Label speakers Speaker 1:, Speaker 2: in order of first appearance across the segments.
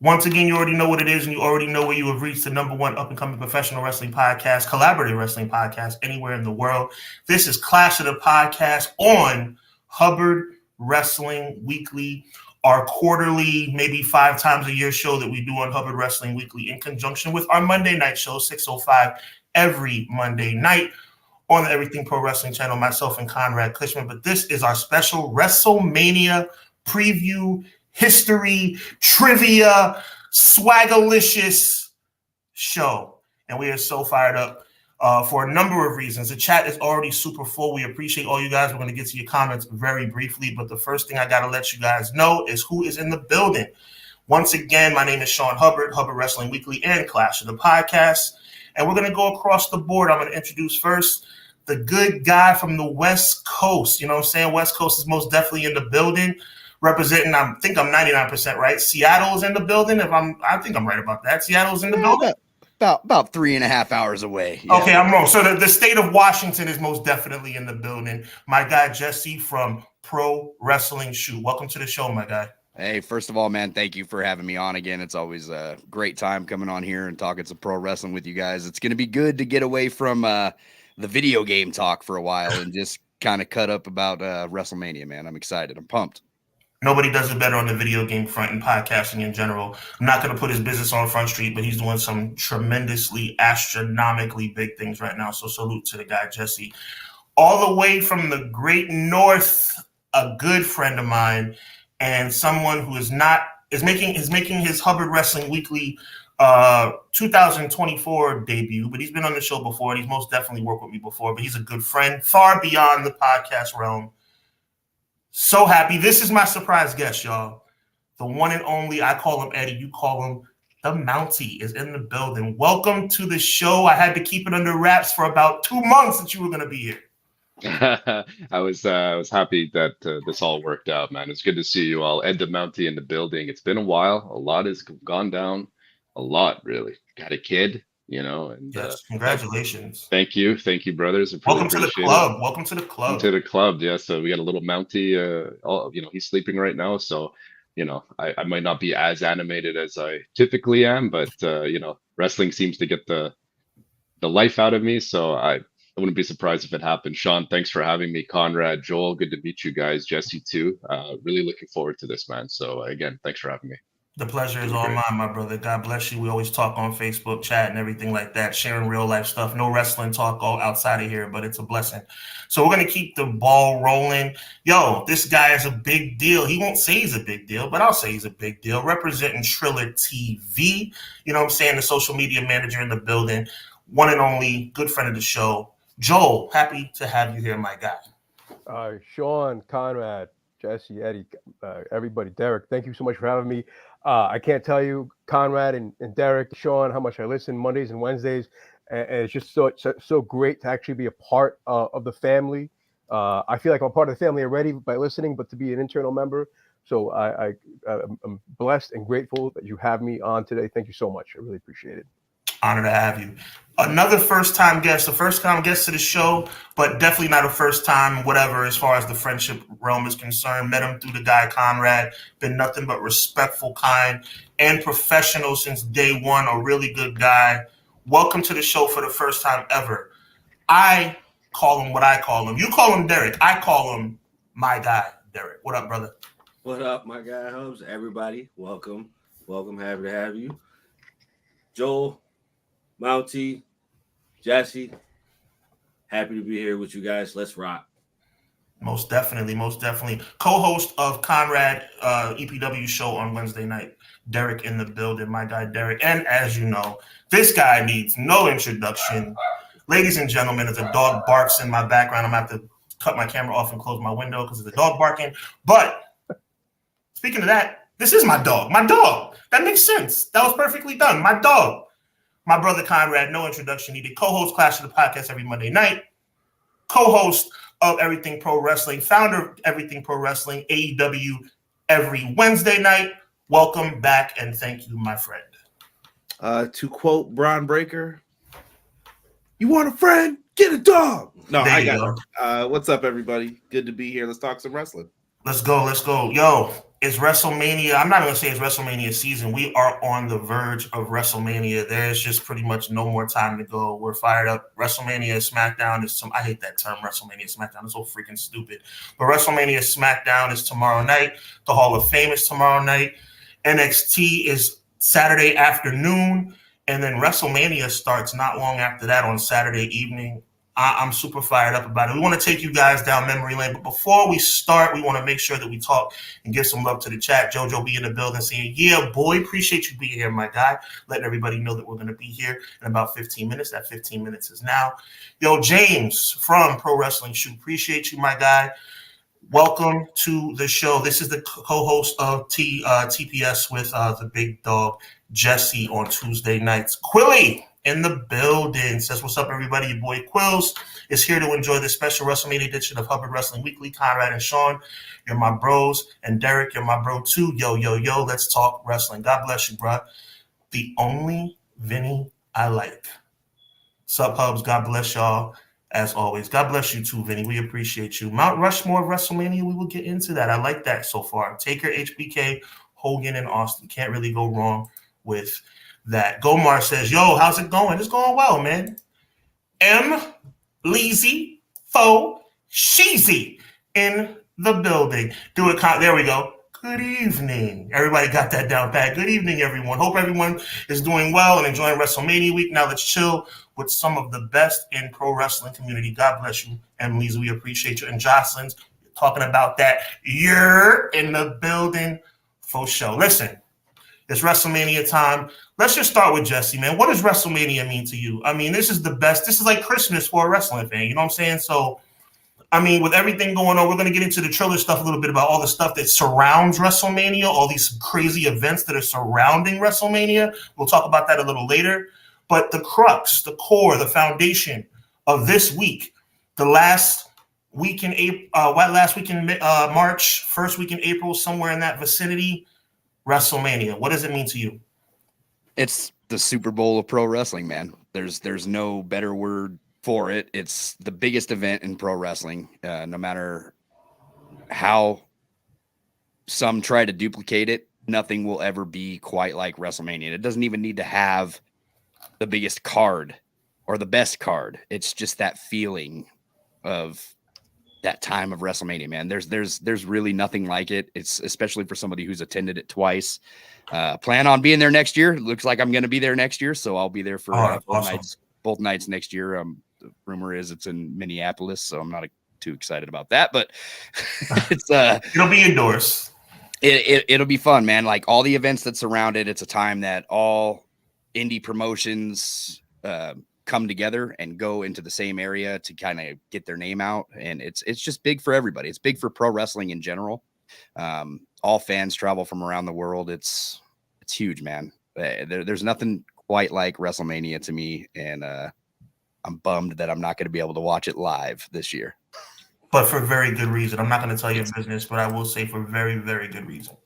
Speaker 1: Once again, you already know what it is, and you already know where you have reached the #1 up-and-coming professional wrestling podcast, collaborative wrestling podcast anywhere in the world. This is Clash of the Podcast on Hubbard Wrestling Weekly, our quarterly, maybe 5 times a year show that we do on Hubbard Wrestling Weekly in conjunction with our Monday night show, 6:05 every Monday night on the Everything Pro Wrestling channel, myself and Conrad Cushman. But this is our special Wrestlemania preview, history, trivia, swagalicious show. And we are so fired up for a number of reasons. The chat is already super full. We appreciate all you guys. We're going to get to your comments very briefly. But the first thing I got to let you guys know is who is in the building. Once again, my name is Sean Hubbard, Hubbard Wrestling Weekly and Clash of the Podcast. And we're going to go across the board. I'm going to introduce first the good guy from the West Coast. You know what I'm saying? West Coast is most definitely in the building. Representing, I think I'm 99% right. Seattle is in the building. I think I'm right about that. Seattle's in the building.
Speaker 2: About 3.5 hours away. Yeah.
Speaker 1: Okay, I'm wrong. So the state of Washington is most definitely in the building. My guy Jesse from Pro Wrestling Shoot. Welcome to the show, my guy.
Speaker 2: Hey, first of all, man, thank you for having me on again. It's always a great time coming on here and talking some pro wrestling with you guys. It's going to be good to get away from the video game talk for a while and just kind of cut up about WrestleMania, man. I'm excited. I'm pumped.
Speaker 1: Nobody does it better on the video game front and podcasting in general. I'm not going to put his business on Front Street, but he's doing some tremendously, astronomically big things right now. So salute to the guy, Jesse. All the way from the great north, a good friend of mine and someone who is making his Hubbard Wrestling Weekly 2024 debut, but he's been on the show before and he's most definitely worked with me before, but he's a good friend far beyond the podcast realm. So happy. This is my surprise guest, y'all. The one and only, I call him Eddie, you call him the Mountie, is in the building. Welcome to the show. I had to keep it under wraps for about 2 months that you were going to be here.
Speaker 3: I was happy that this all worked out, man. It's good to see you all. Ed the Mountie in the building. It's been a while. A lot has gone down. A lot, really. Got a kid, and
Speaker 1: yes, congratulations.
Speaker 3: Thank you, brothers.
Speaker 1: Welcome to the club. Welcome to the club.
Speaker 3: Welcome to the club. Yeah. So we got a little Mountie. He's sleeping right now. So, I might not be as animated as I typically am, but wrestling seems to get the life out of me. So I wouldn't be surprised if it happened. Sean, thanks for having me. Conrad, Joel, good to meet you guys. Jesse too. Really looking forward to this, man. So again, thanks for having me.
Speaker 1: The pleasure is all mine, my brother. God bless you. We always talk on Facebook, chat, and everything like that, sharing real life stuff. No wrestling talk all outside of here, but it's a blessing. So we're going to keep the ball rolling. Yo, this guy is a big deal. He won't say he's a big deal, but I'll say he's a big deal. Representing Triller TV, you know what I'm saying? The social media manager in the building, one and only good friend of the show. Joel, happy to have you here, my guy.
Speaker 4: Sean, Conrad, Jesse, Eddie, everybody, Derek, thank you so much for having me. I can't tell you, Conrad and Derek, Sean, how much I listen Mondays and Wednesdays, and it's just so great to actually be a part of the family. I feel like I'm a part of the family already by listening, but to be an internal member. So I'm blessed and grateful that you have me on today. Thank you so much. I really appreciate it.
Speaker 1: Honor to have you. Another first-time guest, a first-time guest to the show, but definitely not a first-time whatever as far as the friendship realm is concerned. Met him through the guy Conrad. Been nothing but respectful, kind, and professional since day one. A really good guy. Welcome to the show for the first time ever. I call him what I call him. You call him Derek. I call him my guy, Derek. What up, brother?
Speaker 5: What up, my guy Hubs? Everybody, welcome. Happy to have you. Joel, Mountie, Jesse, happy to be here with you guys. Let's rock.
Speaker 1: Most definitely. Co-host of Conrad EPW show on Wednesday night. Derek in the building, my guy Derek. And as you know, this guy needs no introduction. Ladies and gentlemen, as a dog barks in my background, I'm going to have to cut my camera off and close my window because it's a dog barking. But speaking of that, this is my dog. My dog. That makes sense. That was perfectly done. My dog. My brother Conrad, no introduction needed. Co-host Clash of the Podcast every Monday night. Co-host of Everything Pro Wrestling. Founder of Everything Pro Wrestling, AEW, every Wednesday night. Welcome back and thank you, my friend.
Speaker 6: To quote Braun Breaker, you want a friend? Get a dog. No, I got it. What's up, everybody? Good to be here. Let's talk some wrestling.
Speaker 1: Let's go. Yo, it's WrestleMania. I'm not going to say it's WrestleMania season. We are on the verge of WrestleMania. There's just pretty much no more time to go. We're fired up. WrestleMania SmackDown is I hate that term, WrestleMania SmackDown. It's so freaking stupid. But WrestleMania SmackDown is tomorrow night. The Hall of Fame is tomorrow night. NXT is Saturday afternoon. And then WrestleMania starts not long after that on Saturday evening. I'm super fired up about it. We want to take you guys down memory lane. But before we start, we want to make sure that we talk and give some love to the chat. JoJo be in the building saying, yeah, boy, appreciate you being here, my guy. Letting everybody know that we're going to be here in about 15 minutes. That 15 minutes is now. Yo, James from Pro Wrestling Shoot, appreciate you, my guy. Welcome to the show. This is the co-host of TPS with the big dog, Jesse, on Tuesday nights. Quilly in the building says, what's up, everybody? Your boy Quills is here to enjoy this special WrestleMania edition of Hubbard Wrestling Weekly. Conrad and Sean, you're my bros. And Derek, you're my bro too. Yo, yo, yo, let's talk wrestling. God bless you, bro. The only Vinny I like. Sup, Hubs? God bless y'all. As always, God bless you too, Vinny. We appreciate you. Mount Rushmore of WrestleMania, we will get into that. I like that so far. Taker, HBK, Hogan, and Austin. Can't really go wrong with that. Gomar says, yo, how's it going? It's going well, man. M. Leezy, Fo, Sheezy in the building. Do it. There we go. Good evening. Everybody got that down pat. Good evening, everyone. Hope everyone is doing well and enjoying WrestleMania week. Now let's chill with some of the best in pro wrestling community. God bless you, Emily's. We appreciate you. And Jocelyn's talking about that. You're in the building for show. Listen, it's WrestleMania time. Let's just start with Jesse, man. What does WrestleMania mean to you? I mean, this is the best. This is like Christmas for a wrestling fan. You know what I'm saying? So, I mean, with everything going on, we're going to get into the Triller stuff a little bit about all the stuff that surrounds WrestleMania, all these crazy events that are surrounding WrestleMania. We'll talk about that a little later. But the crux, the core, the foundation of this week, the last week in March, first week in April, somewhere in that vicinity, WrestleMania. What does it mean to you?
Speaker 2: It's the Super Bowl of pro wrestling, man. There's no better word for it. It's the biggest event in pro wrestling. No matter how some try to duplicate it, nothing will ever be quite like WrestleMania. It doesn't even need to have the biggest card or the best card. It's just that feeling of that time of WrestleMania, man. There's really nothing like it. It's especially for somebody who's attended it twice. Plan on being there next year. Looks like I'm going to be there next year, so I'll be there for
Speaker 1: awesome.
Speaker 2: both nights next year. The rumor is it's in Minneapolis, so I'm not too excited about that, but it's
Speaker 1: it'll be indoors.
Speaker 2: It'll be fun, man. Like all the events that surround it, it's a time that all indie promotions come together and go into the same area to kind of get their name out, and it's just big for everybody. It's big for pro wrestling in general. All fans travel from around the world. It's huge, man. There's nothing quite like WrestleMania to me, and I'm bummed that I'm not going to be able to watch it live this year.
Speaker 1: But for very good reason. I'm not going to tell you business, but I will say for very, very good reason.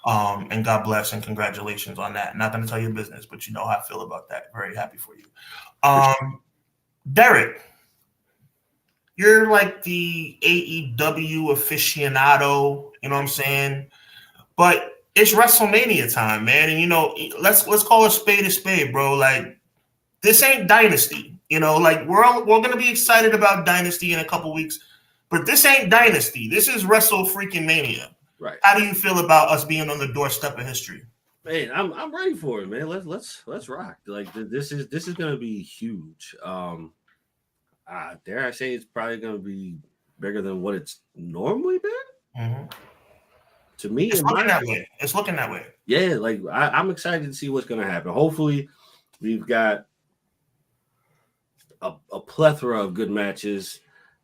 Speaker 1: And God bless and congratulations on that. Not going to tell you business, but you know how I feel about that. Very happy for you. Derek, you're like the AEW aficionado, you know what I'm saying? But it's WrestleMania time, man. And, you know, let's call a spade, bro. Like, this ain't Dynasty. You know, like we're going to be excited about Dynasty in a couple weeks, but this ain't Dynasty. This is Wrestle freaking Mania.
Speaker 5: Right.
Speaker 1: How do you feel about us being on the doorstep of history?
Speaker 5: Man, I'm ready for it, man. Let's rock. Like this is gonna be huge. Dare I say it's probably gonna be bigger than what it's normally been.
Speaker 1: Mm-hmm.
Speaker 5: To me,
Speaker 1: it's looking that way. It's looking that way.
Speaker 5: Yeah, like I'm excited to see what's gonna happen. Hopefully, we've got a plethora of good matches.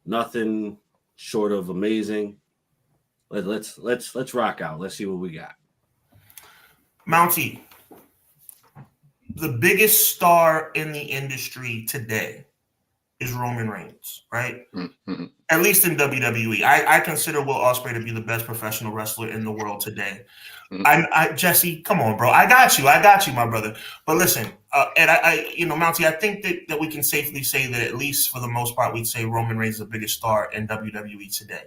Speaker 5: Nothing short of amazing. Let's rock out. Let's see what we got.
Speaker 1: Mountie, the biggest star in the industry today is Roman Reigns, right?
Speaker 3: Mm-hmm.
Speaker 1: At least in WWE. I consider Will Ospreay to be the best professional wrestler in the world today. Mm-hmm. Jesse, come on, bro. I got you, my brother. But listen, and Mountie, I think that we can safely say that at least for the most part, we'd say Roman Reigns is the biggest star in WWE today.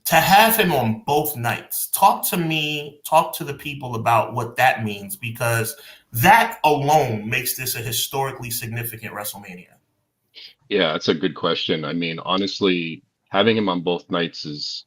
Speaker 1: To have him on both nights, talk to the people about what that means, because that alone makes this a historically significant WrestleMania.
Speaker 3: Yeah, that's a good question. I mean, honestly, having him on both nights is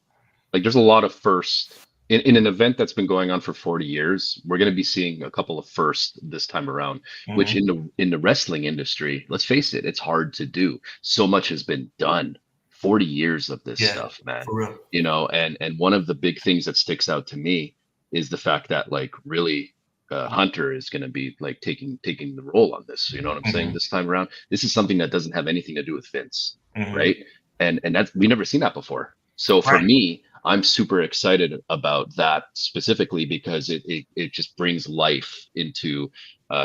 Speaker 3: like there's a lot of firsts in an event that's been going on for 40 years. We're going to be seeing a couple of firsts this time around, which in the wrestling industry, let's face it, it's hard to do. So much has been done. 40 years of this stuff, man.
Speaker 1: For real.
Speaker 3: You know, and one of the big things that sticks out to me is the fact that like really Hunter is going to be like taking the role on this. You know what I'm saying? This time around, this is something that doesn't have anything to do with Vince, right? And that's we've never seen that before. So for me, I'm super excited about that specifically because it just brings life into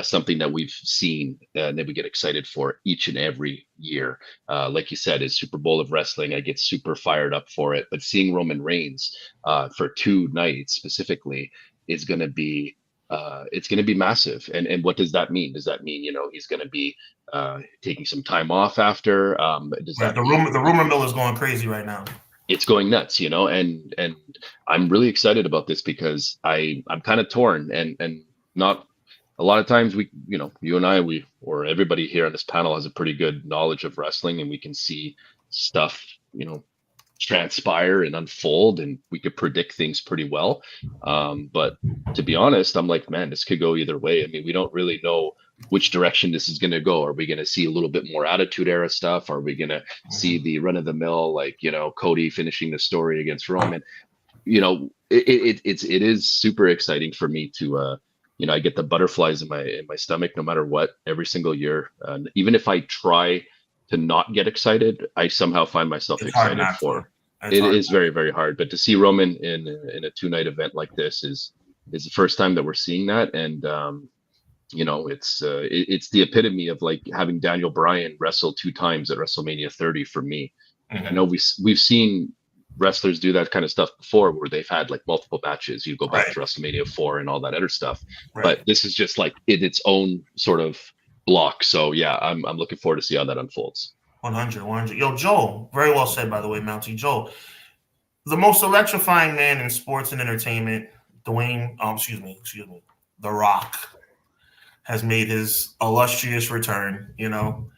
Speaker 3: something that we've seen and that we get excited for each and every year. Like you said, it's Super Bowl of wrestling. I get super fired up for it. But seeing Roman Reigns for 2 nights specifically is going to be it's going to be massive. And what does that mean? Does that mean, you know, he's going to be taking some time off after?
Speaker 1: The rumor mill is going crazy right now.
Speaker 3: It's going nuts, you know, and I'm really excited about this because I'm kind of torn and not a lot of times we, you know, you and I, or everybody here on this panel has a pretty good knowledge of wrestling and we can see stuff, you know, transpire and unfold and we could predict things pretty well. But to be honest, I'm like, man, this could go either way. I mean, we don't really know which direction this is going to go. Are we going to see a little bit more Attitude Era stuff? Are we going to see the run of the mill, like, you know, Cody finishing the story against Roman? You know, it is super exciting for me to, you know, I get the butterflies in my stomach no matter what every single year. Even if I try to not get excited, I somehow find myself excited for. It is very, very hard. But to see Roman in a 2-night event like this is the first time that we're seeing that, and you know, it's the epitome of like having Daniel Bryan wrestle 2 times at WrestleMania 30 for me. I know we've seen wrestlers do that kind of stuff before where they've had like multiple matches. You go back to WrestleMania 4 and all that other stuff. But this is just like in its own sort of block. So yeah, I'm looking forward to see how that unfolds.
Speaker 1: 100. Yo, Joel, very well said, by the way, Mountie. Joel, the most electrifying man in sports and entertainment, The Rock, has made his illustrious return. You know,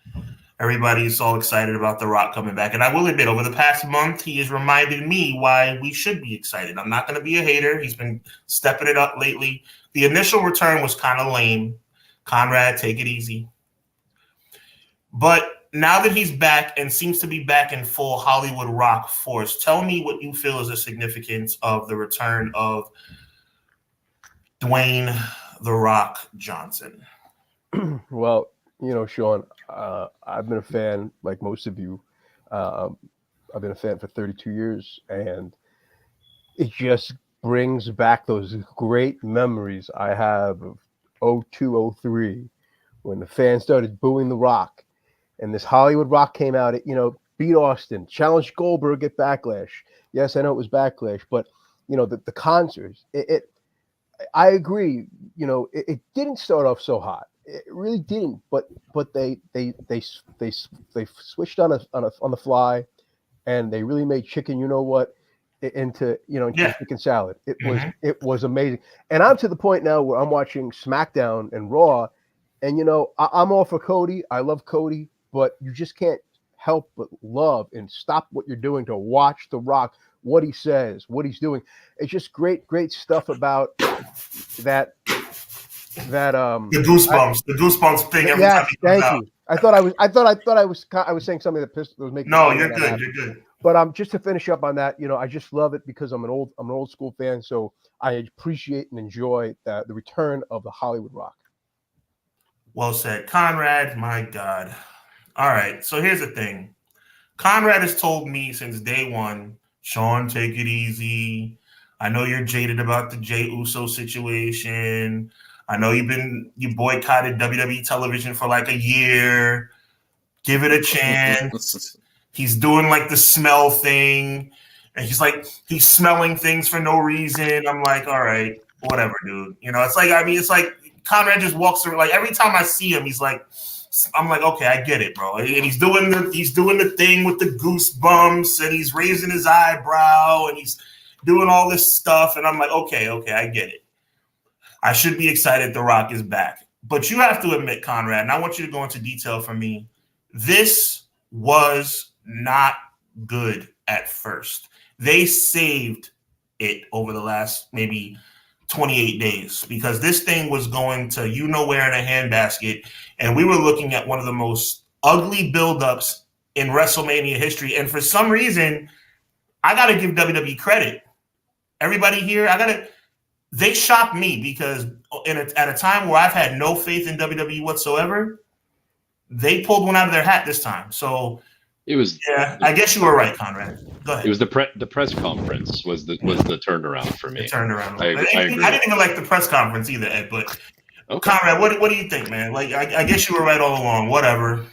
Speaker 1: everybody's all excited about The Rock coming back. And I will admit, over the past month, he has reminded me why we should be excited. I'm not going to be a hater. He's been stepping it up lately. The initial return was kind of lame. Conrad, take it easy. But now that he's back and seems to be back in full Hollywood Rock force, tell me what you feel is the significance of the return of Dwayne The Rock Johnson.
Speaker 4: Well, you know, Sean, I've been a fan like most of you. I've been a fan for 32 years, and it just brings back those great memories I have of 02, 03, when the fans started booing The Rock, and this Hollywood Rock came out. It, you know, beat Austin, challenged Goldberg at Backlash. Yes, I know it was Backlash, but you know, the concerts. I agree. You know, it didn't start off so hot. It really didn't. But they switched on the fly, and they really made chicken. You know what? Into chicken salad. It was amazing. And I'm to the point now where I'm watching SmackDown and Raw, and you know, I'm all for Cody. I love Cody, but you just can't help but love and stop what you're doing to watch The Rock, what he says, what he's doing. It's just great stuff about that. The
Speaker 1: goosebumps thing. Every time he comes out.
Speaker 4: You. I thought I was saying something that was making.
Speaker 1: No, you're good. You're good.
Speaker 4: But just to finish up on that, you know, I just love it because I'm an old school fan, so I appreciate and enjoy the return of the Hollywood Rock.
Speaker 1: Well said, Conrad. My God. All right, so here's the thing. Conrad has told me since day one, Sean, take it easy. I know you're jaded about the Jey Uso situation. I know you boycotted WWE television for like a year. Give it a chance. He's doing like the smell thing. And he's smelling things for no reason. I'm like, all right, whatever, dude. You know, it's like Conrad just walks around. Like every time I see him, he's like I'm like, okay, I get it, bro. And he's doing the thing with the goosebumps, and he's raising his eyebrow, and he's doing all this stuff. And I'm like, okay, I get it. I should be excited The Rock is back. But you have to admit, Conrad, and I want you to go into detail for me, this was not good at first. They saved it over the last maybe 28 days because this thing was going to where in a handbasket, and we were looking at one of the most ugly buildups in WrestleMania history. And for some reason, I got to give WWE credit. Everybody here, they shocked me because at a time where I've had no faith in WWE whatsoever, they pulled one out of their hat this time. So
Speaker 3: it was,
Speaker 1: I guess you were right, Conrad. Go ahead.
Speaker 3: It was the press conference was the turnaround for me.
Speaker 1: The turnaround.
Speaker 3: I agree.
Speaker 1: I didn't even like the press conference either, Ed. But okay. Conrad, what do you think, man? Like, I guess you were right all along. Whatever.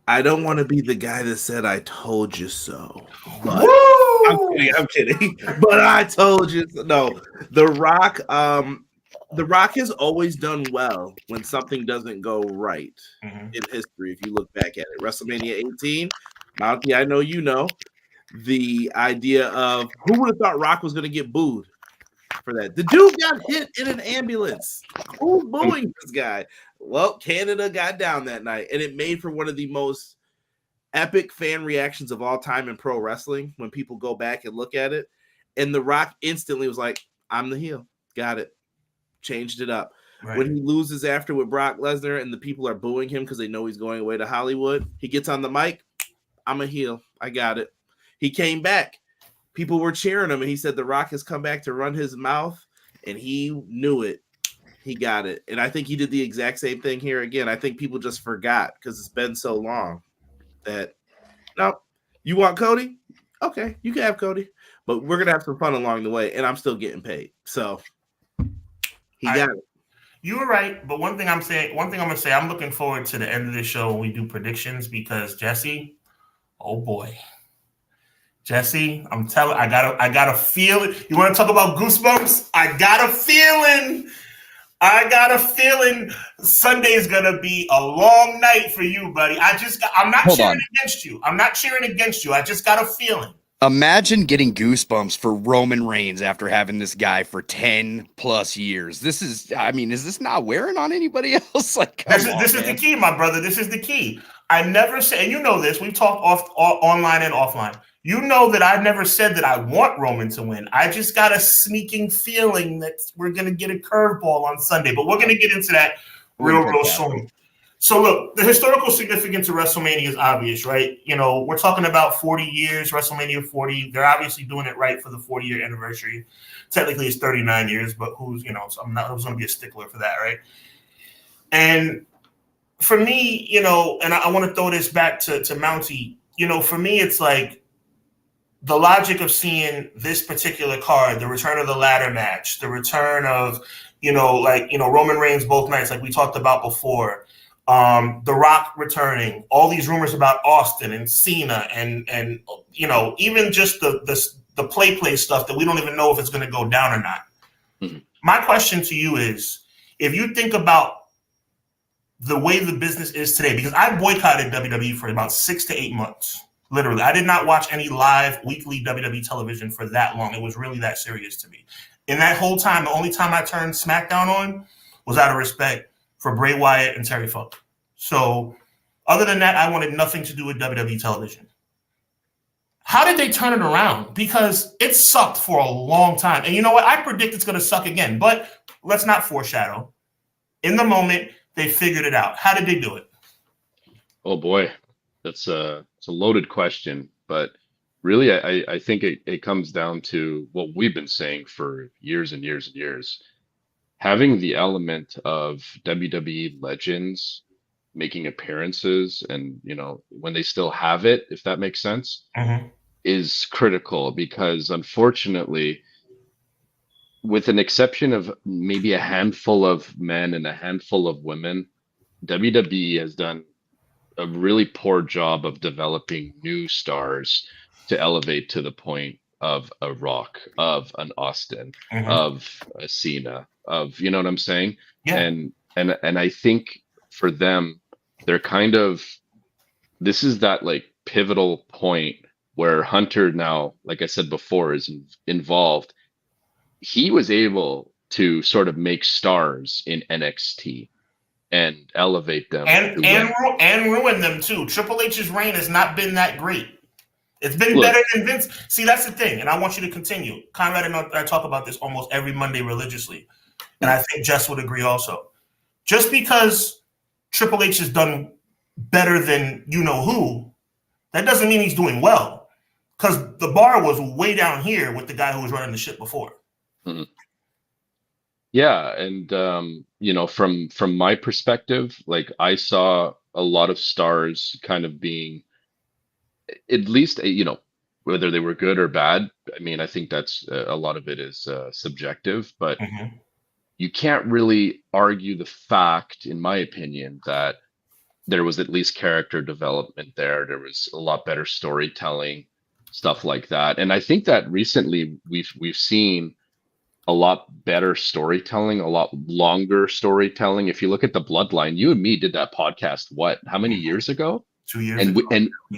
Speaker 6: I don't want to be the guy that said I told you so. But I'm kidding. But I told you so. No, The Rock has always done well when something doesn't go right in history. If you look back at it, WrestleMania 18, Mountie, I know you know the idea of who would have thought Rock was going to get booed for that. The dude got hit in an ambulance. Who's booing this guy? Well, Canada got down that night, and it made for one of the most epic fan reactions of all time in pro wrestling when people go back and look at it. And The Rock instantly was like, I'm the heel. Got it. Changed it up. Right. When he loses after with Brock Lesnar and the people are booing him because they know he's going away to Hollywood, he gets on the mic. I'm a heel. I got it. He came back. People were cheering him, and he said The Rock has come back to run his mouth, and he knew it. He got it. And I think he did the exact same thing here again. I think people just forgot because it's been so long that, no, you want Cody? Okay, you can have Cody. But we're going to have some fun along the way, and I'm still getting paid. So he got it.
Speaker 1: You were right, but one thing I'm going to say, I'm looking forward to the end of the show when we do predictions because Jesse, oh boy. Jesse, I'm telling, I got a feeling. You want to talk about goosebumps? I got a feeling Sunday is gonna be a long night for you, buddy. I'm not cheering against you. I'm not cheering against you. I just got a feeling.
Speaker 2: Imagine getting goosebumps for Roman Reigns after having this guy for 10 plus years. is this not wearing on anybody else? Like,
Speaker 1: this is the key, my brother. This is the key. I never say, and you know this, we've talked online and offline. You know that I never said that I want Roman to win. I just got a sneaking feeling that we're going to get a curveball on Sunday, but we're going to get into that real soon. So look, the historical significance of WrestleMania is obvious, right? We're talking about 40 years, WrestleMania 40. They're obviously doing it right for the 40-year anniversary. Technically, it's 39 years, but who's going to be a stickler for that, right? And for me, and I want to throw this back to Mountie, for me, it's like, the logic of seeing this particular card, the return of the ladder match, the return of, Roman Reigns both nights, like we talked about before, The Rock returning, all these rumors about Austin and Cena and even just the play stuff that we don't even know if it's going to go down or not. Mm-hmm. My question to you is, if you think about the way the business is today, because I boycotted WWE for about 6 to 8 months. Literally, I did not watch any live weekly WWE television for that long. It was really that serious to me. In that whole time, the only time I turned SmackDown on was out of respect for Bray Wyatt and Terry Funk. So other than that, I wanted nothing to do with WWE television. How did they turn it around? Because it sucked for a long time. And you know what? I predict it's going to suck again. But let's not foreshadow. In the moment, they figured it out. How did they do it?
Speaker 3: Oh, boy. It's a loaded question, but really, I think it comes down to what we've been saying for years and years and years. Having the element of WWE legends making appearances and, when they still have it, if that makes sense, is critical because unfortunately, with an exception of maybe a handful of men and a handful of women, WWE has done a really poor job of developing new stars to elevate to the point of a Rock, of an Austin, of a Cena, of, you know what I'm saying?
Speaker 1: Yeah.
Speaker 3: And I think for them, this is that like pivotal point where Hunter now, like I said before, is involved. He was able to sort of make stars in NXT and elevate them
Speaker 1: and ruin them too. Triple H's reign has not been that great. It's been better than Vince. See, that's the thing, and I want you to continue. Conrad and I talk about this almost every Monday religiously, and I think Jess would agree also. Just because Triple H has done better than you know who, that doesn't mean he's doing well. Because the bar was way down here with the guy who was running the ship before.
Speaker 3: Mm-hmm. Yeah, and from my perspective, like I saw a lot of stars kind of being, at least whether they were good or bad. I mean, I think that's a lot of it is subjective, but you can't really argue the fact, in my opinion, that there was at least character development there. There was a lot better storytelling, stuff like that. And I think that recently we've seen a lot better storytelling, a lot longer storytelling. If you look at the Bloodline, you and me did that podcast, how many years ago?
Speaker 1: 2 years ago.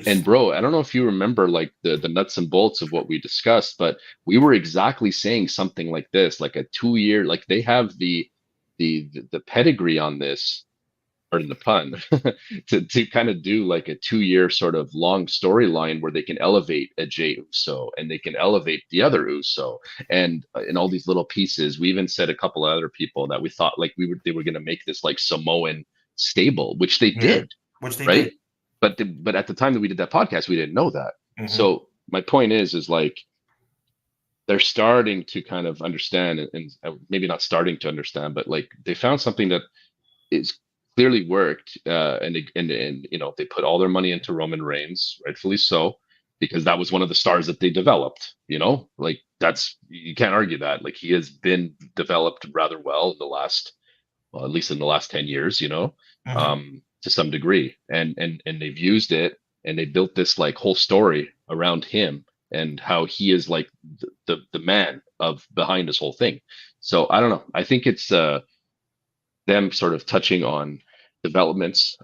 Speaker 3: And bro, I don't know if you remember like the nuts and bolts of what we discussed, but we were exactly saying something like this, like a 2 year, like they have the pedigree on this, pardon the pun, to kind of do like a 2 year sort of long storyline where they can elevate a Jey Uso and they can elevate the other Uso and in all these little pieces. We even said a couple of other people that we thought like they were going to make this like Samoan stable, which they did,
Speaker 1: which they
Speaker 3: right?
Speaker 1: did.
Speaker 3: But at the time that we did that podcast, we didn't know that. So my point is like they're starting to kind of understand, and maybe not starting to understand, but like they found something that is clearly worked, and they put all their money into Roman Reigns, rightfully so, because that was one of the stars that they developed. Like you can't argue that. Like he has been developed rather well in the last, at least in the last 10 years, to some degree, and they've used it, and they built this like whole story around him and how he is like the man of behind this whole thing. So I don't know. I think it's them sort of touching on developments,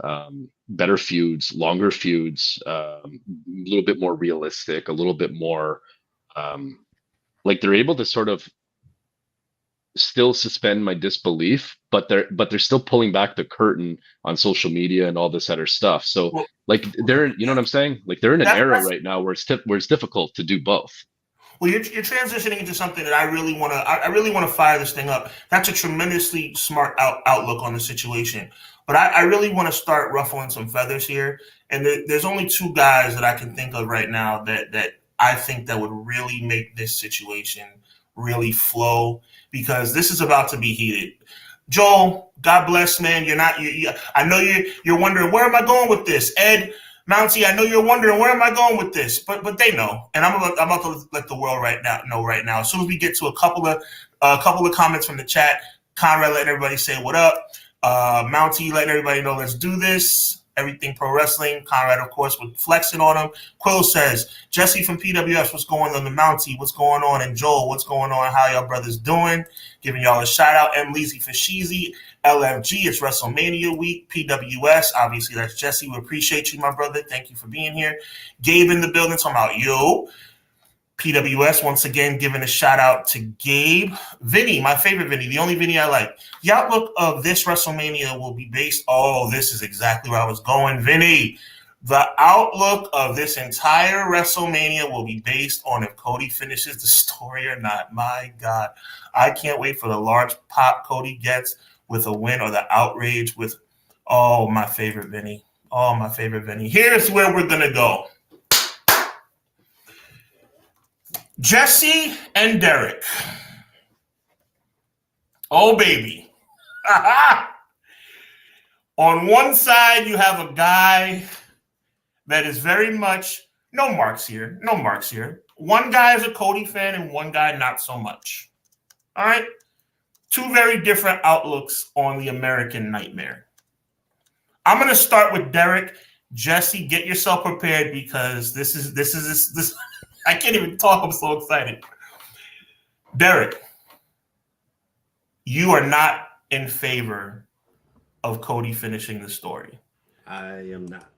Speaker 3: better feuds, longer feuds, a little bit more realistic, a little bit more like they're able to sort of still suspend my disbelief, but they're still pulling back the curtain on social media and all this other stuff. So like they're, you know what I'm saying? Like they're in an era right now where it's difficult to do both.
Speaker 1: Well, you're transitioning into something that I really want to fire this thing up. That's a tremendously smart outlook on the situation. But I really want to start ruffling some feathers here. And there's only two guys that I can think of right now that I think that would really make this situation really flow, because this is about to be heated. Joel, God bless, man. I know you're wondering, where am I going with this? Ed, Mountie, I know you're wondering, where am I going with this? But they know, and I'm about to let the world know right now. As soon as we get to a couple of comments from the chat, Conrad letting everybody say what up, Mountie letting everybody know let's do this. Everything Pro Wrestling. Conrad, of course, with flexing on him. Quill says, Jesse from PWS, what's going on? The Mountie, what's going on? And Joel, what's going on? How y'all brothers doing? Giving y'all a shout out. M. Leezy for Sheezy. LFG, it's Wrestlemania week. PWS, obviously that's Jesse. We appreciate you, my brother. Thank you for being here. Gabe in the building talking about yo. PWS, once again, giving a shout out to Gabe. Vinny, my favorite Vinny, the only Vinny I like. The outlook of this WrestleMania will be based. Oh, this is exactly where I was going, Vinny. The outlook of this entire WrestleMania will be based on if Cody finishes the story or not. My God, I can't wait for the large pop Cody gets with a win, or the outrage with, oh, my favorite Vinny. Oh, my favorite Vinny. Here's where we're going to go. Jesse and Derek. Oh, baby. On one side, you have a guy that is very much, no marks here. One guy is a Cody fan and one guy not so much. All right? Two very different outlooks on the American nightmare. I'm going to start with Derek. Jesse, get yourself prepared, because this I can't even talk. I'm so excited. Derek, you are not in favor of Cody finishing the story.
Speaker 5: I am not.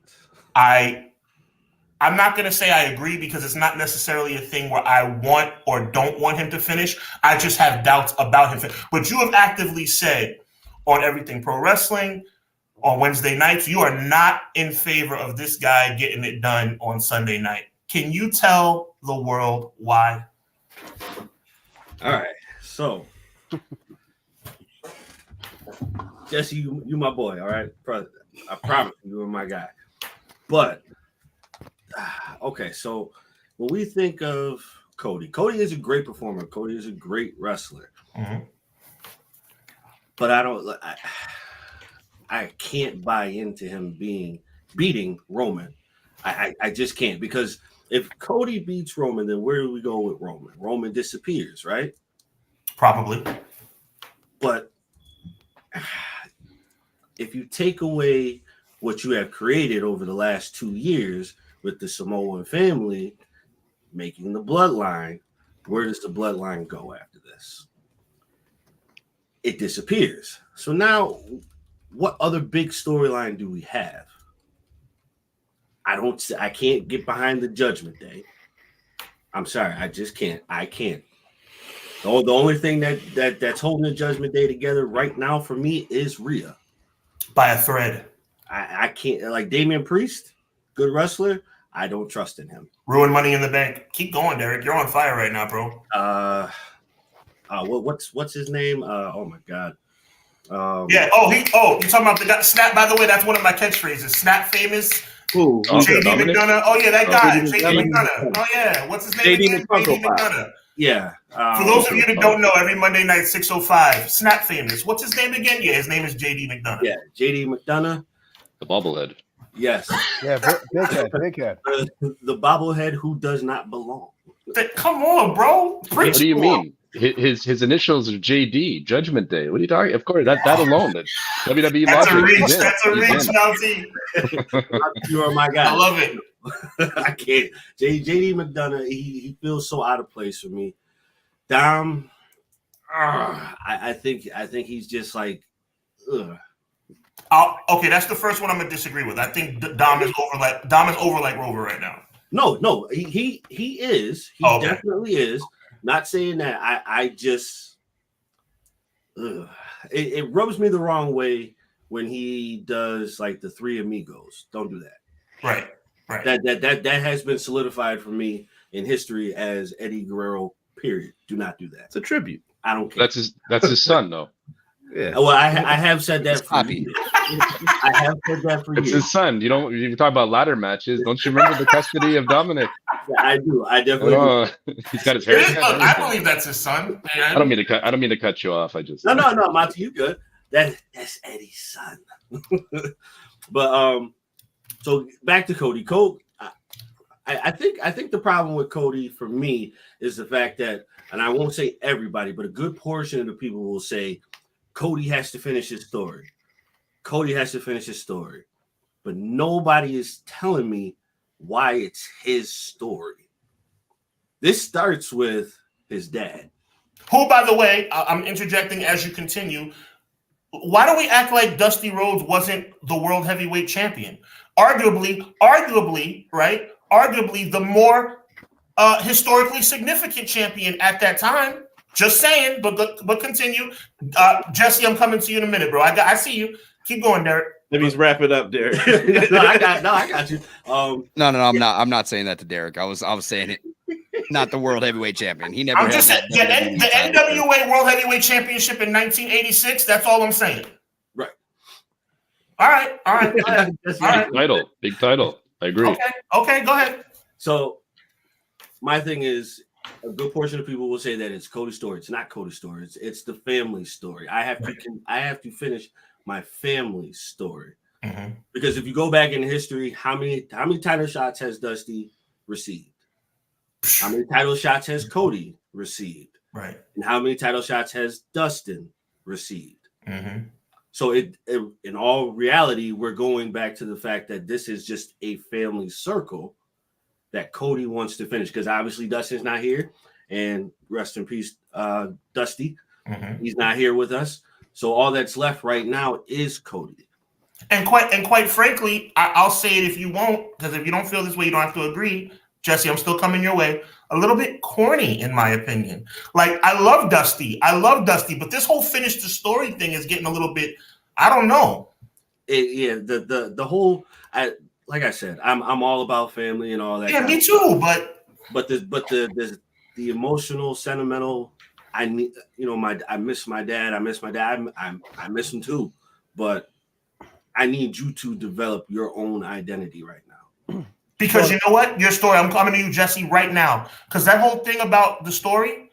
Speaker 1: I'm not going to say I agree because it's not necessarily a thing where I want or don't want him to finish. I just have doubts about him. But you have actively said on Everything Pro Wrestling on Wednesday nights, you are not in favor of this guy getting it done on Sunday night. Can you tell the world why?
Speaker 5: All right. So, Jesse, you my boy, all right? I promise you are my guy. But, okay, so when we think of Cody is a great performer. Cody is a great wrestler.
Speaker 1: Mm-hmm.
Speaker 5: But I can't buy into him beating Roman. I just can't, because if Cody beats Roman, then where do we go with Roman? Roman disappears, right?
Speaker 1: Probably.
Speaker 5: But if you take away what you have created over the last 2 years with the Samoan family making the bloodline, where does the bloodline go after this? It disappears. So now, what other big storyline do we have? I can't get behind the Judgment Day. I'm sorry, I just can't. I can't. The only thing that's holding the Judgment Day together right now for me is Rhea.
Speaker 1: By a thread.
Speaker 5: I can't, like Damian Priest, good wrestler. I don't trust in him.
Speaker 1: Ruin Money in the Bank. Keep going, Derek. You're on fire right now, bro.
Speaker 5: What's his name? Oh my God.
Speaker 1: Yeah. You talking about the guy Snap? By the way, that's one of my catchphrases. Snap famous.
Speaker 5: Who?
Speaker 1: JD
Speaker 3: Dominic?
Speaker 1: McDonough. Oh yeah, that guy. JD
Speaker 5: Dominic.
Speaker 1: McDonough. Oh yeah. What's his name?
Speaker 5: JD
Speaker 1: again? JD McDonough.
Speaker 5: Yeah.
Speaker 1: For those of you that don't know, every Monday night 6:05, Snap famous. What's his name again? Yeah, his name is JD McDonough.
Speaker 5: Yeah, JD McDonough.
Speaker 3: The bobblehead.
Speaker 5: Yes.
Speaker 4: Yeah, big head.
Speaker 5: The bobblehead who does not belong.
Speaker 1: Come on, bro.
Speaker 3: What do you mean? His initials are JD, Judgment Day. What are you talking? Of course, that alone, that WWE
Speaker 1: That's
Speaker 3: logic.
Speaker 1: a reach. That's a reach, Mountie.
Speaker 5: You are my guy.
Speaker 1: I love it.
Speaker 5: I can't. JD McDonough, he feels so out of place for me. Dom, I think he's just like, ugh.
Speaker 1: Okay, that's the first one I'm gonna disagree with. I think Dom is over like Rover right now.
Speaker 5: No, he is. He definitely is. Not saying that. I just, it rubs me the wrong way when he does like the Three Amigos. Don't do that.
Speaker 1: Right.
Speaker 5: That has been solidified for me in history as Eddie Guerrero. Period. Do not do that.
Speaker 6: It's a tribute.
Speaker 5: I don't care.
Speaker 3: That's his son, though.
Speaker 6: Yeah.
Speaker 5: Well, I have said that for you. I have said that for you.
Speaker 3: It's his son. You talk about ladder matches. Don't you remember the custody of Dominic?
Speaker 5: Yeah, I do. I definitely do.
Speaker 3: He's got his hair.
Speaker 1: I believe that's his son.
Speaker 3: I don't mean to cut you off. I just
Speaker 5: no, Mountie, you good. That's Eddie's son. But so back to Cody. I think the problem with Cody for me is the fact that, and I won't say everybody, but a good portion of the people will say Cody has to finish his story. Cody has to finish his story. But nobody is telling me why it's his story. This starts with his dad.
Speaker 1: Who, by the way, I'm interjecting as you continue. Why do we act like Dusty Rhodes wasn't the world heavyweight champion? Arguably, right? Arguably the more historically significant champion at that time. Just saying, but continue. Jesse, I'm coming to you in a minute, bro. I see you. Keep going, Derek.
Speaker 6: Maybe he's wrap it up, Derek.
Speaker 5: I got you.
Speaker 2: No, I'm not saying that to Derek. I was saying it. Not the world heavyweight champion. He never.
Speaker 1: I'm just saying the NWA World Heavyweight Championship in 1986. That's all I'm saying.
Speaker 5: Right.
Speaker 1: All right.
Speaker 3: Big title. I agree.
Speaker 5: Okay. Go ahead. So, my thing is, a good portion of people will say that it's Cody's story. It's not Cody's story. It's the family story. I have to finish my family story.
Speaker 1: Mm-hmm.
Speaker 5: Because if you go back in history, how many title shots has Dusty received? How many title shots has Cody received?
Speaker 1: Right.
Speaker 5: And how many title shots has Dustin received?
Speaker 1: Mm-hmm.
Speaker 5: So in all reality, we're going back to the fact that this is just a family circle that Cody wants to finish, because obviously Dustin's not here, and rest in peace, Dusty.
Speaker 1: Mm-hmm.
Speaker 5: He's not here with us. So all that's left right now is Cody.
Speaker 1: And quite frankly, I'll say it if you won't, because if you don't feel this way, you don't have to agree. Jesse, I'm still coming your way. A little bit corny, in my opinion. Like, I love Dusty, but this whole finish the story thing is getting a little bit, I don't know.
Speaker 5: The whole, like I said, I'm all about family and all that.
Speaker 1: Yeah, me too.
Speaker 5: But the emotional, sentimental. I need, I miss my dad. I miss him too. But I need you to develop your own identity right now.
Speaker 1: Because you know what? Your story, I'm coming to you, Jesse, right now. Because that whole thing about the story,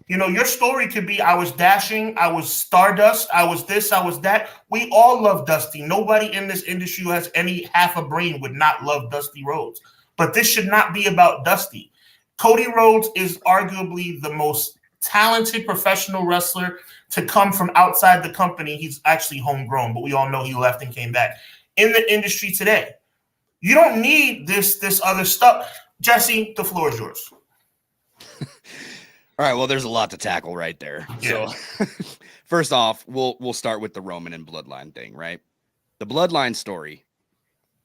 Speaker 1: your story could be, I was dashing, I was Stardust, I was this, I was that. We all love Dusty. Nobody in this industry who has any half a brain would not love Dusty Rhodes. But this should not be about Dusty. Cody Rhodes is arguably the most talented professional wrestler to come from outside the company. He's actually homegrown, but we all know he left and came back in the industry today. You don't need this other stuff. Jesse, the floor is yours.
Speaker 2: All right. Well, there's a lot to tackle right there.
Speaker 1: Yeah.
Speaker 2: So first off, we'll start with the Roman and Bloodline thing, right? The Bloodline story.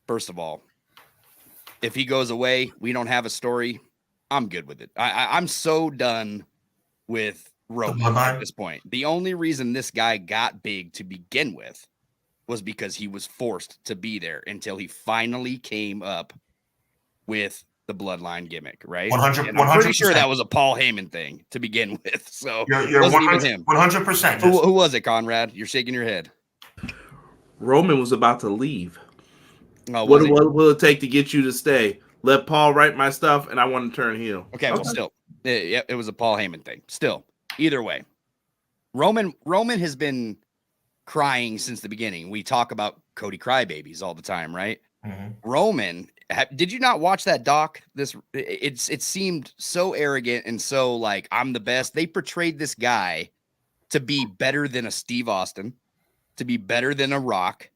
Speaker 2: First of all, if he goes away, we don't have a story. I'm good with it. I'm so done with Roman at this point. The only reason this guy got big to begin with was because he was forced to be there until he finally came up with the Bloodline gimmick, right?
Speaker 1: 100%.
Speaker 2: And I'm pretty sure that was a Paul Heyman thing to begin with. So
Speaker 1: you're
Speaker 2: wasn't even him.
Speaker 1: 100%.
Speaker 2: Who was it, Conrad? You're shaking your head.
Speaker 6: Roman was about to leave.
Speaker 2: Oh,
Speaker 6: what will it take to get you to stay? Let Paul write my stuff, and I want to turn heel.
Speaker 2: Okay, well, still, it was a Paul Heyman thing. Still, either way, Roman has been crying since the beginning. We talk about Cody crybabies all the time, right?
Speaker 1: Mm-hmm.
Speaker 2: Roman, did you not watch that doc? It seemed so arrogant and so like, I'm the best. They portrayed this guy to be better than a Steve Austin, to be better than a Rock,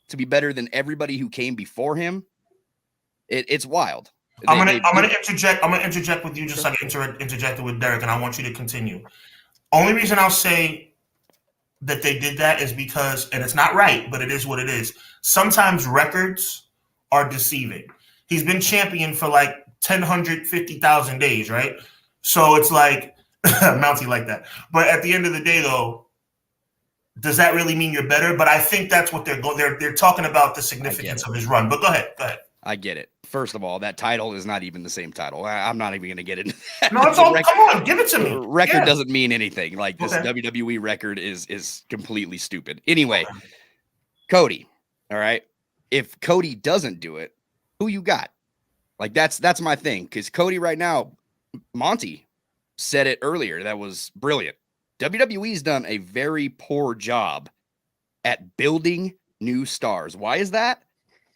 Speaker 2: to be better than everybody who came before him. It's wild.
Speaker 1: I'm gonna interject with you just like I interjected with Derek, and I want you to continue. Only reason I'll say that they did that is because, and it's not right, but it is what it is. Sometimes records are deceiving. He's been champion for like 150,000 days, right? So it's like Mountie like that. But at the end of the day, though, does that really mean you're better? But I think that's what they're talking about, the significance of his run. But go ahead.
Speaker 2: I get it. First of all, that title is not even the same title. I'm not even going to get into that.
Speaker 1: No, it's all. Come on, give it to me.
Speaker 2: Record doesn't mean anything. Like this WWE record is completely stupid. Anyway, Cody. All right. If Cody doesn't do it, who you got? Like that's my thing. Because Cody right now, Mountie said it earlier. That was brilliant. WWE's done a very poor job at building new stars. Why is that?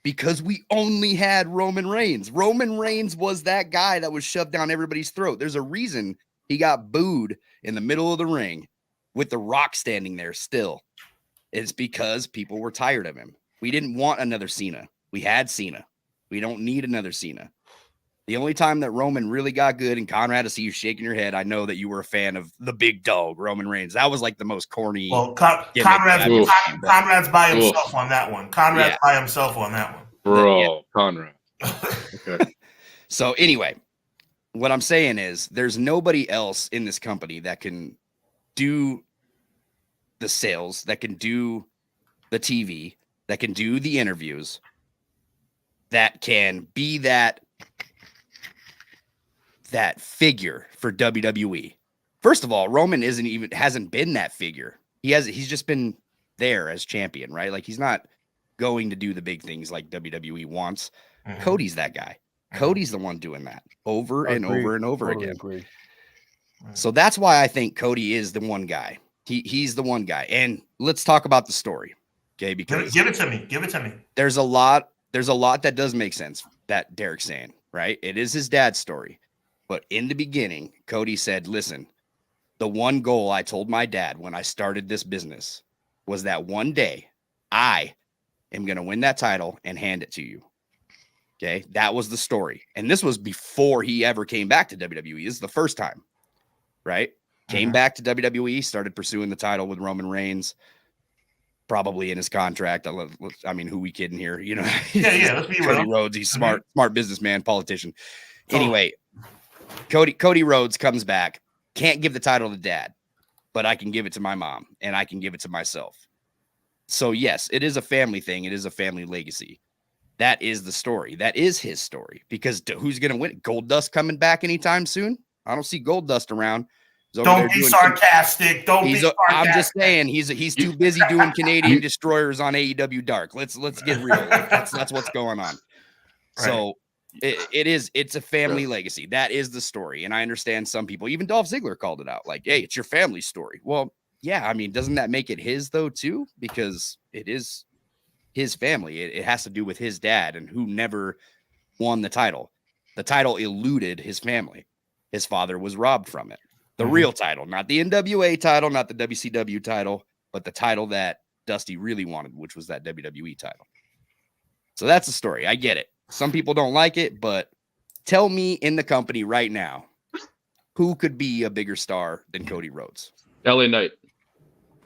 Speaker 2: Because we only had Roman Reigns. Roman Reigns was that guy that was shoved down everybody's throat. There's a reason he got booed in the middle of the ring with The Rock standing there still. It's because people were tired of him. We didn't want another Cena. We had Cena. We don't need another Cena. The only time that Roman really got good, and Conrad, I see you shaking your head, I know that you were a fan of the big dog, Roman Reigns. That was like the most corny.
Speaker 1: Well, Conrad's by himself on that one. Conrad's by himself on that one.
Speaker 3: Bro, Conrad. Okay.
Speaker 2: So anyway, what I'm saying is there's nobody else in this company that can do the sales, that can do the TV, that can do the interviews, that can be that figure for WWE. First of all, Roman hasn't been that figure. He's just been there as champion, right? Like he's not going to do the big things like WWE wants. Mm-hmm. Cody's that guy. Mm-hmm. Cody's the one doing that over and over and over again.
Speaker 4: Agree.
Speaker 2: So that's why I think Cody is the one guy. He's the one guy. And let's talk about the story. Okay, because
Speaker 1: give it to me.
Speaker 2: There's a lot that does make sense that Derek's saying, right? It is his dad's story. But in the beginning, Cody said, listen, the one goal I told my dad when I started this business was that one day I am going to win that title and hand it to you. Okay. That was the story. And this was before he ever came back to WWE. This is the first time, right? Came back to WWE, started pursuing the title with Roman Reigns, probably in his contract. I mean, who we kidding here? You know,
Speaker 1: Yeah, let's be
Speaker 2: Cody
Speaker 1: real.
Speaker 2: Rhodes. He's smart businessman, politician.
Speaker 1: Totally.
Speaker 2: Anyway, Cody Rhodes comes back. Can't give the title to dad, but I can give it to my mom and I can give it to myself. So yes, it is a family thing. It is a family legacy. That is the story. That is his story, because who's going to win? Goldust coming back anytime soon? I don't see Goldust around.
Speaker 1: Don't be sarcastic.
Speaker 2: I'm just saying he's too busy doing Canadian destroyers on AEW Dark. Let's get real. That's what's going on. Right. So it's a family legacy. That is the story. And I understand some people, even Dolph Ziggler called it out. Like, hey, it's your family story. Well, yeah, I mean, doesn't that make it his though too? Because it is his family. It has to do with his dad, and who never won the title. The title eluded his family. His father was robbed from it. The real title, not the NWA title, not the WCW title, but the title that Dusty really wanted, which was that WWE title. So that's the story. I get it. Some people don't like it, but tell me in the company right now, who could be a bigger star than Cody Rhodes?
Speaker 3: LA Knight.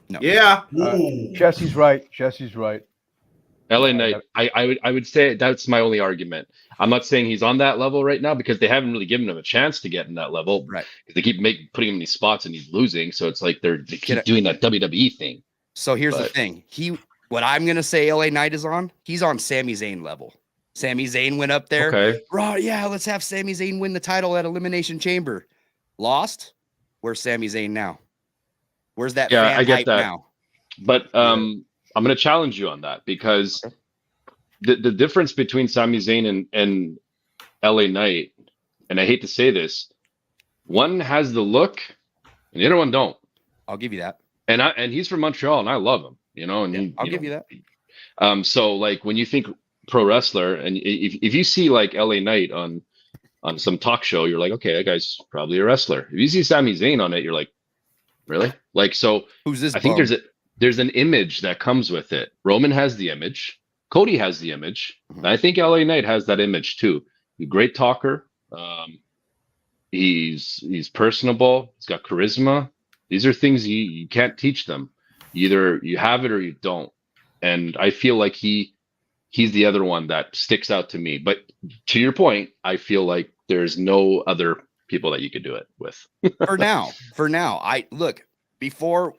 Speaker 6: No. Yeah.
Speaker 4: Jesse's right. Jesse's right.
Speaker 3: LA Knight. I would say that's my only argument. I'm not saying he's on that level right now, because they haven't really given him a chance to get in that level.
Speaker 2: Right.
Speaker 3: They keep putting him in these spots and he's losing. So it's like they keep doing that WWE thing.
Speaker 2: So here's the thing. What I'm gonna say LA Knight is on, he's on Sami Zayn level. Sami Zayn went up there.
Speaker 3: Okay.
Speaker 2: Raw, yeah, let's have Sami Zayn win the title at Elimination Chamber. Lost. Where's Sami Zayn now? Where's that fan
Speaker 3: I get
Speaker 2: hype
Speaker 3: that.
Speaker 2: now?
Speaker 3: But I'm gonna challenge you on that, because the difference between Sami Zayn and LA Knight, and I hate to say this, one has the look and the other one don't.
Speaker 2: I'll give you that.
Speaker 3: And he's from Montreal and I love him, you know, and
Speaker 2: I'll give you that.
Speaker 3: So like when you think pro wrestler, and if you see like LA Knight on some talk show, you're like, okay, that guy's probably a wrestler. If you see Sami Zayn on it, you're like, really? Like, so
Speaker 2: who's this?
Speaker 3: I think there's an image that comes with it. Roman has the image. Cody has the image. And I think LA Knight has that image too. He's a great talker. He's personable. He's got charisma. These are things you can't teach them. Either you have it or you don't. And I feel like he's the other one that sticks out to me. But to your point, I feel like there's no other people that you could do it with. For now,
Speaker 2: I look before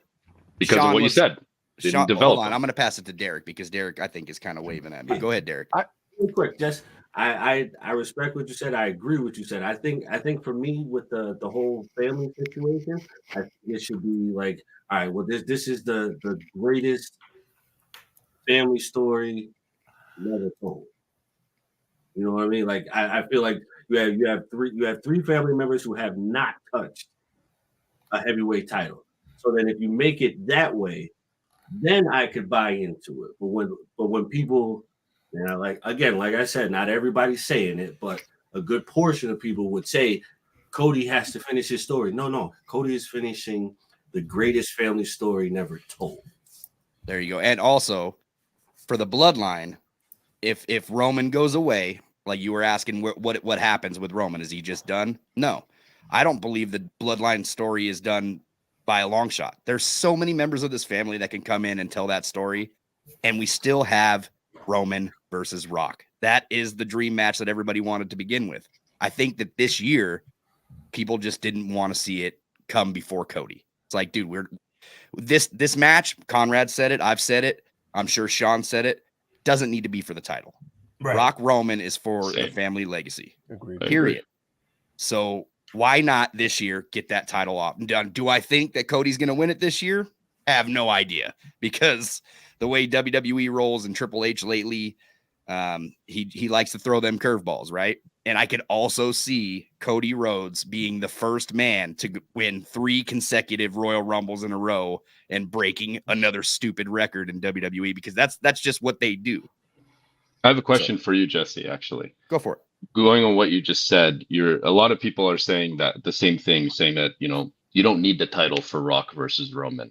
Speaker 3: because Sean of what you said. Didn't develop.
Speaker 2: Hold on, I'm going to pass it to Derek, because Derek, I think, is kind of waving at me. Go ahead, Derek.
Speaker 5: Real quick, just I respect what you said. I agree with what you said. I think for me, with the whole family situation, I think it should be like, all right, well, this is the greatest family story never told. You know what I mean? Like I feel like you have three family members who have not touched a heavyweight title. So then if you make it that way, then I could buy into it. But when people, you know, like I said, not everybody's saying it, but a good portion of people would say Cody has to finish his story. No, Cody is finishing the greatest family story never told.
Speaker 2: There you go. And also for the bloodline, if Roman goes away, like you were asking, what happens with Roman? Is he just done? No, I don't believe the bloodline story is done by a long shot. There's so many members of this family that can come in and tell that story, and we still have Roman versus Rock. That is the dream match that everybody wanted to begin with. I think that this year, people just didn't want to see it come before Cody. It's like, dude, this match, Conrad said it, I've said it, I'm sure Sean said it, doesn't need to be for the title. Right. Rock Roman is for the family legacy.
Speaker 4: Agreed.
Speaker 2: Period. So why not this year get that title off and done? Do I think that Cody's going to win it this year? I have no idea, because the way WWE rolls and Triple H lately, he likes to throw them curveballs, right? And I could also see Cody Rhodes being the first man to win 3 consecutive Royal Rumbles in a row and breaking another stupid record in WWE, because that's just what they do.
Speaker 3: I have a question for you, Jesse, actually.
Speaker 2: Go for it. Going
Speaker 3: on what you just said, a lot of people are saying that the same thing, saying that, you know, you don't need the title for Rock versus Roman.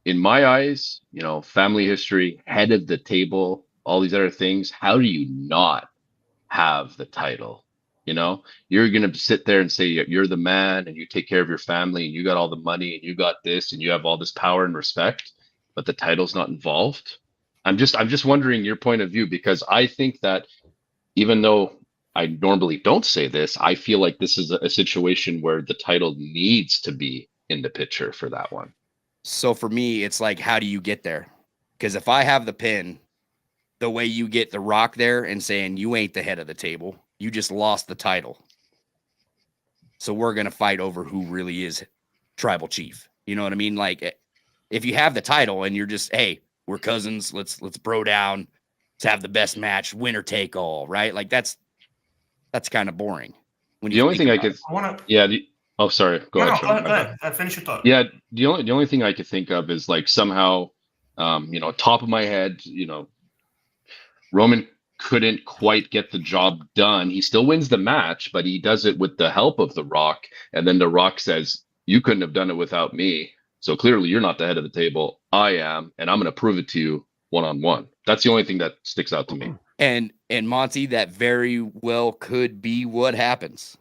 Speaker 3: In my eyes, you know, family history, head of the table, all these other things, how do you not have the title? You know, you're going to sit there and say you're the man and you take care of your family and you got all the money and you got this and you have all this power and respect. but the title's not involved. I'm just wondering your point of view, because I think that even though I normally don't say this, I feel like this is a situation where the title needs to be in the picture for that one.
Speaker 2: So for me, it's like, how do you get there? Because if I have the pin, the way you get The Rock there and saying you ain't the head of the table, you just lost the title. So we're going to fight over who really is tribal chief. You know what I mean? Like, if you have the title and you're just, hey, we're cousins, let's bro down, let's have the best match, winner take all, right? Like that's kind of boring. When you
Speaker 3: The only thing I could, oh, sorry, go ahead.
Speaker 1: Go ahead. Finish your thought.
Speaker 3: Yeah, the only thing I could think of is like somehow, top of my head, Roman couldn't quite get the job done. He still wins the match, but he does it with the help of The Rock. And then The Rock says, you couldn't have done it without me. So clearly you're not the head of the table. I am, and I'm going to prove it to you one-on-one. That's the only thing that sticks out to me.
Speaker 2: And Monty, that very well could be what happens.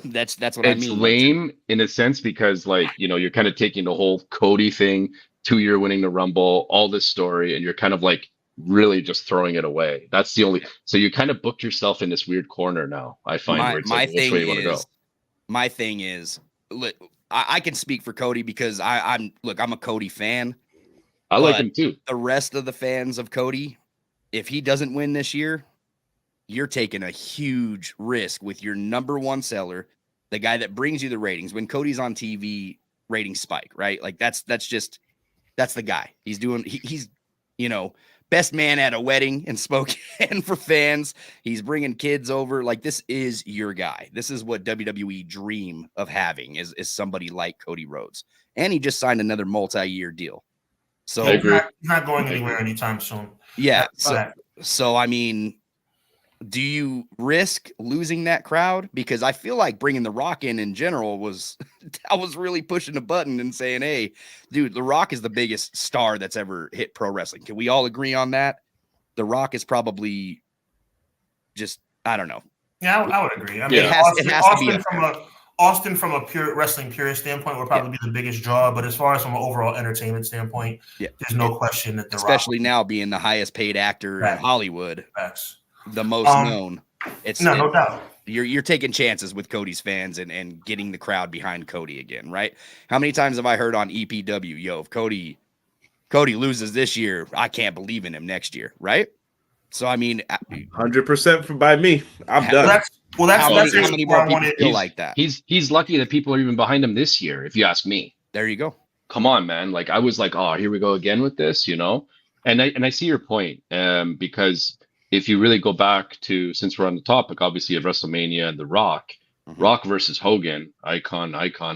Speaker 2: that's what I mean.
Speaker 3: It's lame in a sense because, like, you're kind of taking the whole Cody thing, 2-year winning the Rumble, all this story, and you're kind of like really just throwing it away. That's the only. So you kind of booked yourself in this weird corner now. I find where it's like, which way you want to go.
Speaker 2: My thing is, look, I can speak for Cody because I'm a Cody fan.
Speaker 3: I like him too.
Speaker 2: The rest of the fans of Cody, if he doesn't win this year, you're taking a huge risk with your number one seller, the guy that brings you the ratings. When Cody's on TV, ratings spike, right? Like that's the guy. He's best man at a wedding in Spokane for fans. He's bringing kids over. Like, this is your guy. This is what WWE dream of having is somebody like Cody Rhodes. And he just signed another multi-year deal. So
Speaker 1: he's not going anywhere anytime soon.
Speaker 2: Yeah. So I mean, do you risk losing that crowd? Because I feel like bringing The Rock in general was really pushing a button and saying, hey, dude, The Rock is the biggest star that's ever hit pro wrestling. Can we all agree on that? The Rock is probably just, I don't know.
Speaker 1: Yeah, I would agree. I mean,
Speaker 2: it has to be
Speaker 1: Austin from a pure wrestling purist standpoint would probably be the biggest draw, but as far as from an overall entertainment standpoint, there's no question that
Speaker 2: especially now being the highest paid actor in Hollywood, the most known.
Speaker 1: No doubt.
Speaker 2: You're taking chances with Cody's fans and getting the crowd behind Cody again, right? How many times have I heard on EPW, if Cody loses this year, I can't believe in him next year, right? So I mean,
Speaker 6: 100% by me. I'm done.
Speaker 2: That's how many more people feel like that.
Speaker 3: He's lucky that people are even behind him this year, if you ask me.
Speaker 2: There you go.
Speaker 3: Come on, man. Like, I was like, oh, here we go again with this, And I see your point, because if you really go back to, since we're on the topic, obviously, of WrestleMania and The Rock, Rock versus Hogan, icon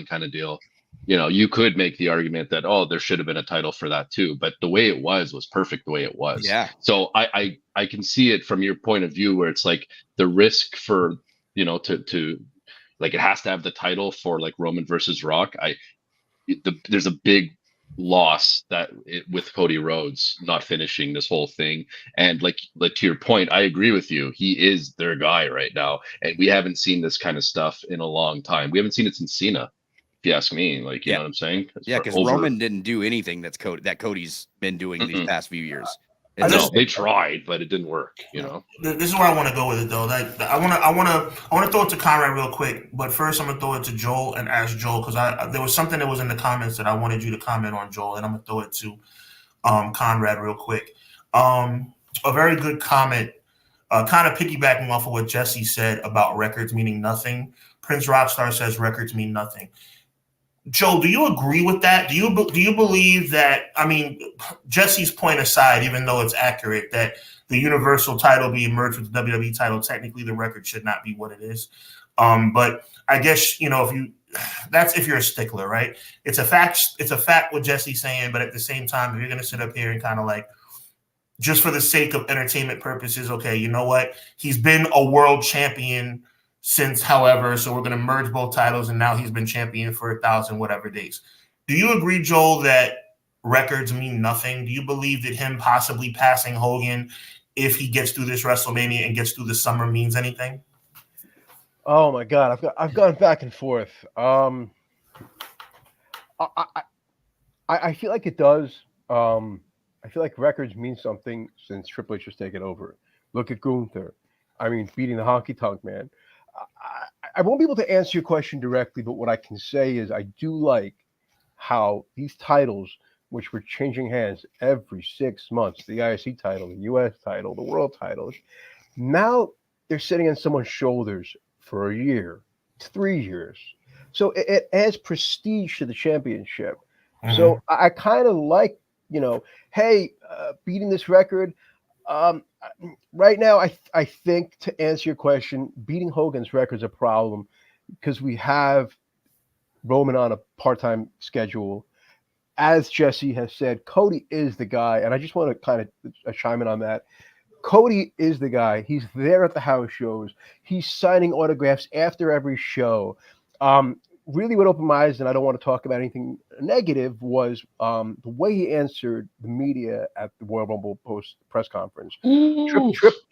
Speaker 3: kind of deal. You could make the argument that, there should have been a title for that too, but the way it was perfect the way it was.
Speaker 2: Yeah.
Speaker 3: So I can see it from your point of view where it's like the risk for, to like, it has to have the title for like Roman versus Rock. There's a big loss with Cody Rhodes not finishing this whole thing. And like to your point, I agree with you. He is their guy right now. And we haven't seen this kind of stuff in a long time. We haven't seen it since Cena. If you ask me, like, you know what I'm saying?
Speaker 2: Yeah, because Roman didn't do anything that Cody's been doing these past few years.
Speaker 3: No, they tried, but it didn't work.
Speaker 1: This is where I want to go with it, though. I want to throw it to Conrad real quick, but first I'm gonna throw it to Joel and ask Joel because there was something that was in the comments that I wanted you to comment on, Joel, and I'm gonna throw it to Conrad real quick. A very good comment, kind of piggybacking off of what Jesse said about records meaning nothing. Prince Rockstar says records mean nothing. Joe, do you agree with that? Do you believe that, I mean, Jesse's point aside, even though it's accurate that the Universal title being merged with the WWE title, technically the record should not be what it is. But I guess, if you're a stickler, right? It's a fact what Jesse's saying, but at the same time, if you're going to sit up here and kind of like, just for the sake of entertainment purposes, okay, you know what? He's been a world champion since, however, so we're going to merge both titles, and now he's been champion for 1,000 whatever days. Do you agree, Joel, that records mean nothing? Do you believe that him possibly passing Hogan, if he gets through this WrestleMania and gets through the summer, means anything?
Speaker 4: Oh my God, I've gone back and forth. I feel like it does. I feel like records mean something since Triple H has taken over. Look at Gunther. I mean, beating the honky tonk man. I won't be able to answer your question directly, but what I can say is I do like how these titles, which were changing hands every 6 months, the IC title, the US title, the world titles, now they're sitting on someone's shoulders for a year, 3 years. So it adds prestige to the championship.
Speaker 1: Mhm.
Speaker 4: So I kind of like, hey, beating this record. Right now, I think, to answer your question, beating Hogan's record is a problem because we have Roman on a part-time schedule. As Jesse has said, Cody is the guy, and I just want to kind of chime in on that. Cody is the guy. He's there at the house shows. He's signing autographs after every show. Really what opened my eyes, and I don't want to talk about anything negative, was the way he answered the media at the Royal Rumble post press conference.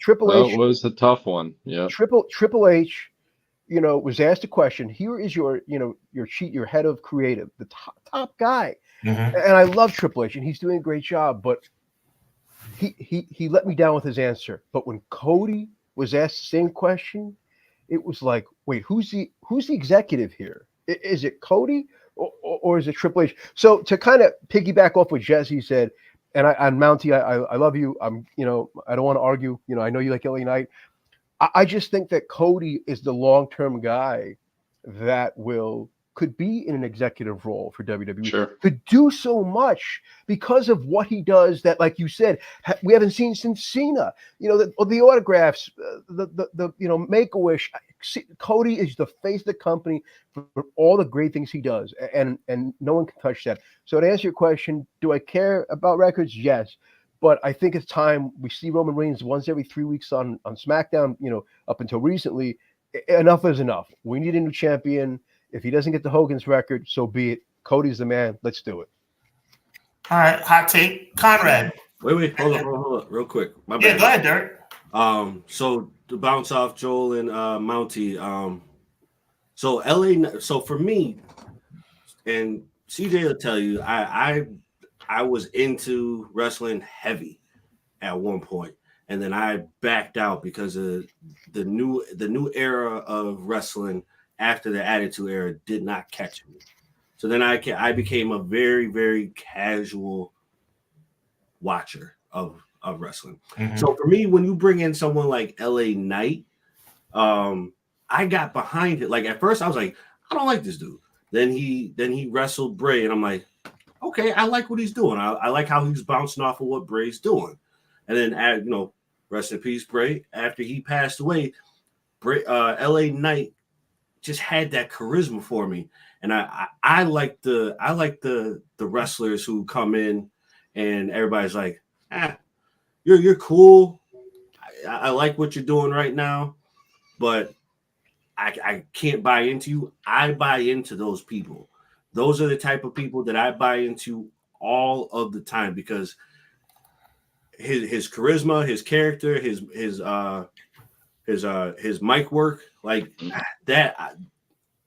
Speaker 4: Triple H
Speaker 3: That was a tough one. Yeah.
Speaker 4: Triple H, was asked a question. Here is your head of creative, the top guy.
Speaker 1: Mhm.
Speaker 4: And I love Triple H, and he's doing a great job, but he let me down with his answer. But when Cody was asked the same question, it was like, wait, who's the executive here? Is it Cody or is it Triple H? So to kind of piggyback off what Jesse said, and Mountie, I love you. I don't want to argue. I know you like LA Knight. I just think that Cody is the long-term guy that could be in an executive role for WWE.
Speaker 3: Sure.
Speaker 4: Could do so much because of what he does that, like you said, we haven't seen since Cena. The autographs, the Make-A-Wish. Cody is the face of the company for all the great things he does, and no one can touch that. So to answer your question, do I care about records? Yes. But I think it's time we see Roman Reigns once every 3 weeks on SmackDown, up until recently. Enough is enough. We need a new champion. If he doesn't get the Hogan's record, so be it. Cody's the man. Let's do it.
Speaker 1: All right, hot take, Conrad.
Speaker 5: Wait, hold on, real quick. My bad.
Speaker 1: Yeah, go ahead, Derek.
Speaker 5: So to bounce off Joel and Mountie, so LA, so for me, and CJ will tell you, I was into wrestling heavy at one point, and then I backed out because of the new era of wrestling after the Attitude Era did not catch me. So then I became a very, very casual watcher of wrestling.
Speaker 1: Mhm.
Speaker 5: So for me, when you bring in someone like LA Knight, I got behind it. Like at first I was like, I don't like this dude. Then he wrestled Bray, and I'm like, okay, I like what he's doing. I like how he's bouncing off of what Bray's doing. And then rest in peace, Bray. After he passed away, LA Knight just had that charisma for me. And I like the wrestlers who come in and everybody's like, you're cool. I like what you're doing right now, but I can't buy into you. I buy into those people. Those are the type of people that I buy into all of the time because his charisma, his character, his mic work, like that.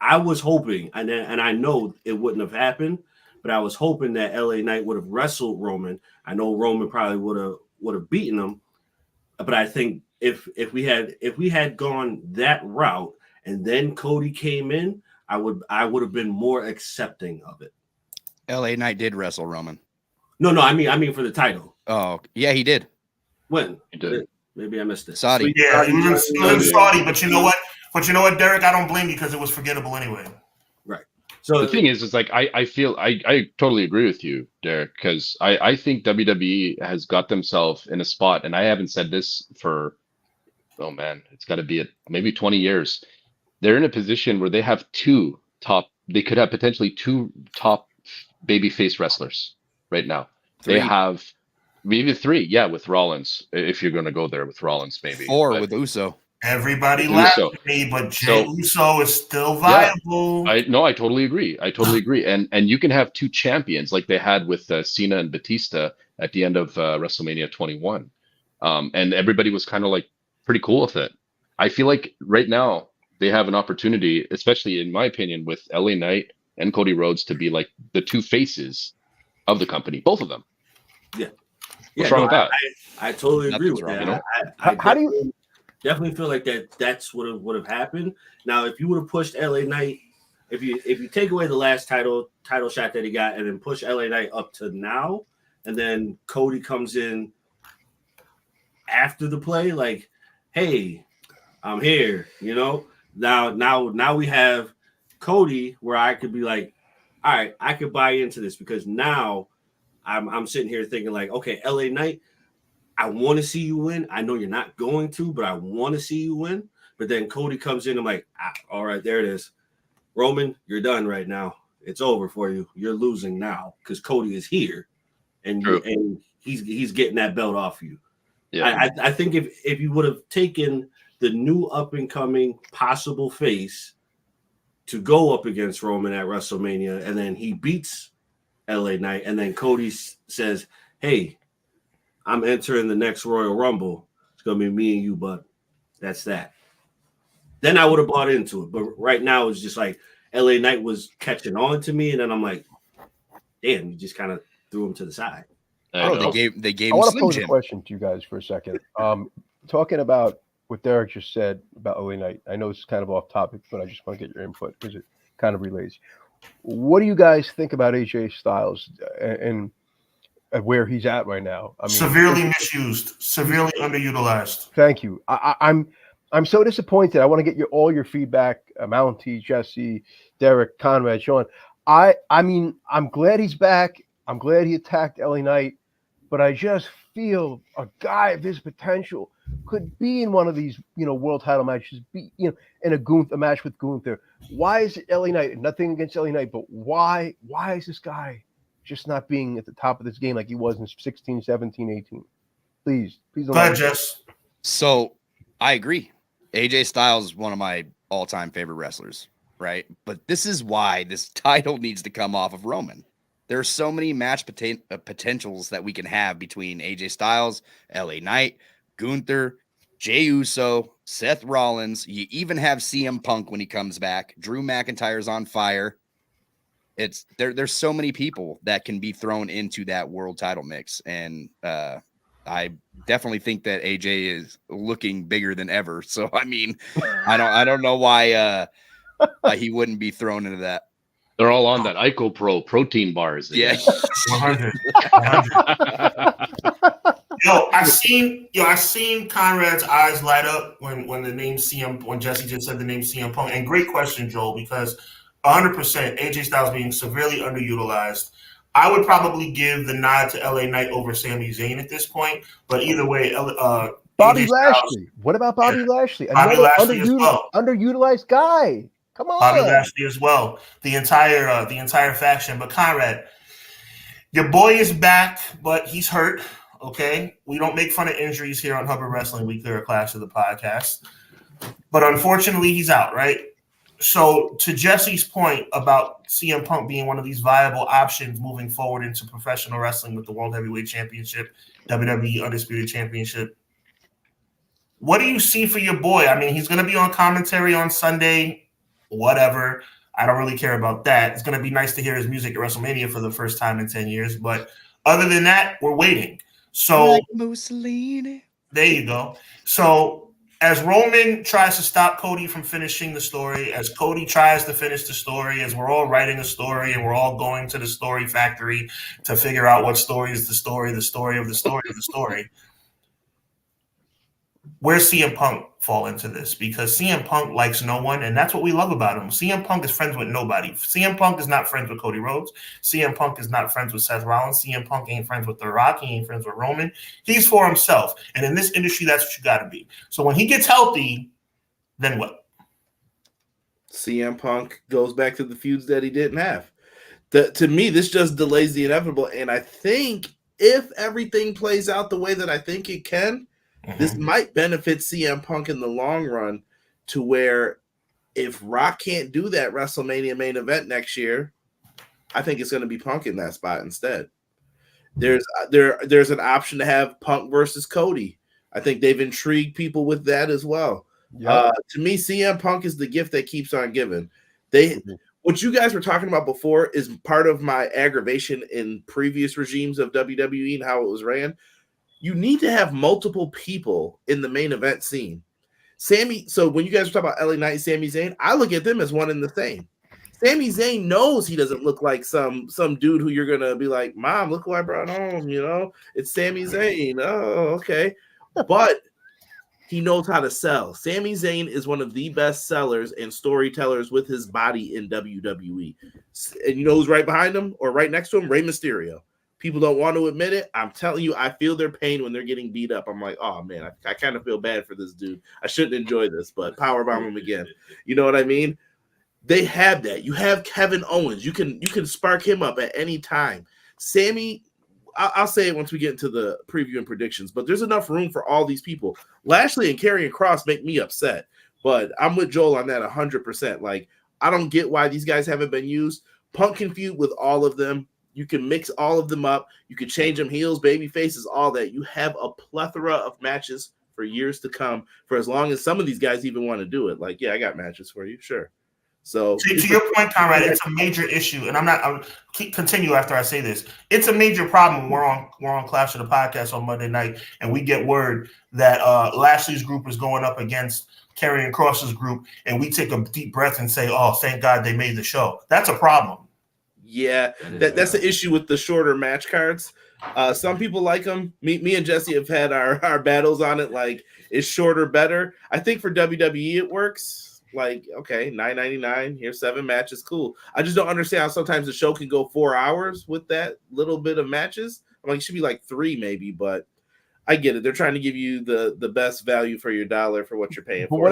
Speaker 5: I was hoping, and I know it wouldn't have happened, but I was hoping that LA Knight would have wrestled Roman. I know Roman probably would have beaten him, but I think if we had gone that route and then Cody came in, I would have been more accepting of it.
Speaker 2: LA Knight did wrestle Roman.
Speaker 5: No, I mean for the title.
Speaker 2: Oh, yeah, he did.
Speaker 5: When?
Speaker 3: He did.
Speaker 5: Maybe I missed it.
Speaker 2: Saudi.
Speaker 1: Yeah, he was in Saudi, but you know what? Derek? I don't blame you because it was forgettable anyway.
Speaker 5: Right. So
Speaker 3: the thing is like I feel I totally agree with you, Derek, because I think WWE has got themselves in a spot, and I haven't said this for, oh man, it's got to be maybe 20 years. They're in a position where they have they could have potentially two top babyface wrestlers right now.
Speaker 2: Three.
Speaker 3: They have maybe three, yeah, with Rollins, if you're going to go there with Rollins, maybe.
Speaker 2: Four with Uso.
Speaker 1: Everybody laughed at me, but Jey Uso is still viable.
Speaker 3: Yeah, I totally agree. And you can have two champions like they had with Cena and Batista at the end of WrestleMania 21. And everybody was kind of like pretty cool with it. I feel like right now they have an opportunity, especially in my opinion, with LA Knight and Cody Rhodes to be like the two faces of the company, both of them. What's wrong with that?
Speaker 5: I totally agree
Speaker 2: Nothing's
Speaker 5: with
Speaker 2: wrong,
Speaker 5: that.
Speaker 2: you know?
Speaker 4: How do you
Speaker 5: definitely feel like that's what would have happened. Now, if you would have pushed LA Knight, if you take away the last title shot that he got and then push LA Knight up to now, and then Cody comes in after the play, like, hey, I'm here, you know. Now we have Cody where I could be like, all right, I could buy into this because now I'm sitting here thinking like, okay, LA Knight, I want to see you win. I know you're not going to, but I want to see you win. But then Cody comes in, I'm like, all right, there it is. Roman, you're done right now. It's over for you. You're losing now because Cody is here, and he's getting that belt off you. Yeah, I think if you would have taken the new up and coming possible face to go up against Roman at WrestleMania, and then he beats LA Knight, and then Cody says, "Hey, I'm entering the next Royal Rumble. It's gonna be me and you, bud. That's that." Then I would have bought into it. But right now it's just like LA Knight was catching on to me, and then I'm like, damn, you just kind of threw him to the side.
Speaker 2: They gave
Speaker 4: I
Speaker 2: him
Speaker 4: want to
Speaker 2: Slim
Speaker 4: pose
Speaker 2: Jim.
Speaker 4: a question to you guys for a second. Talking about what Derek just said about LA Knight. I know it's kind of off topic, but I just want to get your input because it kind of relates. What do you guys think about AJ Styles and where he's at right now? I mean,
Speaker 1: severely misused, severely underutilized.
Speaker 4: Thank you. I'm so disappointed. I want to get all your feedback, Mountie, Jesse, Derek, Conrad, Sean. I mean, I'm glad he's back. I'm glad he attacked LA Knight, but I just feel a guy of his potential could be in one of these, world title matches, be, in a match with Gunther. Why is it LA Knight? Nothing against LA Knight, but why is this guy just not being at the top of this game like he was in 16, 17, 18? Please.
Speaker 1: Go ahead, Jess.
Speaker 2: So I agree. AJ Styles is one of my all-time favorite wrestlers, right? But this is why this title needs to come off of Roman. There are so many match potentials that we can have between AJ Styles, LA Knight, Gunther, Jey Uso, Seth Rollins. You even have CM Punk when he comes back. Drew McIntyre's on fire. There's so many people that can be thrown into that world title mix. And I definitely think that AJ is looking bigger than ever. So, I mean, I don't know why he wouldn't be thrown into that.
Speaker 3: They're all on that IcoPro protein bars.
Speaker 2: Yeah.
Speaker 1: 100. I seen Conrad's eyes light up when Jesse just said the name CM Punk. And great question, Joel, because 100% AJ Styles being severely underutilized. I would probably give the nod to LA Knight over Sami Zayn at this point, but either way,
Speaker 4: Bobby Lashley. What about Bobby Lashley?
Speaker 1: Bobby Lashley as well.
Speaker 4: Underutilized guy. Come on,
Speaker 1: Bobby Lashley as well. The entire faction. But Conrad, your boy is back, but he's hurt. Okay, we don't make fun of injuries here on Hubbard Wrestling Weekly or Clash of the Podcast, but unfortunately, he's out. Right. So to Jesse's point about CM Punk being one of these viable options moving forward into professional wrestling with the World Heavyweight Championship, WWE Undisputed Championship, what do you see for your boy? I mean, he's going to be on commentary on Sunday. Whatever. I don't really care about that. It's going to be nice to hear his music at WrestleMania for the first time in 10 years. But other than that, we're waiting. So
Speaker 2: like Mussolini.
Speaker 1: There you go. So as Roman tries to stop Cody from finishing the story, as Cody tries to finish the story, as we're all writing a story and we're all going to the story factory to figure out what story is the story of the story of the story of the story. Where's CM Punk fall into this? Because CM Punk likes no one, and that's what we love about him. CM Punk is friends with nobody. CM Punk is not friends with Cody Rhodes. CM Punk is not friends with Seth Rollins. CM Punk ain't friends with The Rock. He ain't friends with Roman. He's for himself. And in this industry, that's what you got to be. So when he gets healthy, then what?
Speaker 6: CM Punk goes back to the feuds that he didn't have. To me, this just delays the inevitable. And I think if everything plays out the way that I think it can, this might benefit CM Punk in the long run to where if Rock can't do that WrestleMania main event next year, I think it's going to be Punk in that spot instead. There's an option to have Punk versus Cody. I think they've intrigued people with that as well. Yep. To me, CM Punk is the gift that keeps on giving. what you guys were talking about before is part of my aggravation in previous regimes of WWE and how it was ran. You need to have multiple people in the main event scene. So when you guys were talking about LA Knight and Sami Zayn, I look at them as one and the same. Sami Zayn knows he doesn't look like some dude who you're gonna be like, Mom, look who I brought home. It's Sami Zayn. Oh, okay, but he knows how to sell. Sami Zayn is one of the best sellers and storytellers with his body in WWE. And you know who's right behind him or right next to him? Rey Mysterio. People don't want to admit it. I'm telling you, I feel their pain when they're getting beat up. I'm like, oh man, I kind of feel bad for this dude. I shouldn't enjoy this, but powerbomb him again. You know what I mean? They have that. You have Kevin Owens. You can spark him up at any time. Sammy, I'll say it once we get into the preview and predictions, but there's enough room for all these people. Lashley and Karrion Kross make me upset, but I'm with Joel on that 100%. Like, I don't get why these guys haven't been used. Punk can feud with all of them. You can mix all of them up. You can change them heels, baby faces, all that. You have a plethora of matches for years to come, for as long as some of these guys even want to do it. Like, yeah, I got matches for you, sure. So
Speaker 1: to your point, Conrad, it's a major issue, and I'll continue after I say this. It's a major problem. We're on Clash of the Podcast on Monday night, and we get word that Lashley's group is going up against Karrion Kross's group, and we take a deep breath and say, "Oh, thank God they made the show." That's a problem.
Speaker 6: Yeah, that's the issue with the shorter match cards. Some people like them. Me and Jesse have had our battles on it. Like, is shorter better? I think for WWE it works. Like, okay, $9.99. Here's 7 matches. Cool. I just don't understand how sometimes the show can go 4 hours with that little bit of matches. I'm like, it should be like 3 maybe, but I get it. They're trying to give you the best value for your dollar for what you're paying for.
Speaker 4: What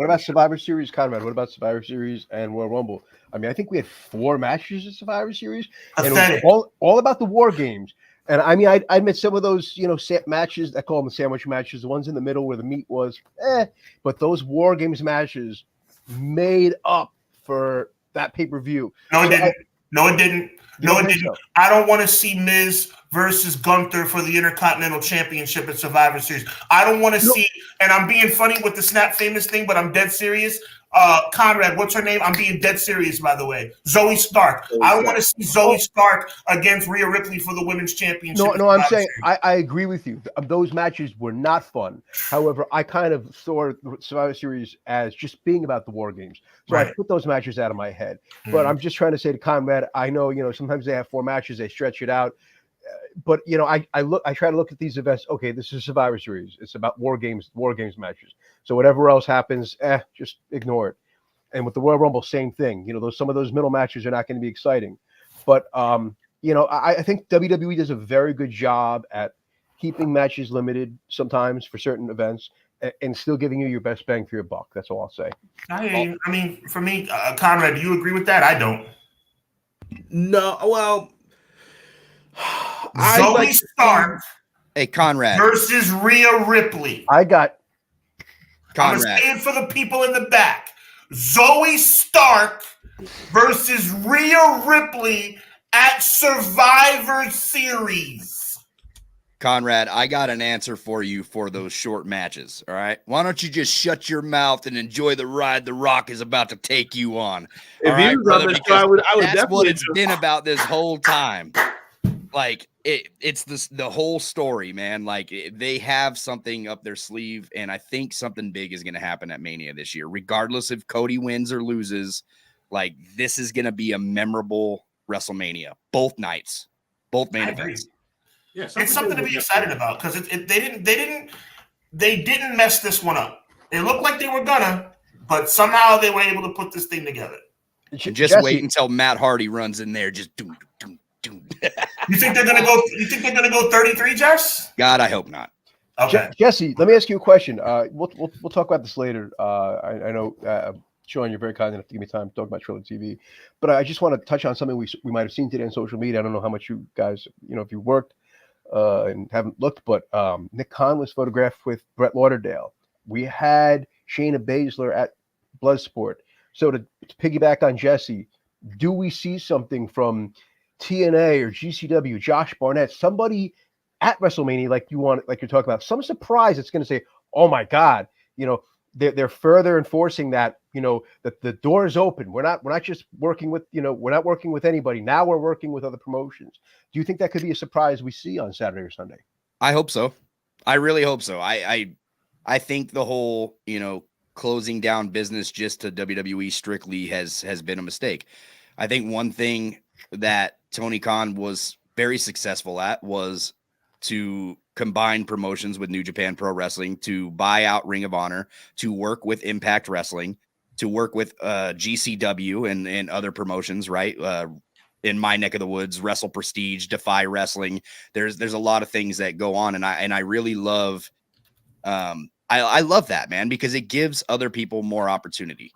Speaker 4: about Survivor Series, Conrad? What about Survivor Series and Royal Rumble? I mean, I think we had 4 matches in Survivor Series, and it was all about the War Games. And I mean, I admit some of those, matches, I call them the sandwich matches, the ones in the middle where the meat was, but those War Games matches made up for that pay-per-view.
Speaker 1: No, it didn't. I don't want to see Miz versus Gunther for the Intercontinental Championship at Survivor Series. I don't want to see, and I'm being funny with the Snap Famous thing, but I'm dead serious. Conrad, what's her name? I'm being dead serious, by the way. Zoe Stark. I don't want to see Zoe Stark against Rhea Ripley for the Women's Championship.
Speaker 4: No, I'm saying I agree with you. Those matches were not fun. However, I kind of saw the Survivor Series as just being about the War Games. So I put those matches out of my head. But I'm just trying to say to Conrad, I know, sometimes they have 4 matches, they stretch it out. But I try to look at these events. Okay, this is Survivor Series. It's about War Games matches. So whatever else happens, just ignore it. And with the Royal Rumble, same thing. Some of those middle matches are not going to be exciting. But I think WWE does a very good job at keeping matches limited sometimes for certain events and still giving you your best bang for your buck. That's all I'll say.
Speaker 1: I mean, for me, Conrad, do you agree with that? I don't.
Speaker 6: No, well.
Speaker 1: Zoe Stark
Speaker 2: Conrad
Speaker 1: versus Rhea Ripley.
Speaker 4: I got
Speaker 2: Conrad.
Speaker 1: I'm saying for the people in the back. Zoe Stark versus Rhea Ripley at Survivor Series.
Speaker 2: Conrad, I got an answer for you for those short matches. All right. Why don't you just shut your mouth and enjoy the ride The Rock is about to take you on?
Speaker 6: If he was on the show, I would
Speaker 2: that's what it's been about this whole time. Like it's the whole story, man. Like they have something up their sleeve, and I think something big is going to happen at Mania this year, regardless if Cody wins or loses. Like this is going to be a memorable WrestleMania, both nights, both main events.
Speaker 1: Yeah, it's something to be excited about because they didn't mess this one up. It looked like they were gonna, but somehow they were able to put this thing together.
Speaker 2: Just wait until Matt Hardy runs in there, just doom.
Speaker 1: You think they're gonna go? You think they're gonna go 33, Jess?
Speaker 2: God, I hope not.
Speaker 4: Okay, Jesse, let me ask you a question. We'll talk about this later. I know, Sean, you're very kind enough to give me time to talk about Triller TV, but I just want to touch on something we might have seen today on social media. I don't know how much you guys, if you worked and haven't looked, but Nick Khan was photographed with Brett Lauderdale. We had Shayna Baszler at Bloodsport. So to piggyback on Jesse, do we see something from TNA or GCW, Josh Barnett, somebody at WrestleMania like you're talking about, some surprise that's going to say, oh my God, they're further enforcing that, that the door is open. We're not just working with, we're not working with anybody. Now we're working with other promotions. Do you think that could be a surprise we see on Saturday or Sunday?
Speaker 2: I hope so. I really hope so. I think the whole, closing down business just to WWE strictly has been a mistake. I think one thing that Tony Khan was very successful at was to combine promotions with New Japan Pro Wrestling, to buy out Ring of Honor, to work with Impact Wrestling, to work with GCW and other promotions, right? In my neck of the woods, Wrestle Prestige, Defy Wrestling. There's a lot of things that go on, and I really love I love that, man, because it gives other people more opportunity.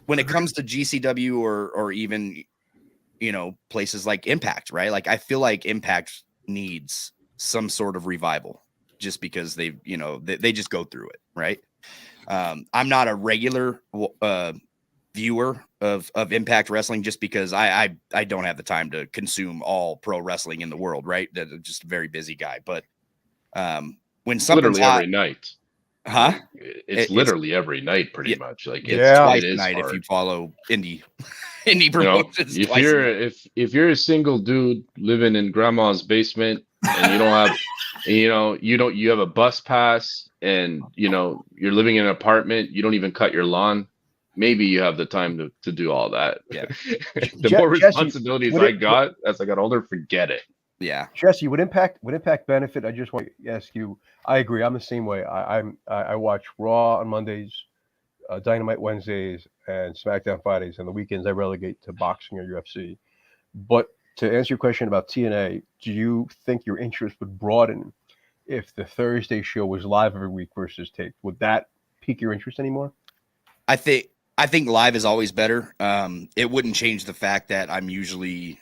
Speaker 2: When it comes to GCW or even places like Impact, right? Like, I feel like Impact needs some sort of revival just because they just go through it, right? I'm not a regular viewer of Impact Wrestling just because I don't have the time to consume all pro wrestling in the world, right? I'm just a very busy guy. But when something's
Speaker 3: literally
Speaker 2: hot,
Speaker 3: every night,
Speaker 2: huh?
Speaker 3: It's literally every night, pretty much. Like,
Speaker 2: it's twice
Speaker 3: it
Speaker 2: a
Speaker 3: is
Speaker 2: night
Speaker 3: hard.
Speaker 2: if you follow indie promotions.
Speaker 3: If you're a single dude living in grandma's basement and you don't have you have a bus pass and you're living in an apartment, you don't even cut your lawn, maybe you have the time to do all that.
Speaker 2: Yeah.
Speaker 3: The more responsibilities I got as I got older, forget it.
Speaker 2: Yeah.
Speaker 4: Jesse, would Impact benefit? I just want to ask you. I agree. I'm the same way. I watch Raw on Mondays, Dynamite Wednesdays, and SmackDown Fridays, and the weekends I relegate to boxing or UFC. But to answer your question about TNA, do you think your interest would broaden if the Thursday show was live every week versus taped? Would that pique your interest anymore?
Speaker 2: I think live is always better. It wouldn't change the fact that I'm usually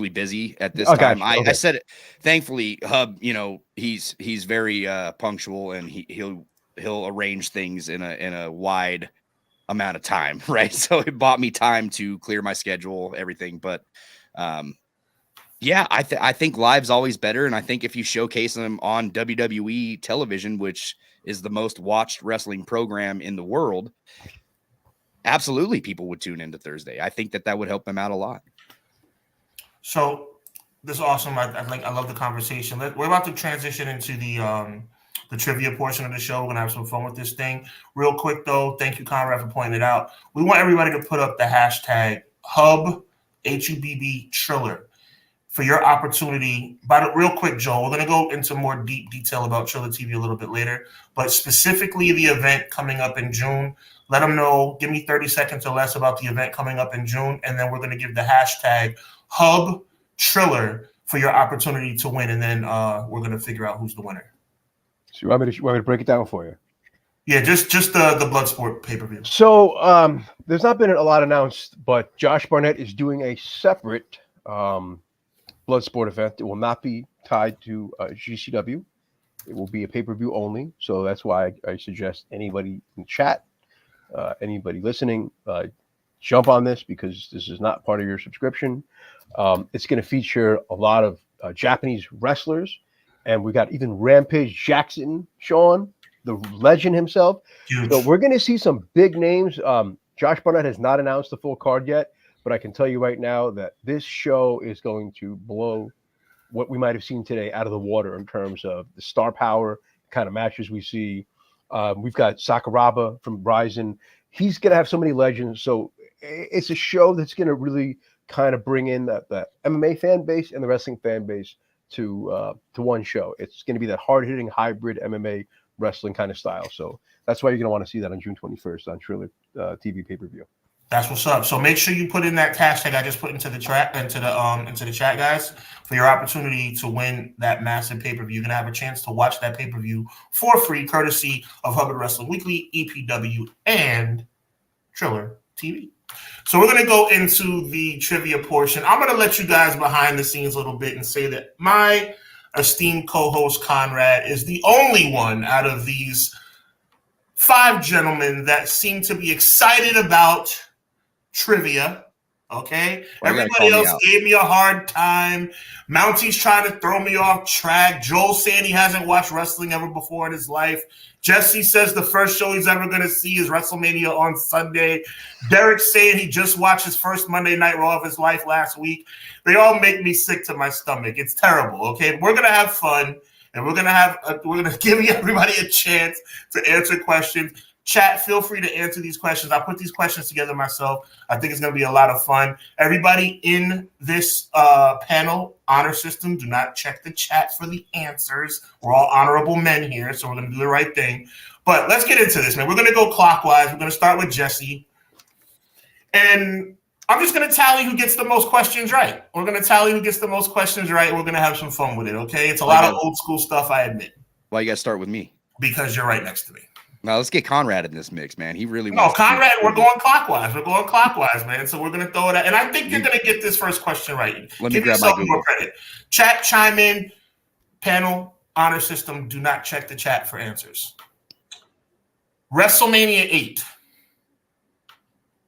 Speaker 2: busy at this time. I said it. Thankfully, Hub, he's very punctual, and he'll arrange things in a wide amount of time, right? So it bought me time to clear my schedule, everything. But yeah, I think live's always better, and I think if you showcase them on WWE television, which is the most watched wrestling program in the world, absolutely people would tune into Thursday. I think that would help them out a lot.
Speaker 1: So this is awesome. I love the conversation. We're about to transition into the trivia portion of the show. We're gonna have some fun with this thing. Real quick though, thank you, Conrad, for pointing it out. We want everybody to put up the hashtag Hub HUBB Triller for your opportunity. Real quick, Joel, we're gonna go into more deep detail about Triller TV a little bit later, but specifically the event coming up in June. Let them know. Give me 30 seconds or less about the event coming up in June, and then we're gonna give the hashtag Hub Triller for your opportunity to win, and then we're gonna figure out who's the winner.
Speaker 4: So you want me to break it down for you?
Speaker 1: Yeah, just the Bloodsport pay-per-view.
Speaker 4: So there's not been a lot announced, but Josh Barnett is doing a separate Bloodsport event. It will not be tied to GCW. It will be a pay-per-view only. So that's why I suggest anybody in the chat, anybody listening, jump on this, because this is not part of your subscription. It's going to feature a lot of Japanese wrestlers, and we got even Rampage Jackson, Sean, the legend himself.
Speaker 1: Huge.
Speaker 4: So we're going to see some big names. Josh Barnett has not announced the full card yet, but I can tell you right now that this show is going to blow what we might have seen today out of the water in terms of the star power, kind of matches we see. We've got Sakuraba from Ryzen. He's going to have so many legends. So it's a show that's going to really kind of bring in the MMA fan base and the wrestling fan base to one show. It's going to be that hard-hitting hybrid MMA wrestling kind of style. So that's why you're going to want to see that on June 21st on Triller TV pay-per-view.
Speaker 1: That's what's up. So make sure you put in that hashtag I just put into the chat, guys, for your opportunity to win that massive pay-per-view. You're gonna have a chance to watch that pay-per-view for free, courtesy of Hubbard Wrestling Weekly, EPW, and Triller TV. So we're gonna go into the trivia portion. I'm gonna let you guys behind the scenes a little bit and say that my esteemed co-host Conrad is the only one out of these 5 gentlemen that seem to be excited about trivia. Okay?
Speaker 2: Well, you gotta
Speaker 1: Everybody
Speaker 2: call me
Speaker 1: else
Speaker 2: out.
Speaker 1: gave me a hard time. Mountie's trying to throw me off track. Joel saying he hasn't watched wrestling ever before in his life. Jesse says the first show he's ever going to see is WrestleMania on Sunday. Derek's saying he just watched his first Monday Night Raw of his life last week. They all make me sick to my stomach. It's terrible, okay? We're going to have fun, and we're going to give everybody a chance to answer questions. Chat, feel free to answer these questions. I put these questions together myself. I think it's going to be a lot of fun. Everybody in this panel honor system, do not check the chat for the answers. We're all honorable men here, so we're going to do the right thing. But let's get into this, man. We're going to go clockwise. We're going to start with Jesse. And I'm just going to tally who gets the most questions right. We're going to tally who gets the most questions right. We're going to have some fun with it, okay? It's a lot of old school stuff, I admit.
Speaker 2: Why you got to start with me?
Speaker 1: Because you're right next to me.
Speaker 2: Now let's get Conrad in this mix, man. He really
Speaker 1: No,
Speaker 2: wants
Speaker 1: Conrad, we're going clockwise. We're going clockwise, man. So we're going to throw it out. And I think you're going to get this first question right.
Speaker 2: Let me
Speaker 1: Give
Speaker 2: grab
Speaker 1: yourself
Speaker 2: my
Speaker 1: more
Speaker 2: Google.
Speaker 1: credit. Chat, chime in. Panel, honor system, do not check the chat for answers. WrestleMania 8.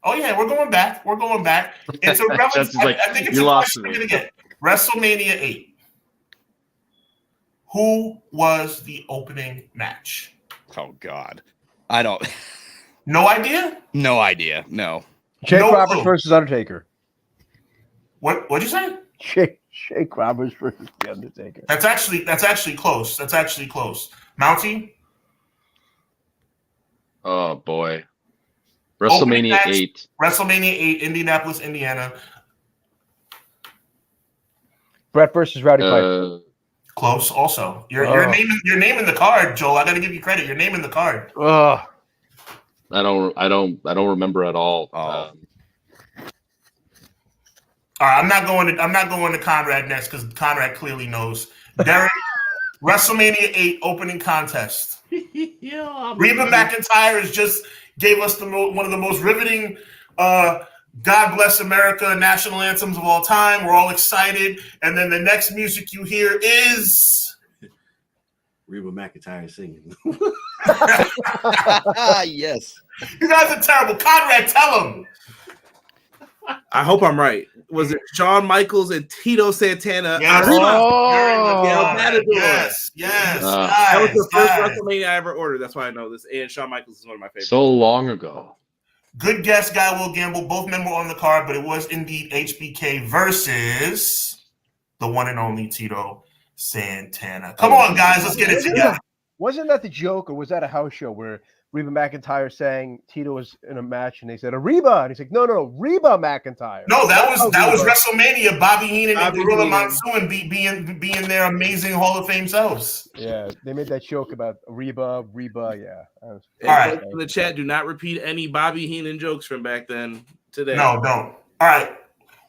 Speaker 1: Oh, yeah, we're going back. We're going back. It's a relative. I think it's a question we're going to get. WrestleMania 8. Who was the opening match?
Speaker 2: Oh, God. I don't.
Speaker 1: No idea?
Speaker 2: No idea. No.
Speaker 4: Jake
Speaker 1: No
Speaker 4: Roberts
Speaker 1: clue.
Speaker 4: versus Undertaker.
Speaker 1: What'd you say?
Speaker 4: Jake Roberts versus the Undertaker.
Speaker 1: That's actually close. That's actually close. Mountie?
Speaker 3: Oh boy.
Speaker 1: Opening
Speaker 3: WrestleMania
Speaker 1: match,
Speaker 3: 8.
Speaker 1: WrestleMania 8, Indianapolis, Indiana.
Speaker 4: Brett versus Rowdy Piper.
Speaker 1: Close also. You're naming the card, Joel. I gotta give you credit. You're naming the card.
Speaker 4: Ugh.
Speaker 3: I don't remember at all.
Speaker 2: Oh.
Speaker 1: All right, I'm not going to Conrad next because Conrad clearly knows. Derek, WrestleMania 8 opening contest. Reba McEntire just gave us one of the most riveting God Bless America national anthems of all time. We're all excited. And then the next music you hear is
Speaker 5: Reba McEntire singing.
Speaker 2: Yes.
Speaker 1: You guys are terrible. Conrad, tell him.
Speaker 6: I hope I'm right. Was it Shawn Michaels and Tito Santana?
Speaker 1: Yes. Yes.
Speaker 6: That was the first WrestleMania I ever ordered. That's why I know this. And Shawn Michaels is one of my favorites.
Speaker 3: So long ago.
Speaker 1: Good guess, Guy Will Gamble. Both men were on the card, but it was indeed HBK versus the one and only Tito Santana. Come on, guys. Let's get it together.
Speaker 4: Wasn't that the joke, or was that a house show where Reba McEntire saying Tito was in a match and they said, Reba. And he's like, no, Reba McEntire.
Speaker 1: No, that was WrestleMania. Bobby Heenan and Gorilla
Speaker 6: Heenan.
Speaker 1: Monsoon being their amazing Hall of Fame selves.
Speaker 4: Yeah, they made that joke about Reba, yeah.
Speaker 1: All right.
Speaker 6: In the chat, do not repeat any Bobby Heenan jokes from back then today.
Speaker 1: No, don't. All right.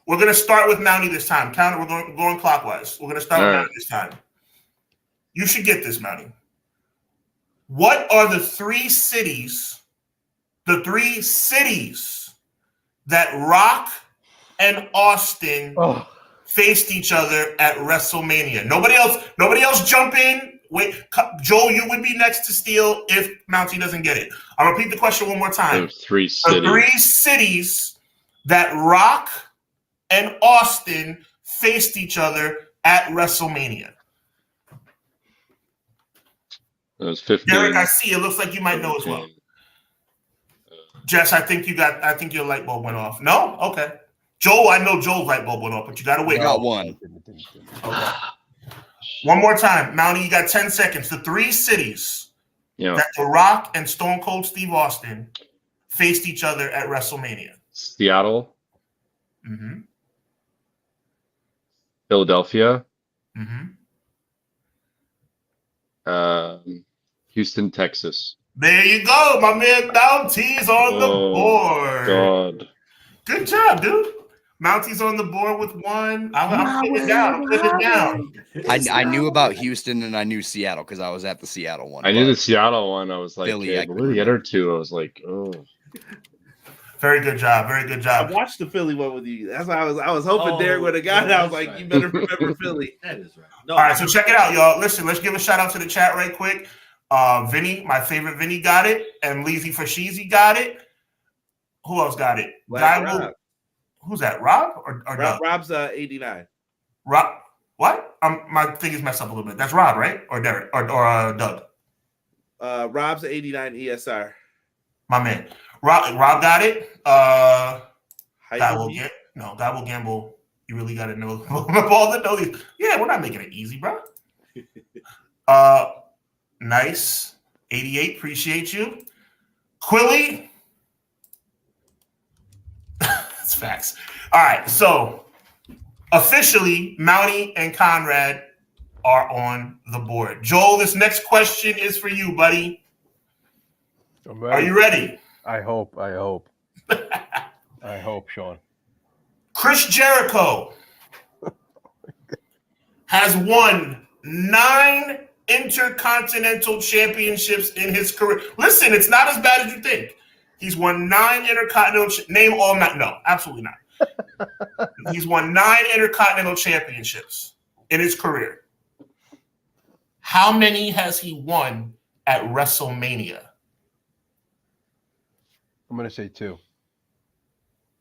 Speaker 1: We're going to start with Mountie this time. We're going clockwise. We're going to start with Mountie this time. You should get this, Mountie. What are the three cities that Rock and Austin faced each other at WrestleMania? Nobody else jump in. Wait, Joel, you would be next to steal if Mountie doesn't get it. I'll repeat the question one more time.
Speaker 3: There are three cities.
Speaker 1: The three cities that Rock and Austin faced each other at WrestleMania.
Speaker 3: It was 15.
Speaker 1: Derek, I see. It looks like you might know as well. Jess, I think your light bulb went off. No? Okay. Joel, I know Joel's light bulb went off, but you got to wait.
Speaker 2: I got one.
Speaker 1: Okay. One more time. Mountie, you got 10 seconds. The three cities that The Rock and Stone Cold Steve Austin faced each other at WrestleMania.
Speaker 3: Seattle.
Speaker 1: Mm-hmm.
Speaker 3: Philadelphia.
Speaker 1: Mm-hmm.
Speaker 3: Houston, Texas.
Speaker 1: There you go. My man Mountie's on the board.
Speaker 3: God.
Speaker 1: Good job, dude. Mountie's on the board with one. I'm putting it down.
Speaker 2: I knew about Houston and I knew Seattle because I was at the Seattle one.
Speaker 3: I knew the Seattle one. I was like,
Speaker 2: Philly,
Speaker 3: but what are the other two? I was like, oh.
Speaker 1: Very good job. Very good job.
Speaker 6: I watched the Philly one with you. That's why I was hoping Derek would have got it. I was like, you better remember Philly.
Speaker 5: That is right. No,
Speaker 1: all right, so check it out, y'all. Listen, let's give a shout out to the chat right quick. Vinny, my favorite Vinny, got it, and Leezy Fashizi got it. Who else got it? Who's that? Rob or Doug?
Speaker 6: Rob's 89.
Speaker 1: Rob. What? My thing is messed up a little bit. That's Rob, right? Or Derek or Doug.
Speaker 6: Rob's 89 ESR.
Speaker 1: My man. Rob got it. Guy will gamble. You really got to know all the know. Yeah, we're not making it easy, bro. Nice. 88. Appreciate you. Quilly. That's facts. All right. So officially, Mountie and Conrad are on the board. Joel, this next question is for you, buddy. Are you ready?
Speaker 4: I hope. I hope, Sean.
Speaker 1: Chris Jericho has won 9 Intercontinental Championships in his career. Listen, it's not as bad as you think. He's won 9 Intercontinental. Name all 9. No, absolutely not. He's won 9 Intercontinental Championships in his career. How many has he won at WrestleMania?
Speaker 4: I'm going to say 2.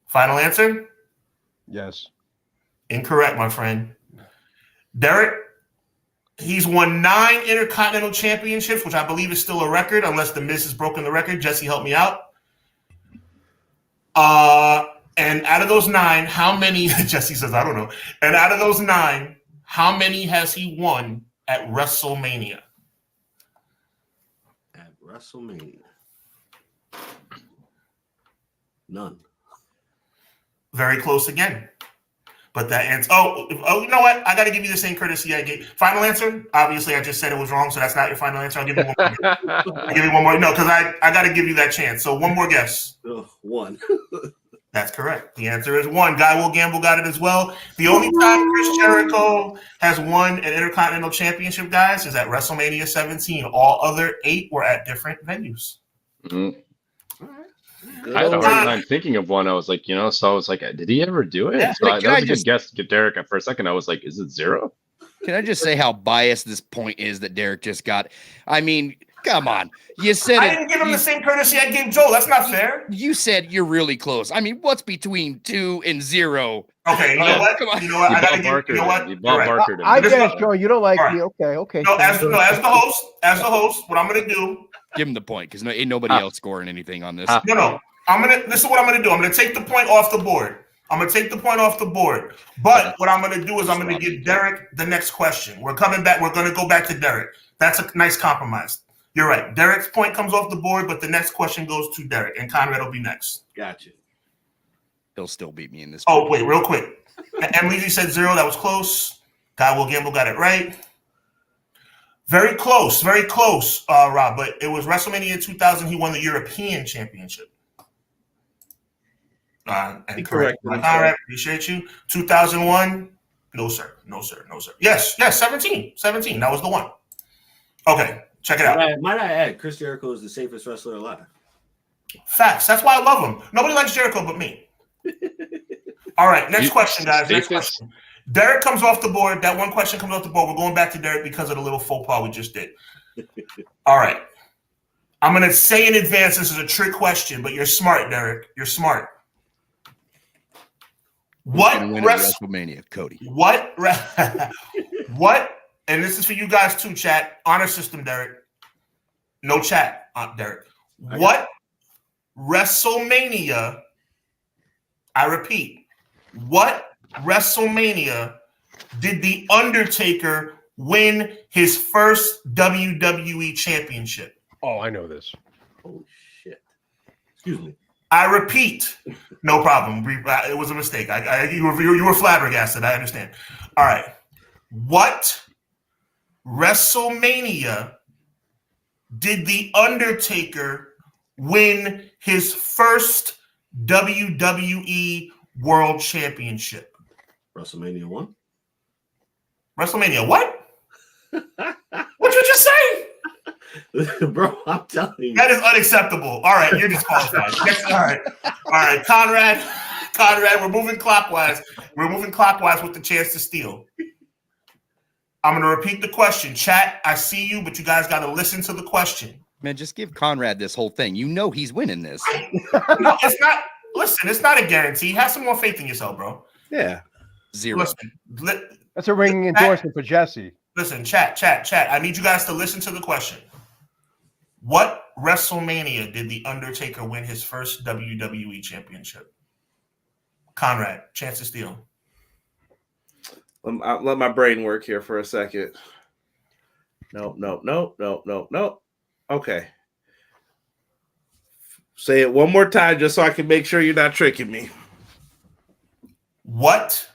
Speaker 1: Final answer?
Speaker 4: Yes.
Speaker 1: Incorrect, my friend. Derek, he's won 9 Intercontinental Championships, which I believe is still a record, unless The Miz has broken the record. Jesse, help me out. And out of those 9, how many? Jesse says, I don't know. And out of those 9, how many has he won at WrestleMania?
Speaker 5: At WrestleMania. None.
Speaker 1: Very close again. But that answer. Oh, you know what? I got to give you the same courtesy I gave. Final answer? Obviously, I just said it was wrong, so that's not your final answer. I'll give you one more. I'll give you one more. No, because I got to give you that chance. So one more guess.
Speaker 5: 1.
Speaker 1: That's correct. The answer is 1. Guy Will Gamble got it as well. The only time Chris Jericho has won an Intercontinental Championship, guys, is at WrestleMania 17. All other 8 were at different venues.
Speaker 3: Mm-hmm. I had a hard time thinking of one. I was like, so I was like, did he ever do it?
Speaker 2: Yeah.
Speaker 3: So that was a good guess to get Derek. For a second, I was like, is it 0?
Speaker 2: Can I just say how biased this point is that Derek just got? I mean, come on. You said
Speaker 1: I didn't give him the same courtesy I gave Joe. That's not fair.
Speaker 2: You said you're really close. I mean, what's between 2 and 0?
Speaker 1: Okay, you know what?
Speaker 2: Come on.
Speaker 1: You know what? I gotta give you know what?
Speaker 4: I guess, Sean, you don't like me. Okay.
Speaker 1: No, as the host, what I'm gonna do?
Speaker 2: Give him the point because ain't nobody else scoring anything on this.
Speaker 1: No. This is what I'm gonna do. I'm gonna take the point off the board. But what I'm gonna do is I'm gonna give Derek the next question. We're coming back. We're gonna go back to Derek. That's a nice compromise. You're right. Derek's point comes off the board, but the next question goes to Derek, and Conrad will be next.
Speaker 5: Gotcha.
Speaker 2: He'll still beat me in this.
Speaker 1: Oh, wait, real quick. Emily said 0. That was close. Guy Will Gamble got it right. Very close, Rob. But it was WrestleMania 2000. He won the European Championship. And correct. Conrad, appreciate you. 2001. No, sir. Yes, 17. That was the one. Okay, check it out.
Speaker 5: Might I add, Chris Jericho is the safest wrestler alive.
Speaker 1: Facts. That's why I love him. Nobody likes Jericho but me. All right, next question, guys. Next question. Derek comes off the board. That one question comes off the board. We're going back to Derek because of the little faux pas we just did. All right. I'm going to say in advance this is a trick question, but you're smart, Derek. You're smart. What
Speaker 2: WrestleMania, Cody?
Speaker 1: What? And this is for you guys too, chat. Honor system, Derek. No chat, Derek. What WrestleMania? I repeat, what WrestleMania did The Undertaker win his first WWE championship?
Speaker 4: Oh, I know this.
Speaker 5: Oh, shit. Excuse me.
Speaker 1: I repeat, no problem. It was a mistake. You were flabbergasted. I understand. All right. What WrestleMania did The Undertaker win his first WWE World Championship?
Speaker 5: WrestleMania 1.
Speaker 1: WrestleMania what? What'd you just say?
Speaker 5: Bro, I'm telling you.
Speaker 1: That is unacceptable. All right, you're disqualified. All right, Conrad, we're moving clockwise. We're moving clockwise with the chance to steal. I'm going to repeat the question. Chat, I see you, but you guys got to listen to the question.
Speaker 2: Man, just give Conrad this whole thing. You know he's winning this.
Speaker 1: No, it's not. Listen, it's not a guarantee. Have some more faith in yourself, bro.
Speaker 6: Yeah.
Speaker 2: 0.
Speaker 1: Listen,
Speaker 4: That's a ringing endorsement for Jesse.
Speaker 1: listen, chat. I need you guys to listen to the question. What WrestleMania did The Undertaker win his first WWE championship? Conrad, chance to steal.
Speaker 6: I'll let my brain work here for a second. No. Okay. Say it one more time just so I can make sure you're not tricking me.
Speaker 1: What?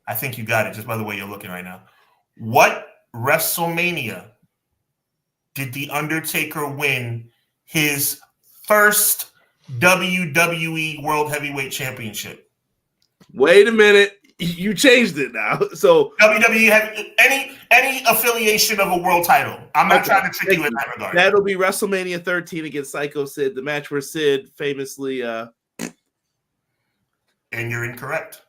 Speaker 1: I think you got it just by the way you're looking right now. What WrestleMania did The Undertaker win his first WWE World Heavyweight Championship?
Speaker 6: Wait a minute. You changed it now. So
Speaker 1: WWE have any affiliation of a world title. I'm not trying to trick you in that regard.
Speaker 6: that'll be WrestleMania 13 against Psycho Sid, the match where Sid famously
Speaker 1: And you're incorrect.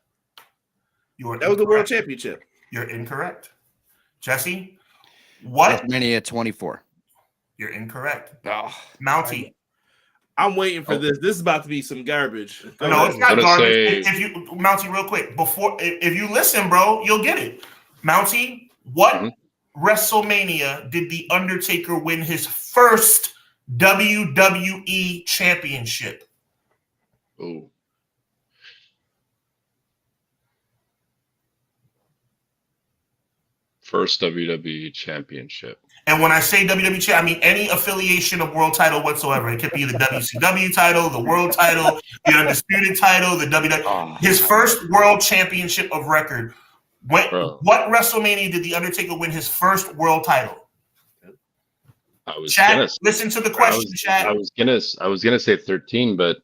Speaker 6: that was the World Championship.
Speaker 1: You're incorrect. Jesse, what?
Speaker 2: WrestleMania 24.
Speaker 1: You're incorrect.
Speaker 2: Oh,
Speaker 1: Mountie.
Speaker 6: I'm waiting for this. This is about to be some garbage.
Speaker 1: No, it's not
Speaker 3: I'm gonna
Speaker 1: garbage.
Speaker 3: say-
Speaker 1: If you Mountie, real quick, if you listen, bro, you'll get it. Mountie, what WrestleMania did The Undertaker win his first WWE championship?
Speaker 3: Ooh. First WWE championship.
Speaker 1: And when I say WWE champ, I mean any affiliation of world title whatsoever. It could be the WCW title, the world title, the undisputed title, the WWE. His first world championship of record. What WrestleMania did The Undertaker win his first world title? Chat, listen to the question, chat.
Speaker 3: I was gonna say 13, but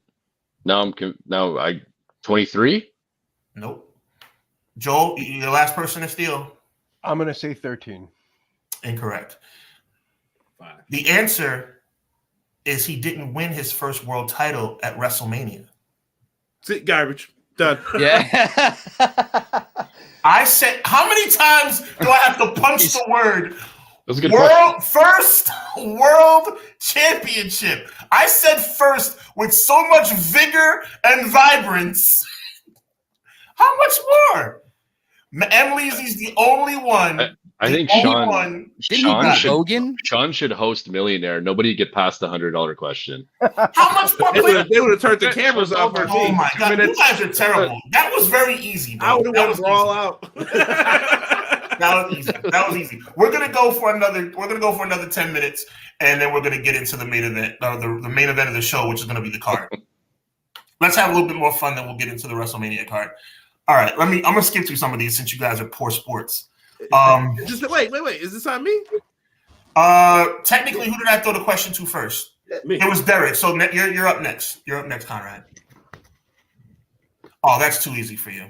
Speaker 3: now I 23.
Speaker 1: Nope. Joel, you're the last person to steal.
Speaker 4: I'm going to say 13.
Speaker 1: Incorrect.
Speaker 5: 5.
Speaker 1: The answer is he didn't win his first world title at WrestleMania.
Speaker 6: Garbage. Done.
Speaker 2: yeah.
Speaker 1: I said, how many times do I have to punch the word
Speaker 3: That's a good question.
Speaker 1: first world championship? I said first with so much vigor and vibrance. How much more? Emily's the only one.
Speaker 3: I think
Speaker 2: Didn't Hogan?
Speaker 3: Sean should host Millionaire. Nobody get past the $100 question.
Speaker 1: How much more?
Speaker 6: They would have turned the cameras off.
Speaker 1: Oh my god, you guys are terrible. That was very easy, bro.
Speaker 6: I would have brawl out.
Speaker 1: That was easy. That was easy. We're gonna go for another 10 minutes, and then we're gonna get into the main event, the main event of the show, which is gonna be the card. Let's have a little bit more fun, then we'll get into the WrestleMania card. All right, I'm gonna skip through some of these since you guys are poor sports.
Speaker 6: Just wait. Is this on me?
Speaker 1: Technically, who did I throw the question to first?
Speaker 5: Me.
Speaker 1: It was Derek. So you're up next. You're up next, Conrad. Oh, that's too easy for you.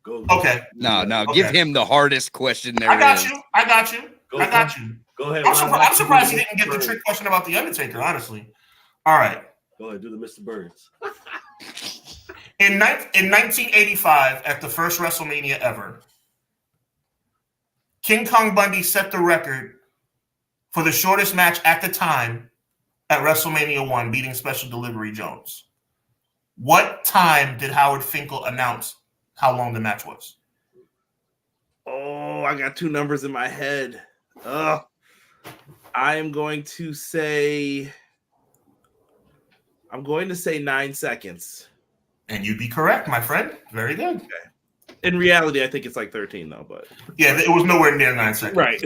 Speaker 5: Go.
Speaker 1: Okay.
Speaker 2: No.
Speaker 1: Okay.
Speaker 2: Give him the hardest question there
Speaker 1: I got
Speaker 2: is.
Speaker 1: you. I got you.
Speaker 5: Go ahead.
Speaker 1: I'm surprised he didn't get the trick question about The Undertaker, honestly. All right.
Speaker 5: Go ahead. Do the Mr. Burns.
Speaker 1: In 1985, at the first WrestleMania ever, King Kong Bundy set the record for the shortest match at the time at WrestleMania 1, beating Special Delivery Jones. What time did Howard Finkel announce how long the match was?
Speaker 6: Oh, I got two numbers in my head. I am going to say 9 seconds.
Speaker 1: And you'd be correct, my friend. Very good.
Speaker 6: Okay. In reality, I think it's like 13 though, but
Speaker 1: yeah, it was nowhere near 9 seconds.
Speaker 6: Right.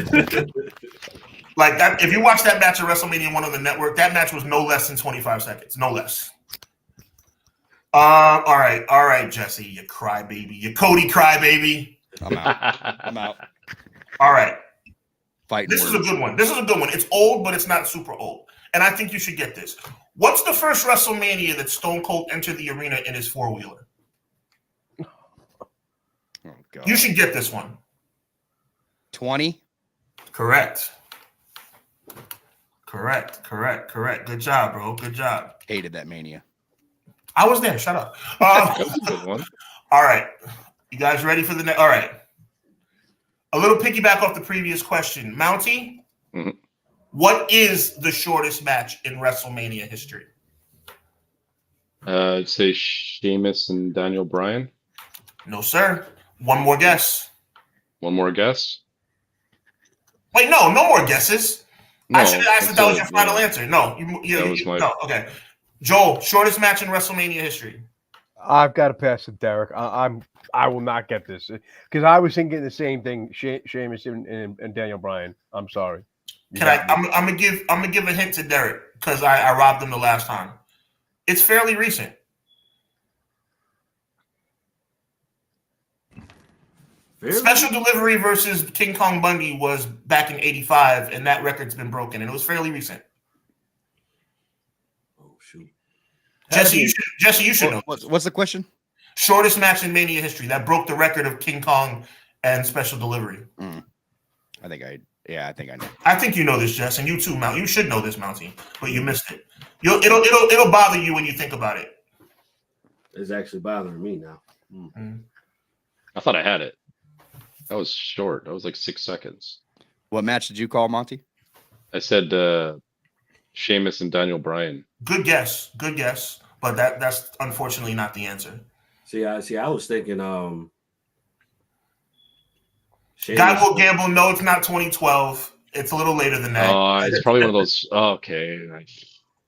Speaker 1: Like that, if you watch that match at WrestleMania 1 on the network, that match was no less than 25 seconds. No less. All right, Jesse, you crybaby. You Cody crybaby.
Speaker 2: I'm out.
Speaker 1: All right.
Speaker 2: Fighting
Speaker 1: This is
Speaker 2: words.
Speaker 1: a good one. It's old, but it's not super old. And I think you should get this. What's the first WrestleMania that Stone Cold entered the arena in his four-wheeler?
Speaker 2: Oh, God.
Speaker 1: You should get this one.
Speaker 2: 20?
Speaker 1: Correct. Good job, bro. Good job.
Speaker 2: Hated that Mania.
Speaker 1: I was there. Shut up.
Speaker 3: That was a good one.
Speaker 1: All right. You guys ready for the next? All right. A little piggyback off the previous question. Mountie, What is the shortest match in WrestleMania history?
Speaker 3: I'd say Sheamus and Daniel Bryan.
Speaker 1: No, sir. One more guess.
Speaker 3: One more guess.
Speaker 1: Wait, no more guesses.
Speaker 3: No,
Speaker 1: I should have asked if that was your final
Speaker 3: yeah.
Speaker 1: answer. No, no. Okay, Joel, shortest match in WrestleMania history.
Speaker 4: I've got to pass to Derek. I will not get this because I was thinking the same thing. Sheamus and Daniel Bryan. I'm sorry.
Speaker 1: I'm gonna give a hint to Derek because I robbed him the last time. It's fairly recent. Special Delivery versus King Kong Bundy was back in '85, and that record's been broken, and it was fairly recent.
Speaker 5: Oh shoot,
Speaker 1: Jesse, you should know.
Speaker 2: What's the question?
Speaker 1: Shortest match in Mania history that broke the record of King Kong and Special Delivery.
Speaker 2: I think I know.
Speaker 1: I think you know this, Jess, and you too, Mount. You should know this, Mountie, but you missed it. It'll bother you when you think about it.
Speaker 5: It's actually bothering me now.
Speaker 3: I thought I had it. That was short. That was like 6 seconds.
Speaker 2: What match did you call, Monty?
Speaker 3: I said Sheamus and Daniel Bryan.
Speaker 1: Good guess, but that's unfortunately not the answer.
Speaker 5: See, I was thinking
Speaker 1: Guy Will Gamble. No, it's not 2012. It's a little later than that.
Speaker 3: Oh, it's probably one of those. Oh, okay.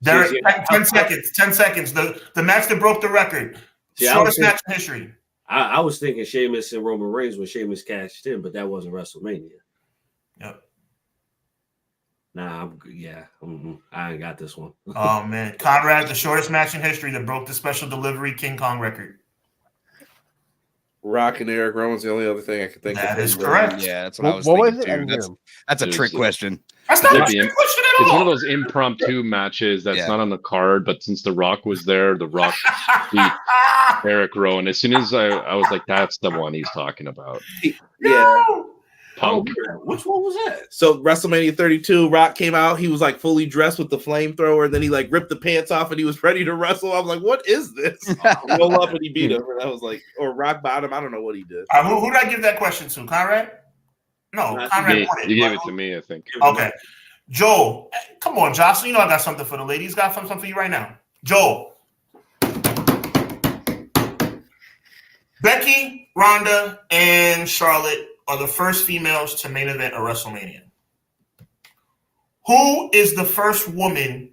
Speaker 1: Derek, 10 seconds. 10 seconds. The match that broke the record. Shortest match in history.
Speaker 5: I was thinking Sheamus and Roman Reigns when Sheamus cashed in, but that wasn't WrestleMania.
Speaker 1: Yep.
Speaker 5: Nah, I ain't got this one.
Speaker 1: Oh man, Conrad, the shortest match in history that broke the Special Delivery King Kong record.
Speaker 6: Rock and Eric Rowan's the only other thing I could think of.
Speaker 1: That is correct.
Speaker 2: Yeah, that's what I was
Speaker 4: What
Speaker 2: thinking
Speaker 4: was it?
Speaker 2: too. That's a trick question.
Speaker 1: That's not a trick question at
Speaker 3: It's
Speaker 1: all.
Speaker 3: one of those impromptu matches that's not on the card, but since The Rock was there, The Rock beat Eric Rowan. As soon as I was like, that's the one he's talking about.
Speaker 6: Yeah.
Speaker 3: Punk.
Speaker 5: Which one was that?
Speaker 6: So WrestleMania 32, Rock came out. He was like fully dressed with the flamethrower, and then he like ripped the pants off and he was ready to wrestle. I was like, what is this? Roll up and he beat him. And I was like, or rock bottom. I don't know what he did.
Speaker 1: Who did I give that question to? Conrad? No, Conrad won it.
Speaker 3: You gave it to me, I think.
Speaker 1: Okay. Joel, come on, Jocelyn. You know I got something for the ladies. Got something for you right now. Joel. Becky, Ronda, and Charlotte are the first females to main event a WrestleMania. Who is the first woman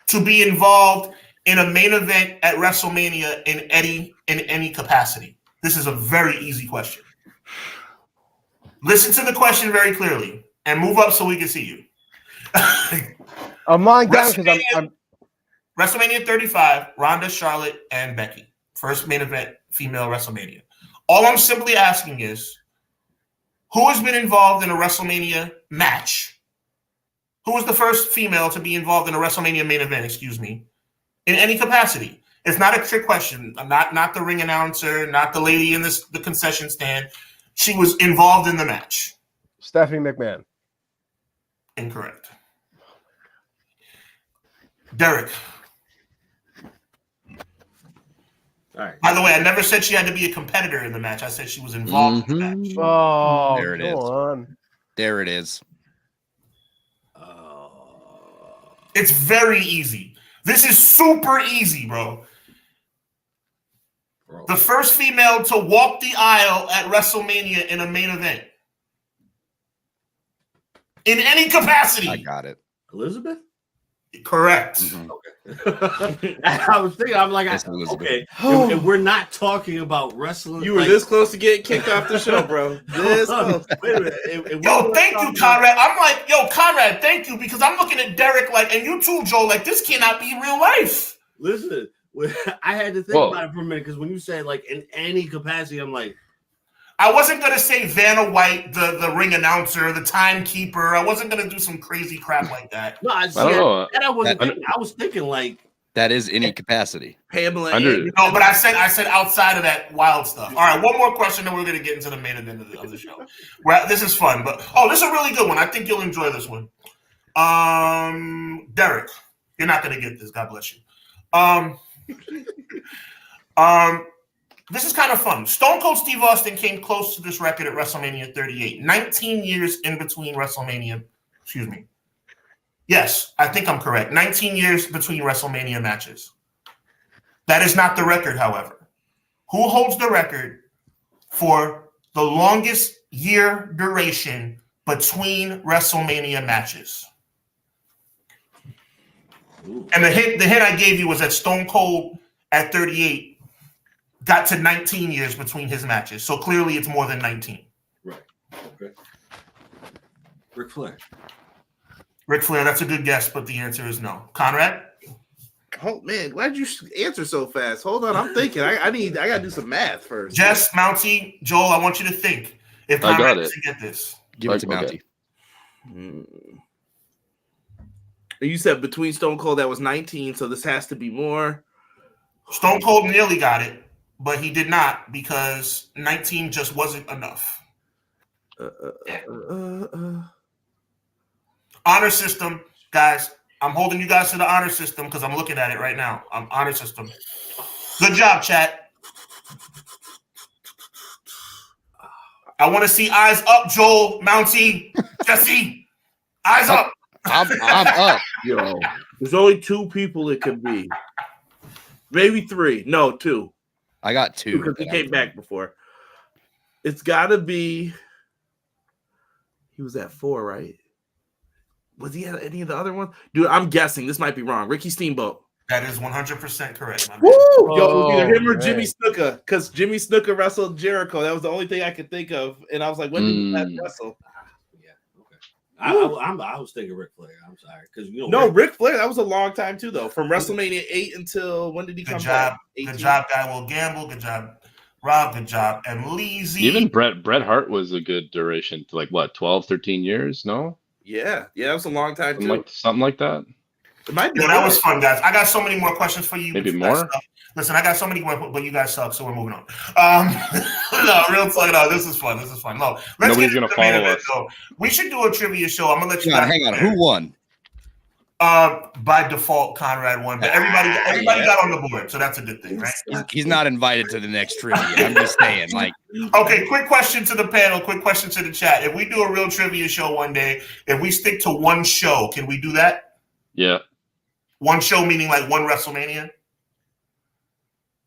Speaker 1: to be involved in a main event at WrestleMania in any capacity? This is a very easy question. Listen to the question very clearly and move up so we can see you.
Speaker 4: I'm lying down because I'm
Speaker 1: WrestleMania 35, Ronda, Charlotte, and Becky. First main event female WrestleMania. All I'm simply asking is, who has been involved in a WrestleMania match? Who was the first female to be involved in a WrestleMania main event, in any capacity? It's not a trick question. Not the ring announcer, not the lady in the concession stand. She was involved in the match.
Speaker 4: Stephanie McMahon.
Speaker 1: Incorrect. Derek.
Speaker 5: All right.
Speaker 1: By the way, I never said she had to be a competitor in the match. I said she was involved in the match.
Speaker 4: Oh,
Speaker 2: There it is.
Speaker 4: on.
Speaker 2: There it is.
Speaker 1: It's very easy. This is super easy, bro. The first female to walk the aisle at WrestleMania in a main event. In any capacity.
Speaker 2: I got it.
Speaker 5: Elizabeth?
Speaker 1: Correct.
Speaker 5: Okay. I was thinking, I'm like, okay, if we're not talking about wrestling.
Speaker 6: You were this close to getting kicked off the show, bro. This close.
Speaker 5: Wait a minute.
Speaker 1: Yo, thank you, Conrad. I'm like, yo, Conrad, thank you, because I'm looking at Derek like, and you too, Joe, like, this cannot be real life.
Speaker 5: Listen, I had to think about it for a minute, because when you said, like, in any capacity, I'm like,
Speaker 1: I wasn't going to say Vanna White, the ring announcer, the timekeeper. I wasn't going to do some crazy crap like that.
Speaker 5: No, I
Speaker 3: don't know.
Speaker 5: And I wasn't thinking. I was thinking, like,
Speaker 2: That is any capacity.
Speaker 6: Pamela.
Speaker 1: No, but I said outside of that wild stuff. All right, one more question, then we're going to get into the main event of the show. This is fun, but this is a really good one. I think you'll enjoy this one. Derek, you're not going to get this. God bless you. This is kind of fun. Stone Cold Steve Austin came close to this record at WrestleMania 38. 19 years in between WrestleMania. Excuse me. Yes, I think I'm correct. 19 years between WrestleMania matches. That is not the record, however. Who holds the record for the longest year duration between WrestleMania matches?
Speaker 5: Ooh.
Speaker 1: And the hint I gave you was that Stone Cold at 38 got to 19 years between his matches. So clearly it's more than 19.
Speaker 5: Right. Okay. Ric Flair.
Speaker 1: Ric Flair, that's a good guess, but the answer is no. Conrad?
Speaker 6: Oh man, why'd you answer so fast? Hold on, I'm thinking. I gotta do some math first.
Speaker 1: Jess, Mountie, Joel, I want you to think. If
Speaker 3: I got
Speaker 1: Conrad
Speaker 3: it.
Speaker 1: doesn't get this.
Speaker 2: Give it to
Speaker 3: Okay.
Speaker 2: Mountie.
Speaker 6: You said between Stone Cold that was 19, so this has to be more.
Speaker 1: Stone Cold nearly got it, but he did not because 19 just wasn't enough. Honor system, guys. I'm holding you guys to the honor system because I'm looking at it right now. Honor system. Good job, chat. I want to see eyes up, Joel, Mountie, Jesse. Eyes up.
Speaker 2: I'm up.
Speaker 6: Yo, there's only 2 people it could be. Maybe 3. No, 2.
Speaker 2: I got 2
Speaker 6: Because he came back before. It's got to be. He was at 4, right? Was he at any of the other ones? Dude, I'm guessing. This might be wrong. Ricky Steamboat.
Speaker 1: That is 100% correct. My man.
Speaker 6: Woo! Yo, it was either him or
Speaker 4: man.
Speaker 6: Jimmy Snuka. Because Jimmy Snuka wrestled Jericho. That was the only thing I could think of. And I was like, when did he last wrestle?
Speaker 5: Yeah. Okay. I was thinking Ric Flair. I'm sorry, because
Speaker 6: No, Ric Flair. That was a long time too, though. From WrestleMania 8 until when did he
Speaker 1: Good
Speaker 6: come
Speaker 1: job.
Speaker 6: back?
Speaker 1: Good
Speaker 6: 18?
Speaker 1: job, Guy Will Gamble. Good job, Rob. Good job. And Leezy.
Speaker 3: Even Bret Hart was a good duration to like what 12, 13 years? No,
Speaker 6: Yeah, that was a long time too.
Speaker 3: something like that.
Speaker 6: It might be.
Speaker 1: Yeah, that was fun, guys. I got so many more questions for you.
Speaker 3: Maybe
Speaker 1: but you guys
Speaker 3: more?
Speaker 1: suck. Listen, I got so many more, but you guys suck, so we're moving on. No, real talk. No, this is fun. This is fun. No, let's
Speaker 3: Nobody's
Speaker 1: get
Speaker 3: gonna
Speaker 1: into the main
Speaker 3: follow
Speaker 1: event,
Speaker 3: us.
Speaker 1: though. We should do a trivia show. I'm gonna let you
Speaker 2: Hang on,
Speaker 1: guys.
Speaker 2: hang on. Who won?
Speaker 1: By default, Conrad won, but everybody
Speaker 2: yeah.
Speaker 1: got on the board, so that's a good thing, right?
Speaker 2: He's not invited to the next trivia. I'm just saying, like,
Speaker 1: Okay, quick question to the panel, quick question to the chat. If we do a real trivia show one day, if we stick to one show, can we do that?
Speaker 3: Yeah,
Speaker 1: One show meaning like one WrestleMania?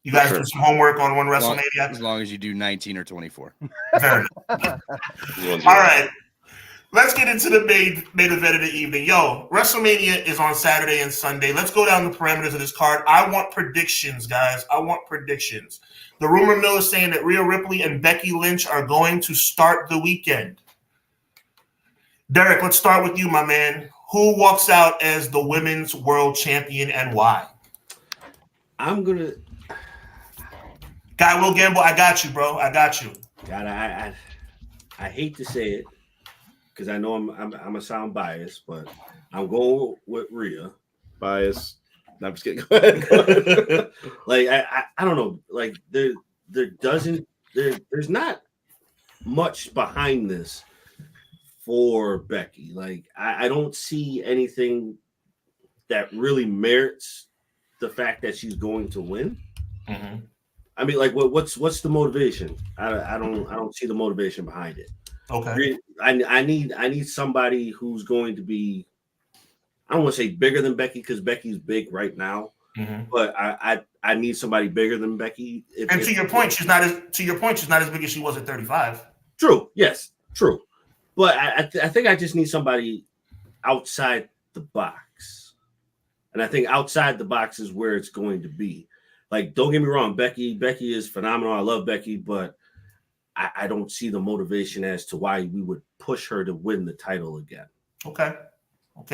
Speaker 1: You guys do some homework on one WrestleMania?
Speaker 2: as long as you do 19 or 24.
Speaker 1: Fair enough. All right. Let's get into the main event of the evening. Yo, WrestleMania is on Saturday and Sunday. Let's go down the parameters of this card. I want predictions, guys. I want predictions. The rumor mill is saying that Rhea Ripley and Becky Lynch are going to start the weekend. Derek, let's start with you, my man. Who walks out as the women's world champion and why?
Speaker 5: I'm gonna.
Speaker 1: Guy Will Gamble, I got you, bro. I got you.
Speaker 5: God, I hate to say it because I know I'm a sound biased, but I'm going with Rhea.
Speaker 6: Bias. No, I'm just kidding. Go ahead.
Speaker 5: Like I don't know. Like there's not much behind this for Becky. Like I don't see anything that really merits the fact that she's going to win.
Speaker 1: Mm-hmm.
Speaker 5: I mean, like, what's the motivation? I don't see the motivation behind it.
Speaker 1: Okay.
Speaker 5: I need somebody who's going to be. I don't want to say bigger than Becky because Becky's big right now, but I need somebody bigger than Becky.
Speaker 1: To your point, she's not as big as she was at 35.
Speaker 5: True. Yes. True. But I think I just need somebody outside the box, and I think outside the box is where it's going to be. Like, don't get me wrong, Becky is phenomenal. I love Becky, but I don't see the motivation as to why we would push her to win the title again. Okay,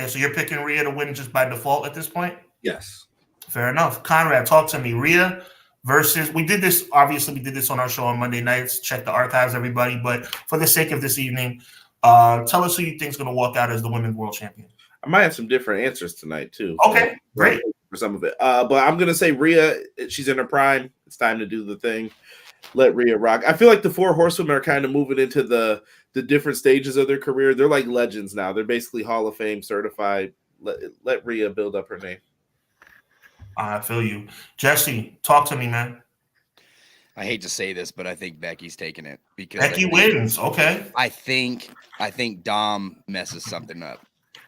Speaker 5: so you're picking Rhea to win just by default at this point? Yes. Fair enough. Conrad, talk to me. Rhea versus, we did this on our show on Monday nights. Check the archives, everybody. But for the sake of this evening, tell us who you think is going to walk out as the women's world champion.
Speaker 6: I might have some different answers tonight, too.
Speaker 1: Okay, great.
Speaker 6: For some of it. But I'm going to say Rhea, she's in her prime. It's time to do the thing. Let Rhea rock. I feel like the four horsewomen are kind of moving into the different stages of their career. They're like legends now. They're basically Hall of Fame certified. Let Rhea build up her name.
Speaker 1: I feel you. Jesse, talk to me, man.
Speaker 2: I hate to say this, but I think Becky's taking it because
Speaker 1: Becky wins. Okay.
Speaker 2: I think Dom messes something up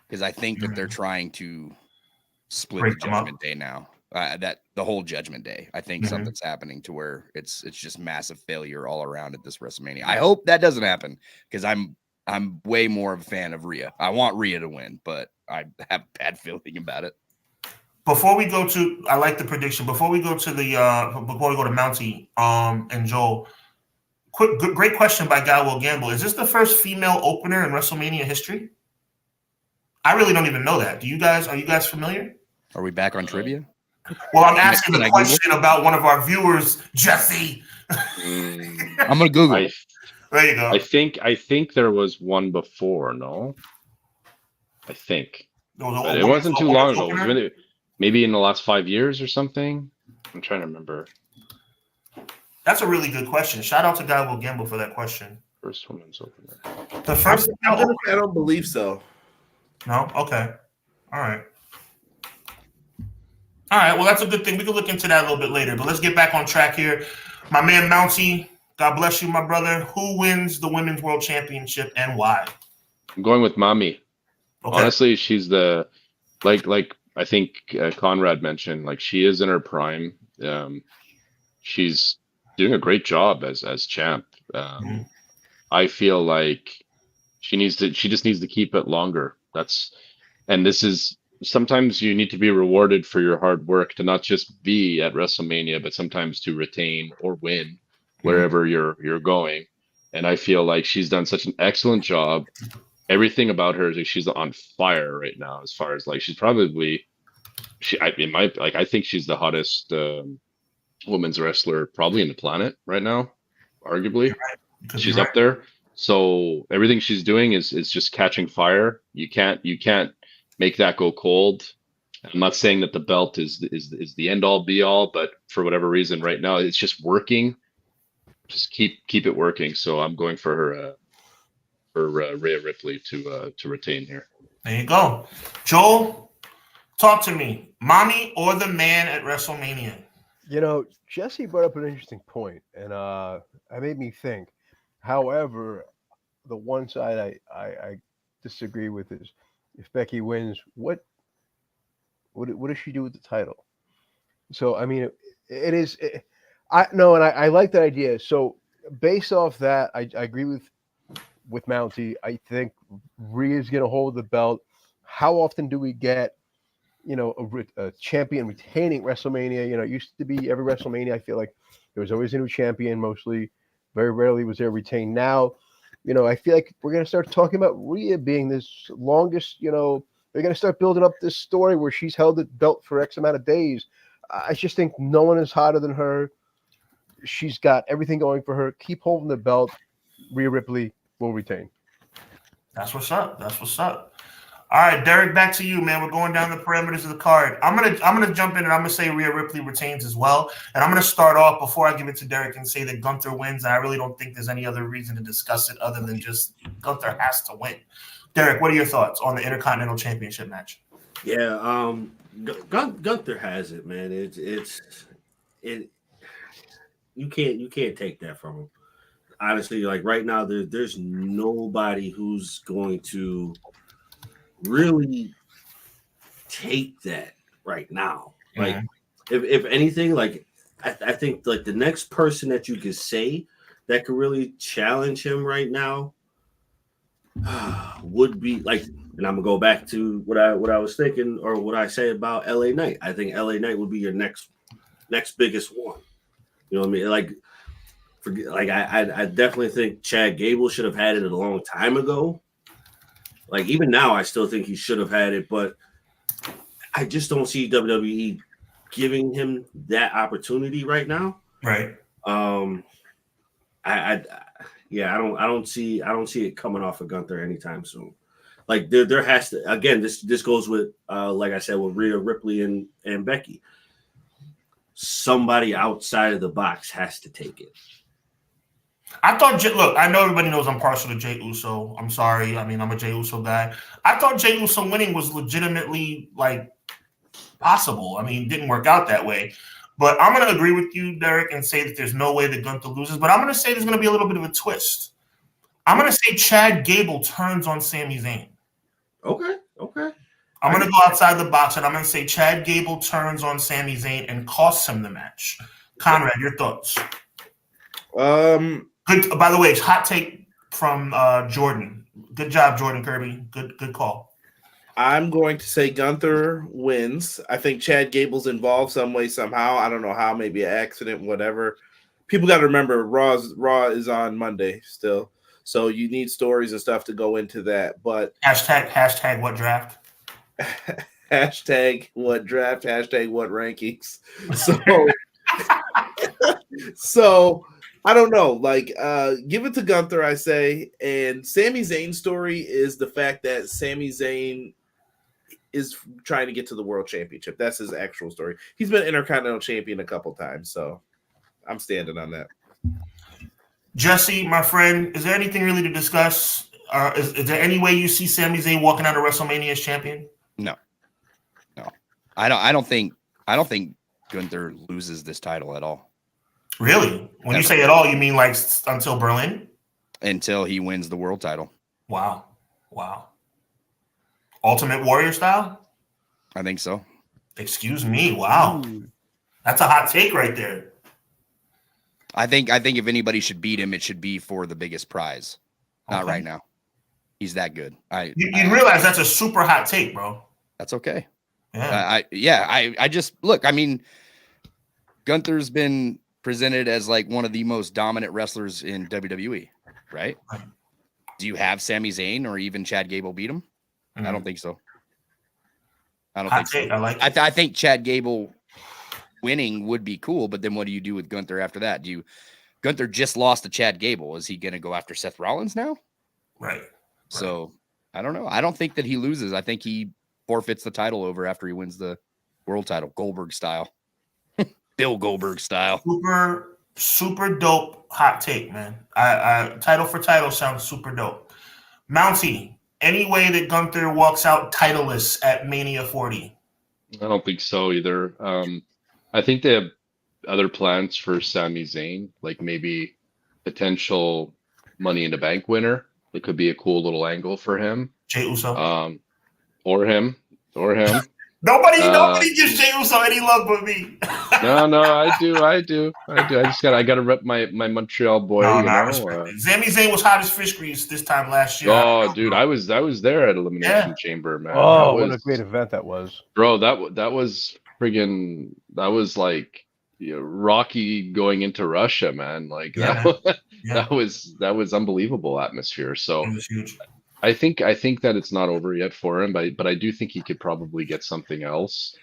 Speaker 2: because I think that they're trying to split
Speaker 1: Break
Speaker 2: the
Speaker 1: them up.
Speaker 2: Judgment Day now. that the whole Judgment Day. I think
Speaker 1: Mhm.
Speaker 2: something's happening to where it's just massive failure all around at this WrestleMania. I hope that doesn't happen because I'm way more of a fan of Rhea. I want Rhea to win, but I have a bad feeling about it.
Speaker 1: Before we go to, I like the prediction. Before we go to Mountie, and Joel, great question by Guy Will Gamble. Is this the first female opener in WrestleMania history? I really don't even know that. Are you guys familiar?
Speaker 2: Are we back on trivia?
Speaker 1: Well, I'm asking
Speaker 2: Can
Speaker 1: the
Speaker 2: I
Speaker 1: question about one of our viewers, Jesse.
Speaker 2: I'm gonna Google.
Speaker 1: There you go.
Speaker 3: I think there was one before. No, I think, but it wasn't too long ago. It was maybe in the last 5 years or something. I'm trying to remember.
Speaker 1: That's a really good question. Shout out to Guy Will Gamble for that question.
Speaker 3: First women's opener.
Speaker 1: The first.
Speaker 6: I don't believe so.
Speaker 1: No. Okay. All right. All right. Well, that's a good thing. We can look into that a little bit later. But let's get back on track here. My man Mountie, God bless you, my brother. Who wins the Women's World Championship and why?
Speaker 3: I'm going with Mami.
Speaker 1: Okay.
Speaker 3: Honestly, she's the like I think Conrad mentioned. Like, she is in her prime. She's doing a great job as champ. I feel like she just needs to keep it longer. This is sometimes you need to be rewarded for your hard work to not just be at WrestleMania, but sometimes to retain or win wherever you're going. And I feel like she's done such an excellent job. Everything about her is like she's on fire right now. As far as like she's probably I think she's the hottest women's wrestler probably in the planet right now, arguably. She's up there. So everything she's doing is just catching fire. You can't make that go cold. I'm not saying that the belt is the end all be all, but for whatever reason right now it's just working. Just keep it working. So I'm going for Rhea Ripley to retain here.
Speaker 1: There you go. Joel, talk to me. Mommy or the man at WrestleMania?
Speaker 4: You know, Jesse brought up an interesting point, and it made me think. However, the one side I disagree with is if Becky wins, what does she do with the title? So I mean, I like that idea. So based off that, I agree with Mountie. I think Rhea's going to hold the belt. How often do we get, a champion retaining WrestleMania? It used to be every WrestleMania, I feel like there was always a new champion, mostly. Very rarely was there retained. Now, I feel like we're going to start talking about Rhea being this longest, they're going to start building up this story where she's held the belt for X amount of days. I just think no one is hotter than her. She's got everything going for her. Keep holding the belt. Rhea Ripley will retain.
Speaker 1: That's what's up. All right, Derek, back to you, man. We're going down the parameters of the card. I'm gonna jump in and I'm gonna say Rhea Ripley retains as well. And I'm gonna start off before I give it to Derek and say that Gunther wins. And I really don't think there's any other reason to discuss it other than just Gunther has to win. Derek, what are your thoughts on the Intercontinental Championship match?
Speaker 5: Yeah, Gunther has it, man. You can't take that from him. Honestly, like right now, there's nobody who's going to really take that right now. Like, if anything, like I think like the next person that you could say that could really challenge him right now would be like, and I'm gonna go back to what I was thinking or what I say about LA Knight. I think LA Knight would be your next biggest one. You know what I mean? Like, I definitely think Chad Gable should have had it a long time ago. Like, even now, I still think he should have had it, but I just don't see WWE giving him that opportunity right now.
Speaker 1: Right.
Speaker 5: I don't see it coming off of Gunther anytime soon. Like, there has to, again, this goes with like I said, with Rhea Ripley and Becky. Somebody outside of the box has to take it.
Speaker 1: I thought, look, I know everybody knows I'm partial to Jey Uso. I'm sorry. I mean, I'm a Jey Uso guy. I thought Jey Uso winning was legitimately, like, possible. I mean, it didn't work out that way. But I'm going to agree with you, Derek, and say that there's no way that Gunther loses. But I'm going to say there's going to be a little bit of a twist. I'm going to say Chad Gable turns on Sami Zayn.
Speaker 5: Okay.
Speaker 1: I'm going to go outside the box, and I'm going to say Chad Gable turns on Sami Zayn and costs him the match. Conrad, your thoughts? Good. By the way, it's hot take from Jordan. Good job, Jordan Kirby. Good call.
Speaker 6: I'm going to say Gunther wins. I think Chad Gable's involved some way, somehow. I don't know how, maybe an accident, whatever. People got to remember, Raw is on Monday still. So you need stories and stuff to go into that. But
Speaker 1: hashtag what draft?
Speaker 6: Hashtag what draft, hashtag what rankings. So I don't know. Like, give it to Gunther, I say. And Sami Zayn's story is the fact that Sami Zayn is trying to get to the World Championship. That's his actual story. He's been Intercontinental Champion a couple times, so I'm standing on that.
Speaker 1: Jesse, my friend, is there anything really to discuss? Is there any way you see Sami Zayn walking out of WrestleMania as champion?
Speaker 2: No. I don't think Gunther loses this title at all.
Speaker 1: Really? When you say at all, you mean like until Berlin?
Speaker 2: Until he wins the world title.
Speaker 1: Wow. Ultimate Warrior style?
Speaker 2: I think so.
Speaker 1: Excuse me. Wow. That's a hot take right there.
Speaker 2: I think if anybody should beat him, it should be for the biggest prize. Not right now. He's that good.
Speaker 1: You realize that's a super hot take, bro.
Speaker 2: That's okay.
Speaker 1: Yeah.
Speaker 2: I just look, I mean, Gunther's been presented as like one of the most dominant wrestlers in WWE, right? Do you have Sami Zayn or even Chad Gable beat him? Mm-hmm. I don't think so. I like it. I think Chad Gable winning would be cool, but then what do you do with Gunther after that? Gunther just lost to Chad Gable. Is he going to go after Seth Rollins now?
Speaker 1: Right.
Speaker 2: So I don't know. I don't think that he loses. I think he forfeits the title over after he wins the world title, Goldberg style. Bill Goldberg style.
Speaker 1: Super dope hot take, man. Title for title sounds super dope. Mountie, any way that Gunther walks out titleless at Mania 40?
Speaker 3: I don't think so either. I think they have other plans for Sami Zayn, like maybe potential Money in the Bank winner. It could be a cool little angle for him.
Speaker 1: Jey Uso.
Speaker 3: Or him.
Speaker 1: Nobody gives Jey Uso any love but me.
Speaker 3: No, I do. I gotta rep my Montreal boy.
Speaker 1: Sami Zayn was hot as fish grease this time last year.
Speaker 3: Oh, dude, I was there at Elimination Chamber, man.
Speaker 4: Oh, what a great event that was,
Speaker 3: bro. That was friggin'. That was like Rocky going into Russia, man. Like that was unbelievable atmosphere. So
Speaker 1: it was huge.
Speaker 3: I think that it's not over yet for him, but I do think he could probably get something else.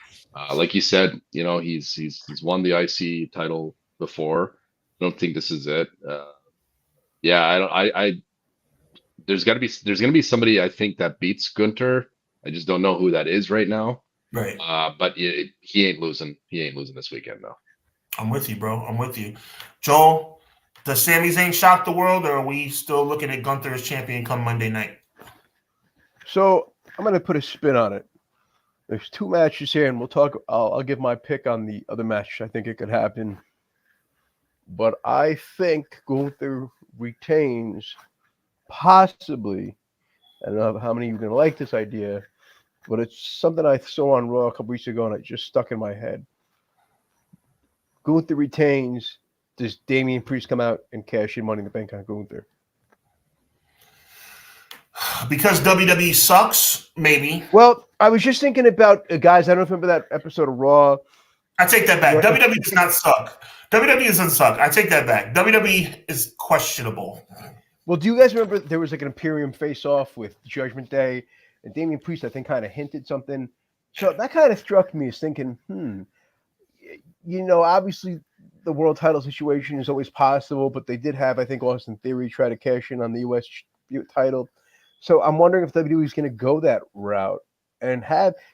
Speaker 3: Like you said, he's won the IC title before. I don't think this is it. There's gonna be somebody I think that beats Gunther. I just don't know who that is right now.
Speaker 1: Right.
Speaker 3: But he ain't losing. He ain't losing this weekend though.
Speaker 1: I'm with you, bro. I'm with you. Joel, does Sami Zayn shock the world, or are we still looking at Gunther as champion come Monday night?
Speaker 4: So I'm going to put a spin on it. There's two matches here, and we'll talk. I'll give my pick on the other match. I think it could happen. But I think Gunther retains possibly. I don't know how many of you are going to like this idea, but it's something I saw on Raw a couple weeks ago, and it just stuck in my head. Gunther retains. Does Damian Priest come out and cash in Money in the Bank on Gunther?
Speaker 1: Because WWE sucks, maybe.
Speaker 4: Well, I was just thinking about guys. I don't remember that episode of Raw.
Speaker 1: I take that back. WWE does not suck. WWE doesn't suck. I take that back. WWE is questionable.
Speaker 4: Well, do you guys remember there was like an Imperium face-off with Judgment Day, and Damian Priest, I think, kind of hinted something. So that kind of struck me as thinking, obviously the world title situation is always possible, but they did have, I think, Austin Theory try to cash in on the U.S. title. So I'm wondering if WWE is going to go that route and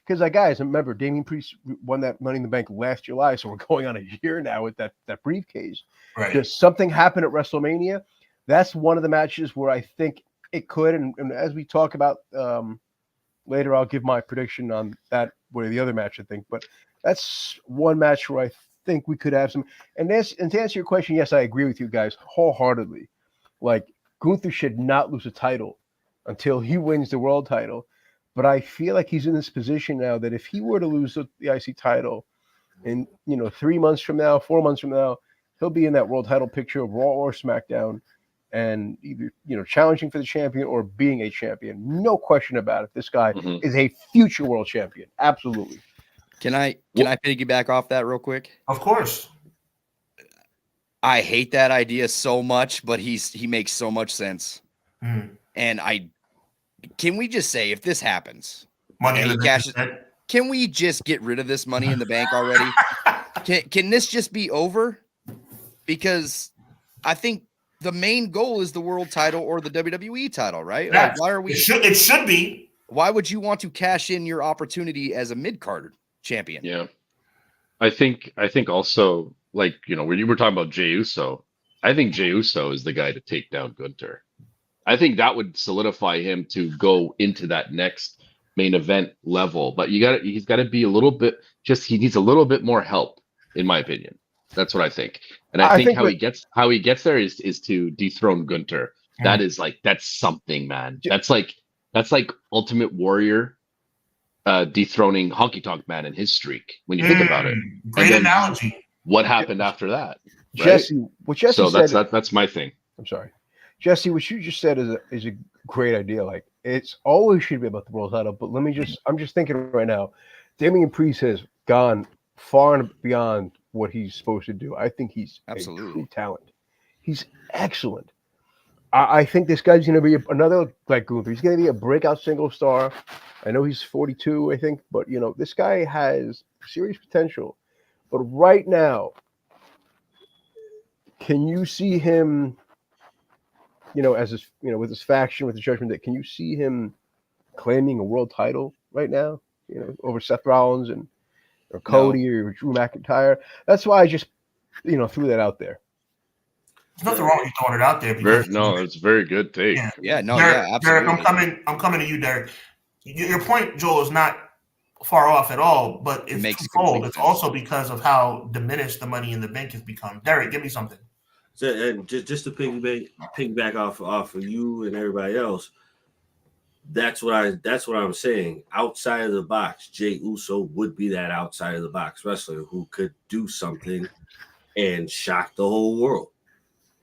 Speaker 4: because guys, remember, Damian Priest won that Money in the Bank last July, so we're going on a year now with that briefcase.
Speaker 1: Right.
Speaker 4: Does something happen at WrestleMania? That's one of the matches where I think it could, and as we talk about later, I'll give my prediction on that, where the other match, I think. But that's one match where I think we could have some. And to answer your question, yes, I agree with you guys wholeheartedly. Like, Gunther should not lose a title until he wins the world title. But I feel like he's in this position now that if he were to lose the IC title, and 3 months from now, 4 months from now, he'll be in that world title picture of Raw or SmackDown, and either challenging for the champion or being a champion. No question about it. This guy is a future world champion. Absolutely.
Speaker 2: Can I piggyback off that real quick?
Speaker 1: Of course.
Speaker 2: I hate that idea so much, but he makes so much sense. And can we just say, if this happens,
Speaker 1: Money in the Bank,
Speaker 2: can we just get rid of this Money in the Bank already? Can this just be over? Because I think the main goal is the world title or the WWE title, right? Like, why are we?
Speaker 1: It should be.
Speaker 2: Why would you want to cash in your opportunity as a mid-card champion?
Speaker 3: Yeah, I think also, like, when you were talking about Jey Uso, I think Jey Uso is the guy to take down Gunther. I think that would solidify him to go into that next main event level. But he's got to be a little bit. He needs a little bit more help, in my opinion. That's what I think. And I think how he gets there is to dethrone Gunther. That's something, man. That's like Ultimate Warrior dethroning Honky Tonk Man in his streak. When you think about it,
Speaker 1: great analogy.
Speaker 3: What happened after that, right?
Speaker 4: Jesse? What Jesse said.
Speaker 3: That's my thing.
Speaker 4: I'm sorry, Jesse. What you just said is a great idea. Like, it's always should be about the world title. But I'm just thinking right now, Damian Priest has gone far and beyond what he's supposed to do. I think he's absolutely a true talent. He's excellent. I think this guy's going to be another like Gunther. He's going to be a breakout single star. I know he's 42, I think, but this guy has serious potential. But right now, can you see him? As his, with his faction, with the Judgment Day, can you see him claiming a world title right now? Over Seth Rollins or Cody or Drew McIntyre. That's why I just, threw that out there.
Speaker 1: There's nothing wrong with you throwing it out there. Because
Speaker 3: it's a very good take.
Speaker 2: Absolutely.
Speaker 1: Derek, I'm coming to you, Derek. Your point, Joel, is not far off at all, but it's twofold. It's also because of how diminished the Money in the Bank has become. Derek, give me something.
Speaker 5: So, and just to piggyback off of you and everybody else, that's what I'm saying. Outside of the box, Jey Uso would be that outside of the box wrestler who could do something and shock the whole world.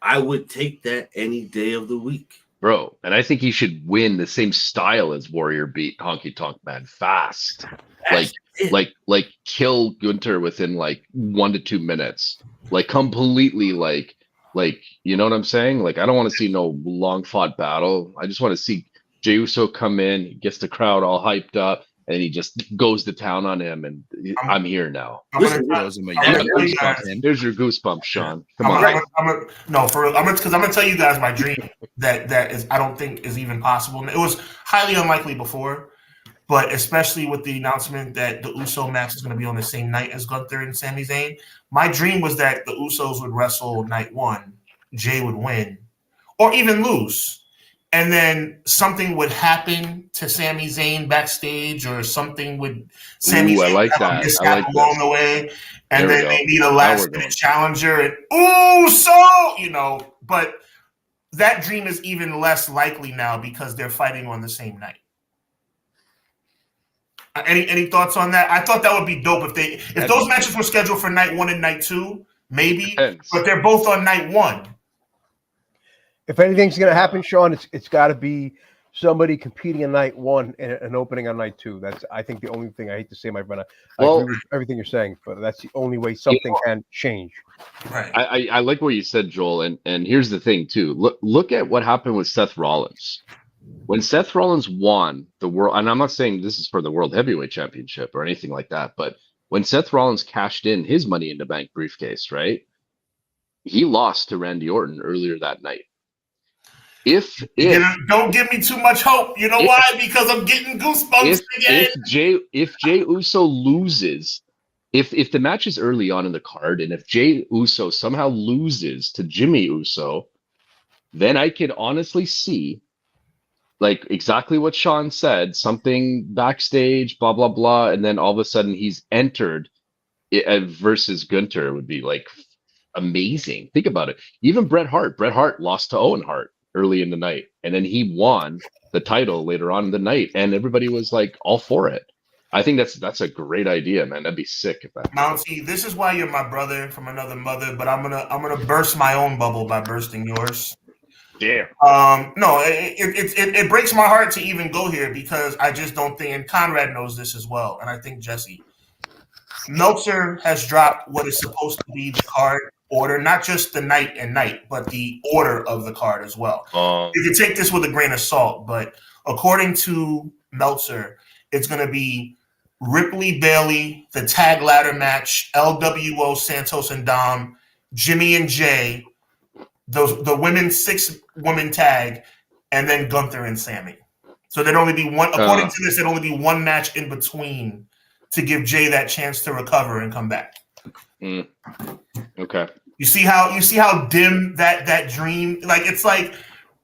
Speaker 5: I would take that any day of the week,
Speaker 3: bro. And I think he should win the same style as Warrior beat Honky Tonk Man fast, like kill Gunther within like 1 to 2 minutes, like completely like you know what I'm saying? Like, I don't want to see no long fought battle. I just want to see Jey Uso come in, gets the crowd all hyped up, and he just goes to town on him. And I'm here now.
Speaker 1: There's
Speaker 3: your goosebumps, Sean. Come on.
Speaker 1: Because I'm gonna tell you guys my dream that is I don't think is even possible. It was highly unlikely before, but especially with the announcement that the Uso match is going to be on the same night as Gunther and Sami Zayn. My dream was that the Usos would wrestle night one, Jey would win, or even lose. And then something would happen to Sami Zayn backstage, or something would Sami Zayn
Speaker 3: I like that. I like
Speaker 1: along the way, and then they need a last-minute challenger, and But that dream is even less likely now because they're fighting on the same night. Any thoughts on that? I thought that would be dope if those matches were scheduled for night one and night two, maybe, but they're both on night one.
Speaker 4: If anything's going to happen, Sean, it's got to be somebody competing on night one and an opening on night two. That's, I think, the only thing. I hate to say, my friend, I agree with everything you're saying, but that's the only way something can change.
Speaker 1: Right.
Speaker 3: I like what you said, Joel, and here's the thing too. Look at what happened with Seth Rollins. When Seth Rollins won the world, and I'm not saying this is for the World Heavyweight Championship or anything like that, but when Seth Rollins cashed in his Money in the Bank briefcase, right, he lost to Randy Orton earlier that night.
Speaker 1: Don't give me too much hope. You know why? Because I'm getting goosebumps again.
Speaker 3: If Jey Uso loses, if the match is early on in the card, and if Jey Uso somehow loses to Jimmy Uso, then I could honestly see, like, exactly what Sean said, something backstage, blah blah blah, and then all of a sudden he's entered versus Gunther would be like amazing. Think about it. Even Bret Hart lost to Owen Hart. early in the night, and then he won the title later on in the night, and everybody was like all for it. I think that's a great idea, man. That'd be sick if that happened.
Speaker 1: Mountie, this is why you're my brother from another mother, but I'm gonna burst my own bubble by bursting yours.
Speaker 3: Damn.
Speaker 1: No, it breaks my heart to even go here because I just don't think, and Conrad knows this as well, and I think Jesse. Meltzer has dropped what is supposed to be the card order, not just the night and night, but the order of the card as well. You can take this with a grain of salt, but according to Meltzer, it's going to be Ripley Bailey, the tag ladder match, LWO Santos and Dom, Jimmy and Jay, the women's 6-woman tag, and then Gunther and Sammy. So there'd only be one. According to this, there'd only be one match in between to give Jay that chance to recover and come back.
Speaker 3: Okay.
Speaker 1: You see how dim that dream. Like it's like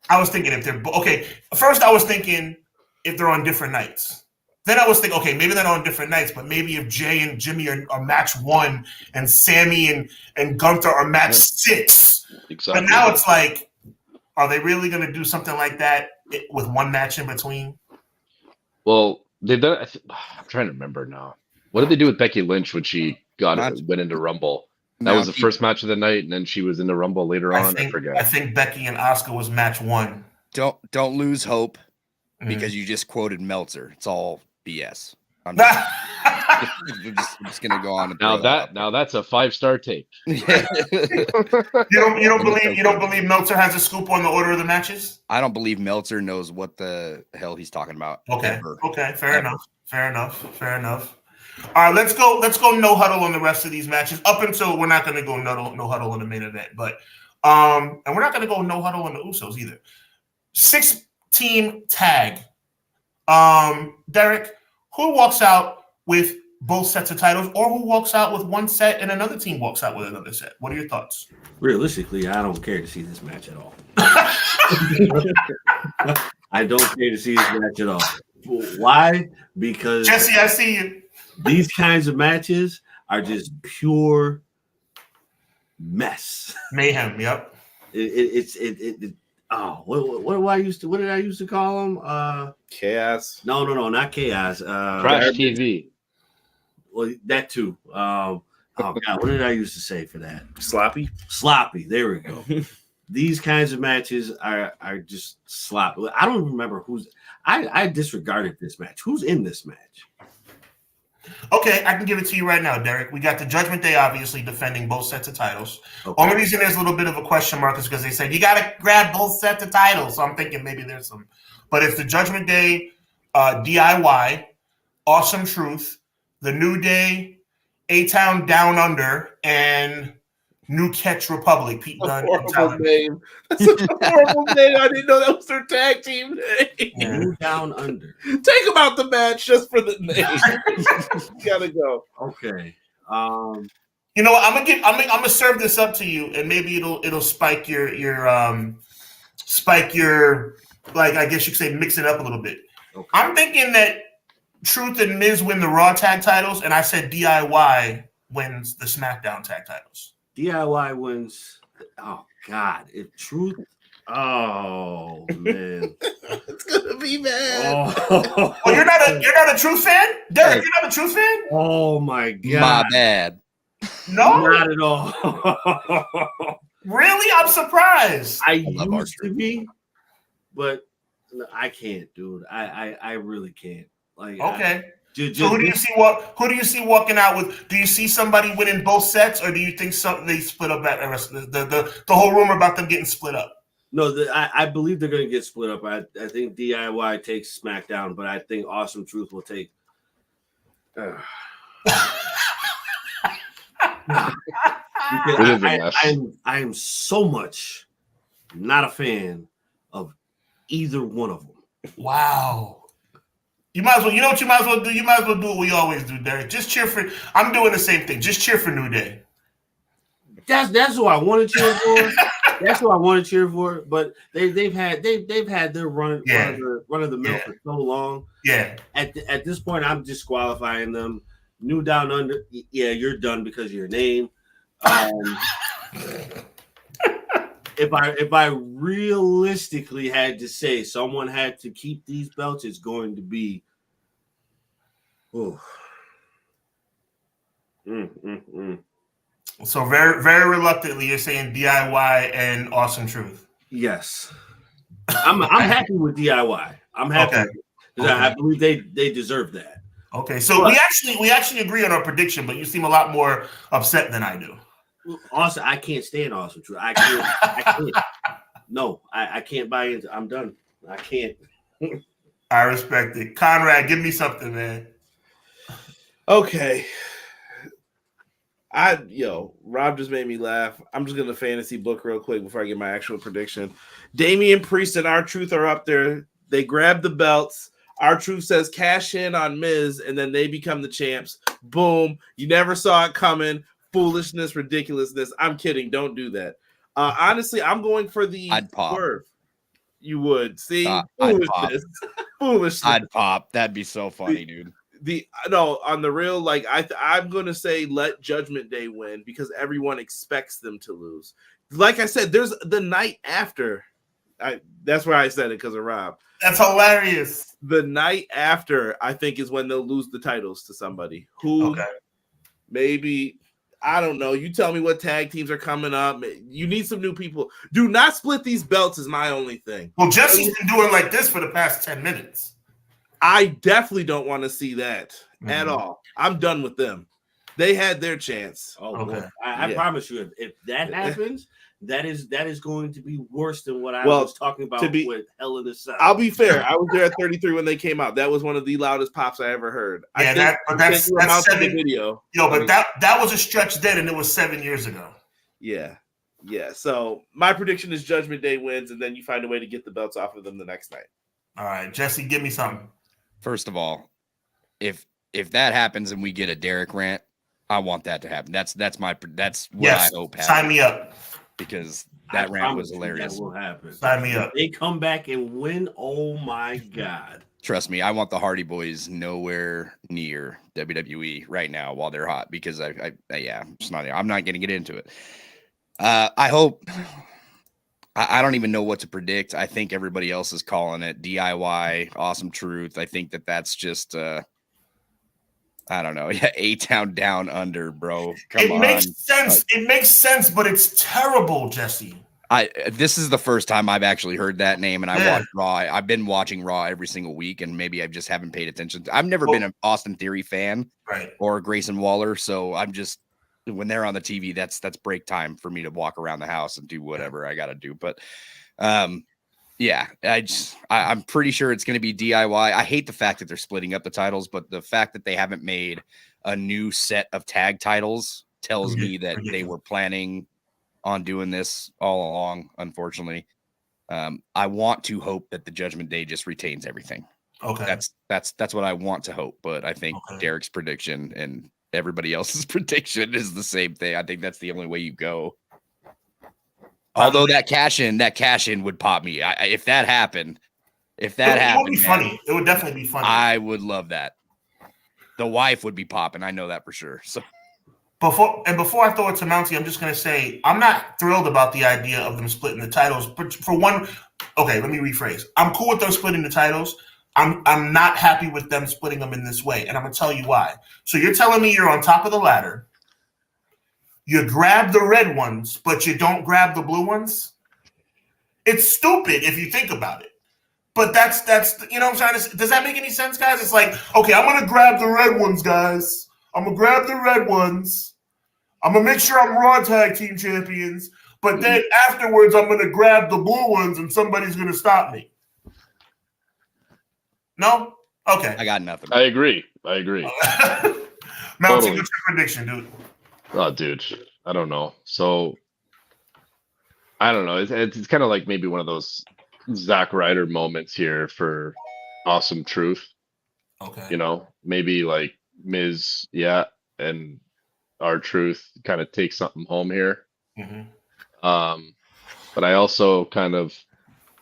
Speaker 1: I was thinking if they're okay. First, I was thinking if they're on different nights. Then I was thinking, okay, maybe they're not on different nights, but maybe if Jay and Jimmy are match 1 and Sammy and Gunther are match 6.
Speaker 3: Exactly.
Speaker 1: But now it's like, are they really going to do something like that with one match in between?
Speaker 3: Well, they've done. I'm trying to remember now. What did they do with Becky Lynch when she went into Rumble? That was the first match of the night, and then she was in the Rumble later on. I forget.
Speaker 1: I think Becky and Asuka was match 1.
Speaker 2: Don't lose hope because you just quoted Meltzer. It's all BS. I'm just gonna go on. And
Speaker 3: now that's a 5-star take.
Speaker 1: You don't believe Meltzer has a scoop on the order of the matches?
Speaker 2: I don't believe Meltzer knows what the hell he's talking about.
Speaker 1: Okay. Fair enough. All right, let's go no huddle on the rest of these matches. Up until we're not going to go no huddle in the main event, but and we're not going to go no huddle on the Usos either. 6-team tag. Derek, who walks out with both sets of titles, or who walks out with one set and another team walks out with another set? What are your thoughts?
Speaker 5: Realistically, I don't care to see this match at all. I don't care to see this match at all. Why? Because
Speaker 1: Jesse, I see you.
Speaker 5: These kinds of matches are just pure mess.
Speaker 1: Mayhem. Yep.
Speaker 5: What did I used to call them?
Speaker 6: Chaos.
Speaker 5: No, not chaos.
Speaker 3: Crash TV.
Speaker 5: Well, that too. Oh God, what did I used to say for that?
Speaker 6: Sloppy.
Speaker 5: There we go. These kinds of matches are just sloppy. I don't remember who's. I disregarded this match. Who's in this match?
Speaker 1: Okay, I can give it to you right now, Derek. We got the Judgment Day, obviously, defending both sets of titles.
Speaker 5: Okay.
Speaker 1: Only reason there's a little bit of a question mark is because they said, you got to grab both sets of titles. So I'm thinking maybe there's some. But it's the Judgment Day DIY, Awesome Truth, the New Day, A-Town Down Under, and New Catch Republic. Pete Dunne.
Speaker 6: Horrible name. That's a horrible name. I didn't know that was their tag team name.
Speaker 1: Yeah.
Speaker 5: New Down Under.
Speaker 6: Take them out the match just for the name. Gotta go.
Speaker 5: Okay.
Speaker 1: You know what? I'm gonna serve this up to you, and maybe it'll spike your like, I guess you could say, mix it up a little bit.
Speaker 5: Okay.
Speaker 1: I'm thinking that Truth and Miz win the Raw tag titles, and I said DIY wins the SmackDown tag titles.
Speaker 5: DIY wins. Oh God! If Truth. Oh man,
Speaker 6: It's gonna be bad.
Speaker 5: Oh,
Speaker 1: you're not a Truth fan, Derek. You're not a Truth fan.
Speaker 5: Oh my God!
Speaker 2: My bad.
Speaker 1: No,
Speaker 5: Not at all.
Speaker 1: really. I'm surprised.
Speaker 5: I
Speaker 2: love our
Speaker 5: used to be, but I can't, dude. I really can't. Like,
Speaker 1: Okay.
Speaker 5: So
Speaker 1: who do you see walking out with? Do you see somebody winning both sets, or do you think they split up at the whole rumor about them getting split up?
Speaker 5: No, I believe they're going to get split up. I think DIY takes SmackDown, but I think Awesome Truth will take. I am so much not a fan of either one of them.
Speaker 1: Wow. You might as well. You know what you might as well do? You might as well do what we always do, Derek. Just cheer for. I'm doing the same thing. Just cheer for New Day.
Speaker 5: That's who I want to cheer for. That's who I want to cheer for. But they've had their run of the mill for so long.
Speaker 1: Yeah.
Speaker 5: At this point, I'm disqualifying them. New Down Under. Yeah, you're done because of your name. if I realistically had to say someone had to keep these belts, it's going to be. Oh.
Speaker 1: So very, very reluctantly, you're saying DIY and Awesome Truth.
Speaker 5: Yes, I'm happy with DIY. I'm happy.
Speaker 1: Okay.
Speaker 5: Okay. I believe they deserve that.
Speaker 1: Okay, so we actually agree on our prediction, but you seem a lot more upset than I do.
Speaker 5: Also, I can't stand Awesome Truth. I can't. No, I can't buy into. I'm done. I can't.
Speaker 1: I respect it. Conrad, give me something, man.
Speaker 6: Okay. Rob just made me laugh. I'm just gonna fantasy book real quick before I get my actual prediction. Damian Priest and R-Truth are up there. They grab the belts. R-Truth says cash in on Miz, and then they become the champs. Boom. You never saw it coming. Foolishness, ridiculousness. I'm kidding. Don't do that. Honestly, I'm going for the swerve. You would see foolishness. Foolishness.
Speaker 2: I'd pop. That'd be so funny, dude.
Speaker 6: On the real, like I'm gonna say let Judgment Day win because everyone expects them to lose. Like I said, there's the night after. That's where I said it because of Rob.
Speaker 1: That's hilarious.
Speaker 6: The night after, I think, is when they'll lose the titles to somebody who maybe, I don't know. You tell me what tag teams are coming up. You need some new people. Do not split these belts is my only thing.
Speaker 1: Well, Jesse's been doing like this for the past 10 minutes.
Speaker 6: I definitely don't want to see that at all. I'm done with them. They had their chance.
Speaker 5: Oh, okay. Well, I promise you, if that happens, that is going to be worse than what I was talking about with Hell in the Cell.
Speaker 6: I'll be fair. I was there at 33 when they came out. That was one of the loudest pops I ever heard.
Speaker 1: Yeah, that's 7
Speaker 6: video.
Speaker 1: Yo, but that was a stretch then, and it was 7 years ago.
Speaker 6: Yeah. So my prediction is Judgment Day wins, and then you find a way to get the belts off of them the next night.
Speaker 1: All right, Jesse, give me something.
Speaker 2: First of all, if that happens and we get a Derek rant, I want that to happen. That's what I hope happens.
Speaker 1: Sign me up.
Speaker 2: Because that rant was hilarious.
Speaker 5: That will happen.
Speaker 1: Sign me up.
Speaker 5: They come back and win. Oh my God.
Speaker 2: Trust me, I want the Hardy Boys nowhere near WWE right now while they're hot because I'm not going to get into it. I hope. I don't even know what to predict. I think everybody else is calling it DIY, Awesome Truth. I think that's just, I don't know. Yeah, A-Town Down Under, bro. Come on.
Speaker 1: It makes sense. It makes sense, but it's terrible, Jesse.
Speaker 2: This is the first time I've actually heard that name, and I watched Raw. I've been watching Raw every single week, and maybe I just haven't paid attention. I've never been an Austin Theory fan or Grayson Waller, so I'm just when they're on the TV, that's break time for me to walk around the house and do whatever I got to do. But I'm pretty sure it's going to be DIY. I hate the fact that they're splitting up the titles, but the fact that they haven't made a new set of tag titles tells me that they were planning on doing this all along. Unfortunately, I want to hope that the Judgment Day just retains everything.
Speaker 1: Okay,
Speaker 2: that's what I want to hope. But I think Derek's prediction and everybody else's prediction is the same thing. I think that's the only way you go. Although that cash in would pop me. If that happened, it would be funny. It would definitely be funny. I would love that. The wife would be popping. I know that for sure. So before I throw it to Mountie, I'm just gonna say I'm not thrilled about the idea of them splitting the titles. But for one, okay, let me rephrase. I'm cool with them splitting the titles. I'm not happy with them splitting them in this way, and I'm gonna tell you why. So you're telling me you're on top of the ladder. You grab the red ones, but you don't grab the blue ones. It's stupid if you think about it. But that's you know what I'm trying to say. Does that make any sense, guys? It's like, okay, I'm gonna grab the red ones, guys. I'm gonna grab the red ones. I'm gonna make sure I'm Raw Tag Team Champions, but then afterwards I'm gonna grab the blue ones and somebody's gonna stop me. No? Okay. I got nothing.
Speaker 3: I agree. Mountie,
Speaker 1: what's your prediction, dude?
Speaker 3: Oh, dude, I don't know. So, I don't know. It's kind of like maybe one of those Zack Ryder moments here for Awesome Truth.
Speaker 1: Okay.
Speaker 3: You know, maybe like Miz, and R-Truth kind of take something home here.
Speaker 1: Mm-hmm.
Speaker 3: But I also kind of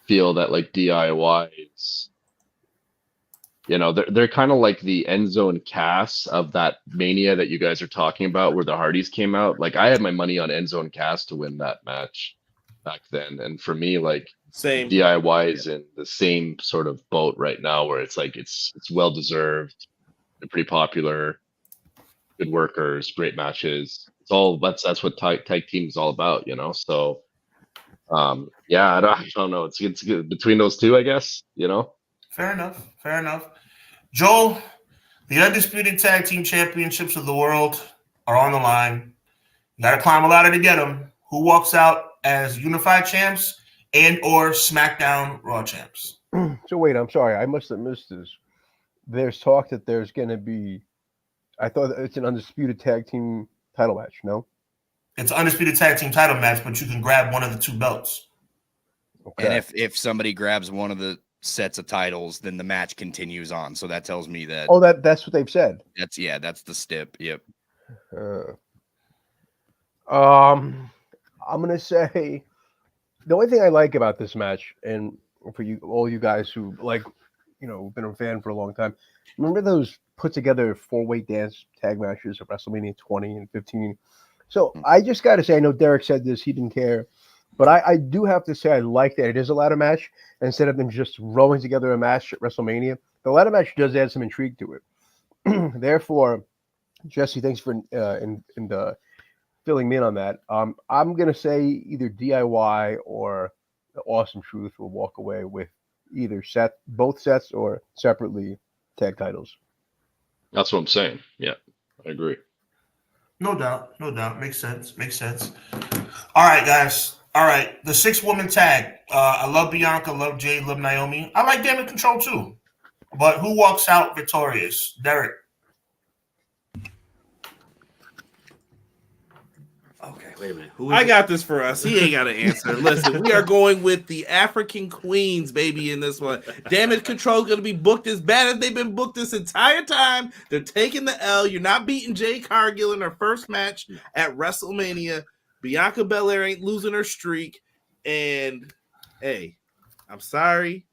Speaker 3: feel that like DIY is, you know, they're kind of like the end zone Cass of that Mania that you guys are talking about where the Hardys came out. Like I had my money on end zone Cass to win that match. back then. And for me, like
Speaker 7: Same.
Speaker 3: DIY is in the same sort of boat right now, where it's like it's well deserved. They're pretty popular, good workers, great matches. It's all that's what tag team is all about, you know. So yeah, I don't know. It's good between those two, I guess, you know.
Speaker 1: Fair enough. Fair enough. Joel, the undisputed tag team championships of the world are on the line. You got to climb a ladder to get them. Who walks out as unified champs and or SmackDown Raw champs?
Speaker 4: So wait, I'm sorry, I must have missed this. There's talk that there's going to be. I thought it's an undisputed tag team title match. No,
Speaker 1: It's an undisputed tag team title match, but you can grab one of the two belts.
Speaker 4: okay.
Speaker 2: And if somebody grabs one of the sets of titles, then the match continues on. So that tells me that
Speaker 4: That's what they've said.
Speaker 2: that's the stip. Yep.
Speaker 4: I'm gonna say the only thing I like about this match, and for you, all you guys who like, been a fan for a long time, remember those put together 4-way dance tag matches at WrestleMania 20 and 15? So I just got to say, I know Derek said this, he didn't care, but I do have to say I like that it is a ladder match instead of them just rolling together a match at WrestleMania. The ladder match does add some intrigue to it. Therefore, Jesse, thanks for filling me in on that. I'm gonna say either DIY or the Awesome Truth will walk away with either both sets or separately tag titles.
Speaker 3: That's what I'm saying. Yeah, I agree.
Speaker 1: No doubt. Makes sense. All right, guys. All right, the 6-woman tag. I love Bianca, love Jade, love Naomi. I like Damage Control too. But who walks out victorious? Derek.
Speaker 5: Okay, wait a minute.
Speaker 7: I got this for us. He ain't got an answer. Listen, we are going with the African Queens, baby, in this one. Damage Control is going to be booked as bad as they've been booked this entire time. They're taking the L. You're not beating Jade Cargill in her first match at WrestleMania. Bianca Belair ain't losing her streak. And, hey, I'm sorry,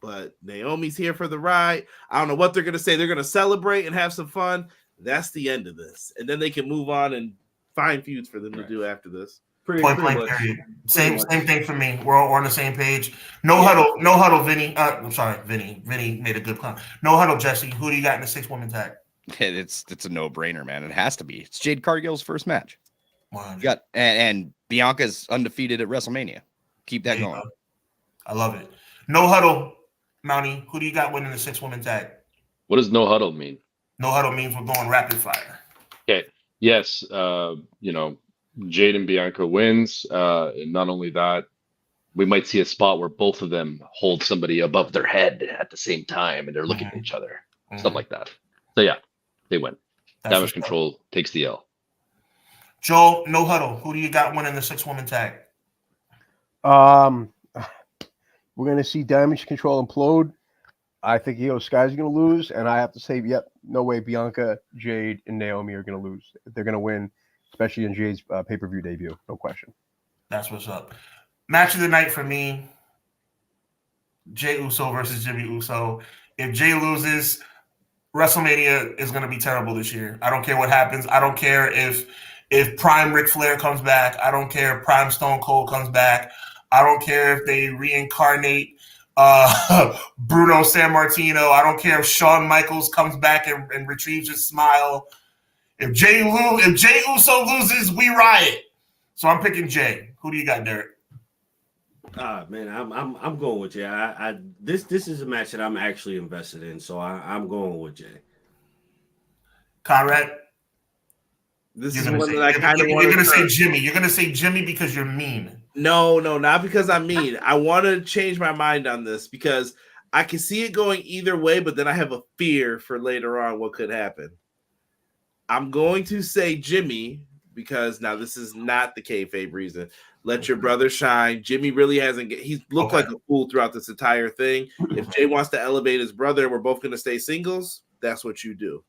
Speaker 7: but Naomi's here for the ride. I don't know what they're going to say. They're going to celebrate and have some fun. That's the end of this. And then they can move on and find feuds for them to do after this.
Speaker 1: Point blank period. Same thing for me. We're all on the same page. No huddle, Vinny. I'm sorry, Vinny. Vinny made a good comment. No huddle, Jesse. Who do you got in the 6-woman tag?
Speaker 2: It's a no-brainer, man. It has to be. It's Jade Cargill's first match.
Speaker 1: Wow.
Speaker 2: You got and Bianca's undefeated at WrestleMania. Keep that going.
Speaker 1: I love it. No huddle, Mountie. Who do you got winning the 6-woman tag?
Speaker 3: What does no huddle mean?
Speaker 1: No huddle means we're going rapid fire.
Speaker 3: Okay. Yes. Jade and Bianca wins. And not only that, we might see a spot where both of them hold somebody above their head at the same time and they're looking at each other. Stuff like that. So yeah, they win. Damage Control takes the L.
Speaker 1: Joel, no huddle. Who do you got winning the 6-woman tag?
Speaker 4: We're going to see Damage Control implode. I think Io Sky's going to lose, and I have to say, yep, no way Bianca, Jade, and Naomi are going to lose. They're going to win, especially in Jade's pay-per-view debut. No question.
Speaker 1: That's what's up. Match of the night for me, Jey Uso versus Jimmy Uso. If Jey loses, WrestleMania is going to be terrible this year. I don't care what happens. I don't care if Prime Ric Flair comes back. I don't care if Prime Stone Cold comes back. I don't care if they reincarnate Bruno Sammartino. I don't care if Shawn Michaels comes back and retrieves his smile. If Jey Uso loses, we riot. So I'm picking Jey. Who do you got, Derek?
Speaker 5: Man, I'm going with Jey. This is a match that I'm actually invested in, so I'm going with Jey.
Speaker 1: Conrad?
Speaker 7: This is one that I kind of want.
Speaker 1: You're going to say Jimmy. You're going to say Jimmy because you're mean.
Speaker 7: No, not because I'm mean. I want to change my mind on this because I can see it going either way, but then I have a fear for later on what could happen. I'm going to say Jimmy because now this is not the kayfabe reason. Let your brother shine. Jimmy really hasn't. He's looked like a fool throughout this entire thing. If Jey wants to elevate his brother and we're both going to stay singles, that's what you do.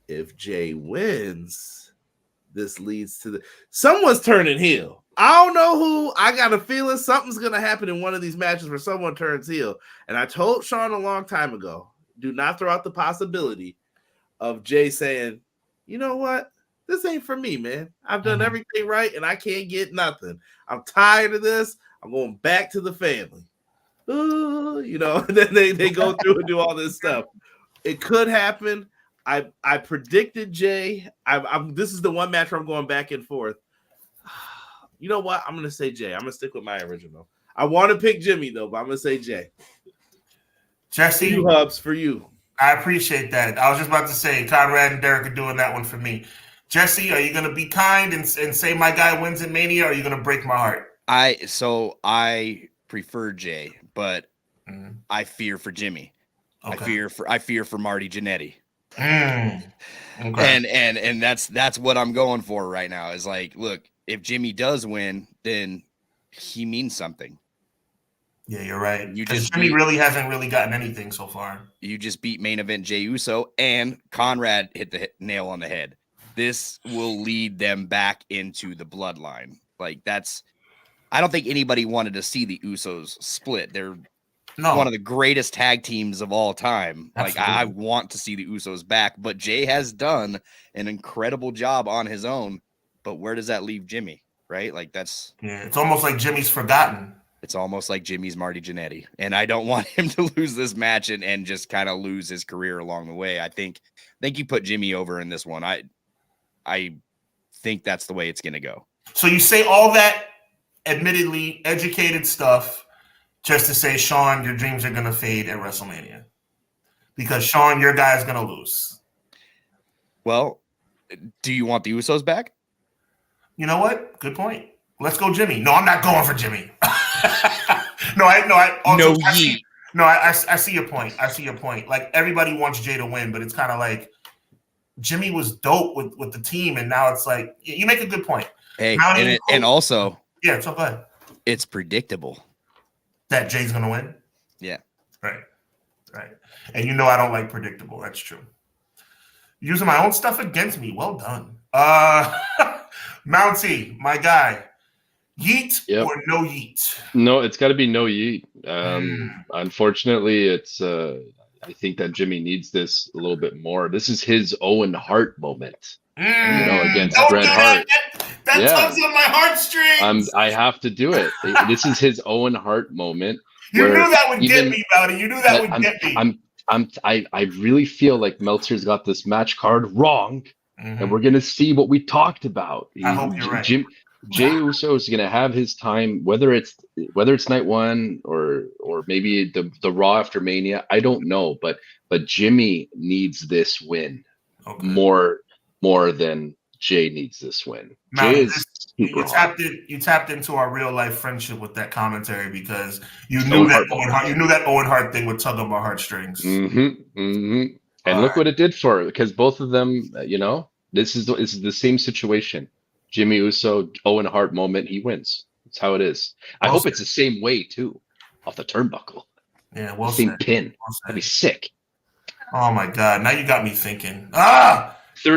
Speaker 7: If Jey wins, this leads to someone's turning heel. I don't know who. I got a feeling something's going to happen in one of these matches where someone turns heel. And I told Sean a long time ago, do not throw out the possibility of Jey saying, you know what? this ain't for me, man. I've done everything right, and I can't get nothing. I'm tired of this. I'm going back to the family. You know, and then they go through and do all this stuff. It could happen. I predicted Jay. This is the one match where I'm going back and forth. You know what? I'm going to say Jay. I'm going to stick with my original. I want to pick Jimmy, though, but I'm going to say Jay.
Speaker 1: Jesse.
Speaker 7: You, Hubs, for you.
Speaker 1: I appreciate that. I was just about to say, Conrad and Derek are doing that one for me. Jesse, are you going to be kind and say my guy wins in Mania, or are you going to break my heart?
Speaker 2: I prefer Jay, but I fear for Jimmy.
Speaker 1: Okay.
Speaker 2: I fear for Marty Jannetty.
Speaker 1: Okay.
Speaker 2: And that's what I'm going for right now. Is like, look, if Jimmy does win, then he means something.
Speaker 1: Yeah, you're right. Jimmy really hasn't really gotten anything so far.
Speaker 2: You just beat main event Jey Uso, and Conrad hit the nail on the head. This will lead them back into the bloodline. Like, I don't think anybody wanted to see the Usos split. They're one of the greatest tag teams of all time. Absolutely. Like, I want to see the Usos back, but Jay has done an incredible job on his own. But where does that leave Jimmy? Right? Like,
Speaker 1: it's almost like Jimmy's forgotten.
Speaker 2: It's almost like Jimmy's Marty Jannetty. And I don't want him to lose this match and just kind of lose his career along the way. I think you put Jimmy over in this one. I think that's the way it's going to go.
Speaker 1: So you say all that admittedly educated stuff just to say, Sean, your dreams are going to fade at WrestleMania. Because, Sean, your guy's going to lose.
Speaker 2: Well, do you want the Usos back?
Speaker 1: You know what? Good point. Let's go Jimmy. No, I'm not going for Jimmy. I see your point. I see your point. Like, everybody wants Jay to win, but it's kind of like Jimmy was dope with the team, and now it's like, you make a good point.
Speaker 2: Hey, and also,
Speaker 1: yeah, so go ahead.
Speaker 2: It's predictable
Speaker 1: that Jay's gonna win.
Speaker 2: Yeah,
Speaker 1: right. And you know I don't like predictable. That's true. Using my own stuff against me. Well done. Mountie, my guy. Yeet or no yeet?
Speaker 3: No, it's got to be no yeet. Unfortunately, it's. I think that Jimmy needs this a little bit more. This is his Owen Hart moment, against Bret Hart.
Speaker 1: That tugs on my heartstrings.
Speaker 3: I have to do it. This is his Owen Hart moment.
Speaker 1: You knew that would get me, Mountie. You knew that would get me.
Speaker 3: I really feel like Meltzer's got this match card wrong, and we're gonna see what we talked about.
Speaker 1: I hope you're right.
Speaker 3: Jey Uso is going to have his time, whether it's night one or maybe the Raw after Mania. I don't know, but Jimmy needs this win more than Jay needs this win.
Speaker 1: Jay you tapped into our real life friendship with that commentary, because you knew that Owen Hart thing would tug on my heartstrings.
Speaker 3: And look what it did for her, because both of them, this is the same situation. Jimmy Uso, Owen Hart moment, he wins. That's how it is. I hope it's the same way too, off the turnbuckle.
Speaker 1: Yeah,
Speaker 3: same pin. That'd be sick.
Speaker 1: Oh my God! Now you got me thinking.
Speaker 3: 30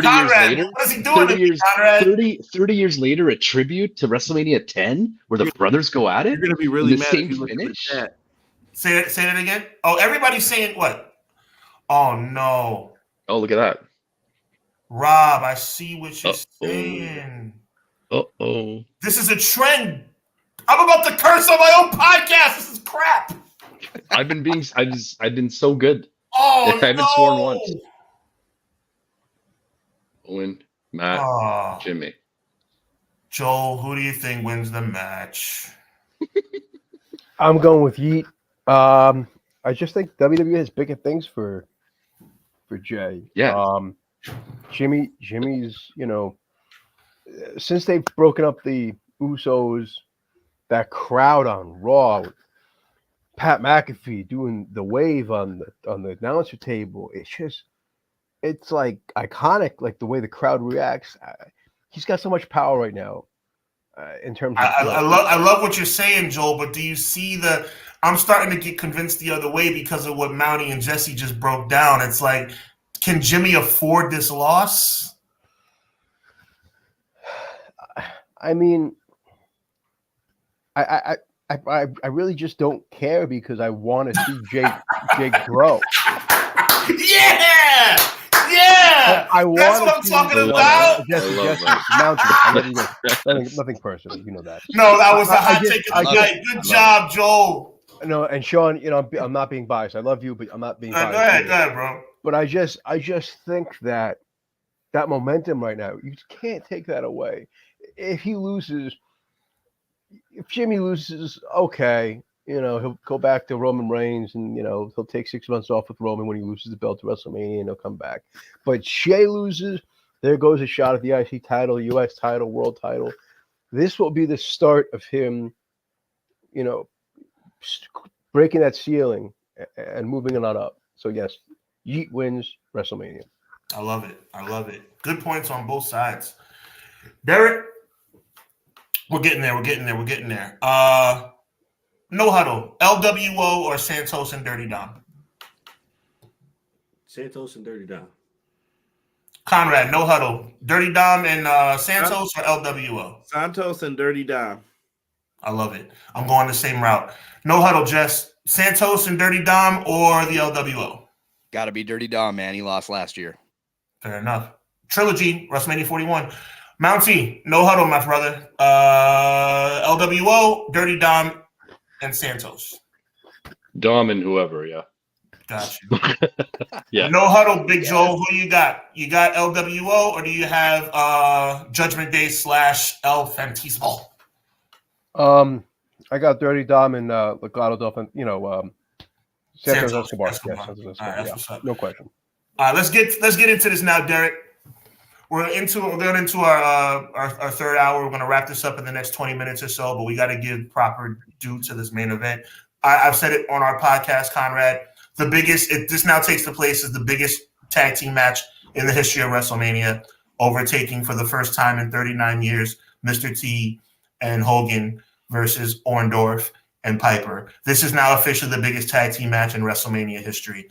Speaker 1: Conrad,
Speaker 3: years later,
Speaker 1: what is he doing?
Speaker 3: 30 years later, a tribute to WrestleMania 10, where the brothers go at it.
Speaker 7: You're gonna be really mad
Speaker 3: same
Speaker 7: if you
Speaker 3: finish.
Speaker 1: Say that again. Oh, everybody's saying what? Oh no!
Speaker 3: Oh, look at that.
Speaker 1: Rob, I see what you're saying. This is a trend. I'm about to curse on my own podcast. This is crap.
Speaker 3: I've been so good.
Speaker 1: Oh,
Speaker 3: I haven't sworn once. Owen, Matt, Jimmy.
Speaker 1: Joel, who do you think wins the match?
Speaker 4: I'm going with Yeet. I just think WWE has bigger things for Jay.
Speaker 3: Yeah.
Speaker 4: Jimmy's, since they've broken up the Usos, that crowd on Raw, Pat McAfee doing the wave on the announcer table, it's like iconic, like the way the crowd reacts. He's got so much power right now. In terms of,
Speaker 1: I love what you're saying, Joel. But do you see I'm starting to get convinced the other way because of what Mountie and Jesse just broke down. It's like, can Jimmy afford this loss?
Speaker 4: I mean, I really just don't care, because I want to see Jake grow.
Speaker 1: Yeah.
Speaker 4: I
Speaker 1: That's
Speaker 4: want
Speaker 1: what I'm
Speaker 4: to
Speaker 1: talking
Speaker 3: I love
Speaker 1: about.
Speaker 3: that. I
Speaker 4: Jesse,
Speaker 3: love
Speaker 4: Jesse,
Speaker 3: that.
Speaker 4: Mountie, nothing personal. You know that.
Speaker 1: No, that was the
Speaker 4: I
Speaker 1: hot
Speaker 4: just-
Speaker 1: take
Speaker 4: I
Speaker 1: of the
Speaker 4: just-
Speaker 1: night. Good job, Joel.
Speaker 4: No, and Sean, I'm not being biased. I love you, but I'm not being biased.
Speaker 1: Go ahead,
Speaker 4: either.
Speaker 1: bro.
Speaker 4: But I just think that momentum right now, you can't take that away. If Jimmy loses, okay, he'll go back to Roman Reigns, and he'll take 6 months off with Roman when he loses the belt to WrestleMania, and he'll come back. But Shea loses, there goes a shot at the IC title, US title, world title. This will be the start of him, breaking that ceiling and moving it on up. So yes, Yeet wins WrestleMania.
Speaker 1: I love it. I love it. Good points on both sides. Derek, we're getting there. We're getting there. We're getting there. No huddle, LWO or Santos and Dirty Dom?
Speaker 5: Santos and Dirty Dom.
Speaker 1: Conrad, no huddle, Dirty Dom and Santos or LWO?
Speaker 7: Santos and Dirty Dom.
Speaker 1: I love it. I'm going the same route. No huddle, Jess. Santos and Dirty Dom or the LWO?
Speaker 2: Got to be Dirty Dom, man. He lost last year.
Speaker 1: Fair enough. Trilogy, WrestleMania 41. Mountie, no huddle, my brother. LWO, Dirty Dom, and Santos.
Speaker 3: Dom and whoever, yeah.
Speaker 1: Got you.
Speaker 3: Yeah.
Speaker 1: No huddle, Big Joe. Who you got? You got LWO or do you have Judgment Day / El Fantasmo?
Speaker 4: I got Dirty Dom and Legado del Santos Escobar.
Speaker 1: Escobar.
Speaker 4: Yeah, Santos Escobar.
Speaker 1: All right, that's
Speaker 4: Yeah,
Speaker 1: what's up.
Speaker 4: no question.
Speaker 1: All right, let's get into this now, Derek. We're going into our third hour. We're going to wrap this up in the next 20 minutes or so, but we got to give proper due to this main event. I've said it on our podcast, Conrad. This now takes the place as the biggest tag team match in the history of WrestleMania, overtaking for the first time in 39 years Mr. T and Hogan versus Orndorff and Piper. This is now officially the biggest tag team match in WrestleMania history.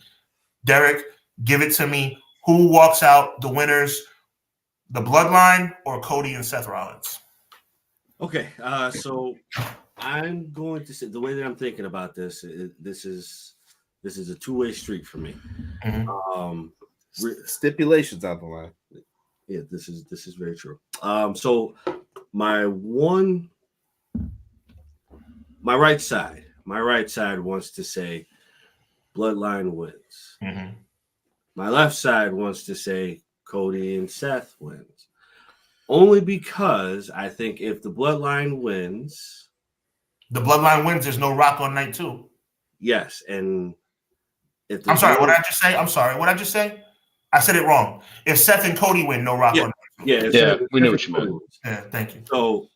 Speaker 1: Derek, give it to me. Who walks out the winners? The Bloodline or Cody and Seth Rollins?
Speaker 5: Okay, so I'm going to say the way that I'm thinking about this is a two-way street for me.
Speaker 1: Mm-hmm.
Speaker 7: Stipulations on the line.
Speaker 5: Yeah, this is very true. So my right side wants to say Bloodline wins.
Speaker 1: Mm-hmm.
Speaker 5: My left side wants to say Cody and Seth wins. Only because I think if the Bloodline wins,
Speaker 1: there's no Rock on night 2.
Speaker 5: yes, and if
Speaker 1: I'm sorry, what did I just say? What did I just say? I said it wrong. If Seth and Cody win, no Rock on night 2.
Speaker 5: Yeah,
Speaker 3: We know what you meant.
Speaker 1: Yeah, thank you.
Speaker 5: So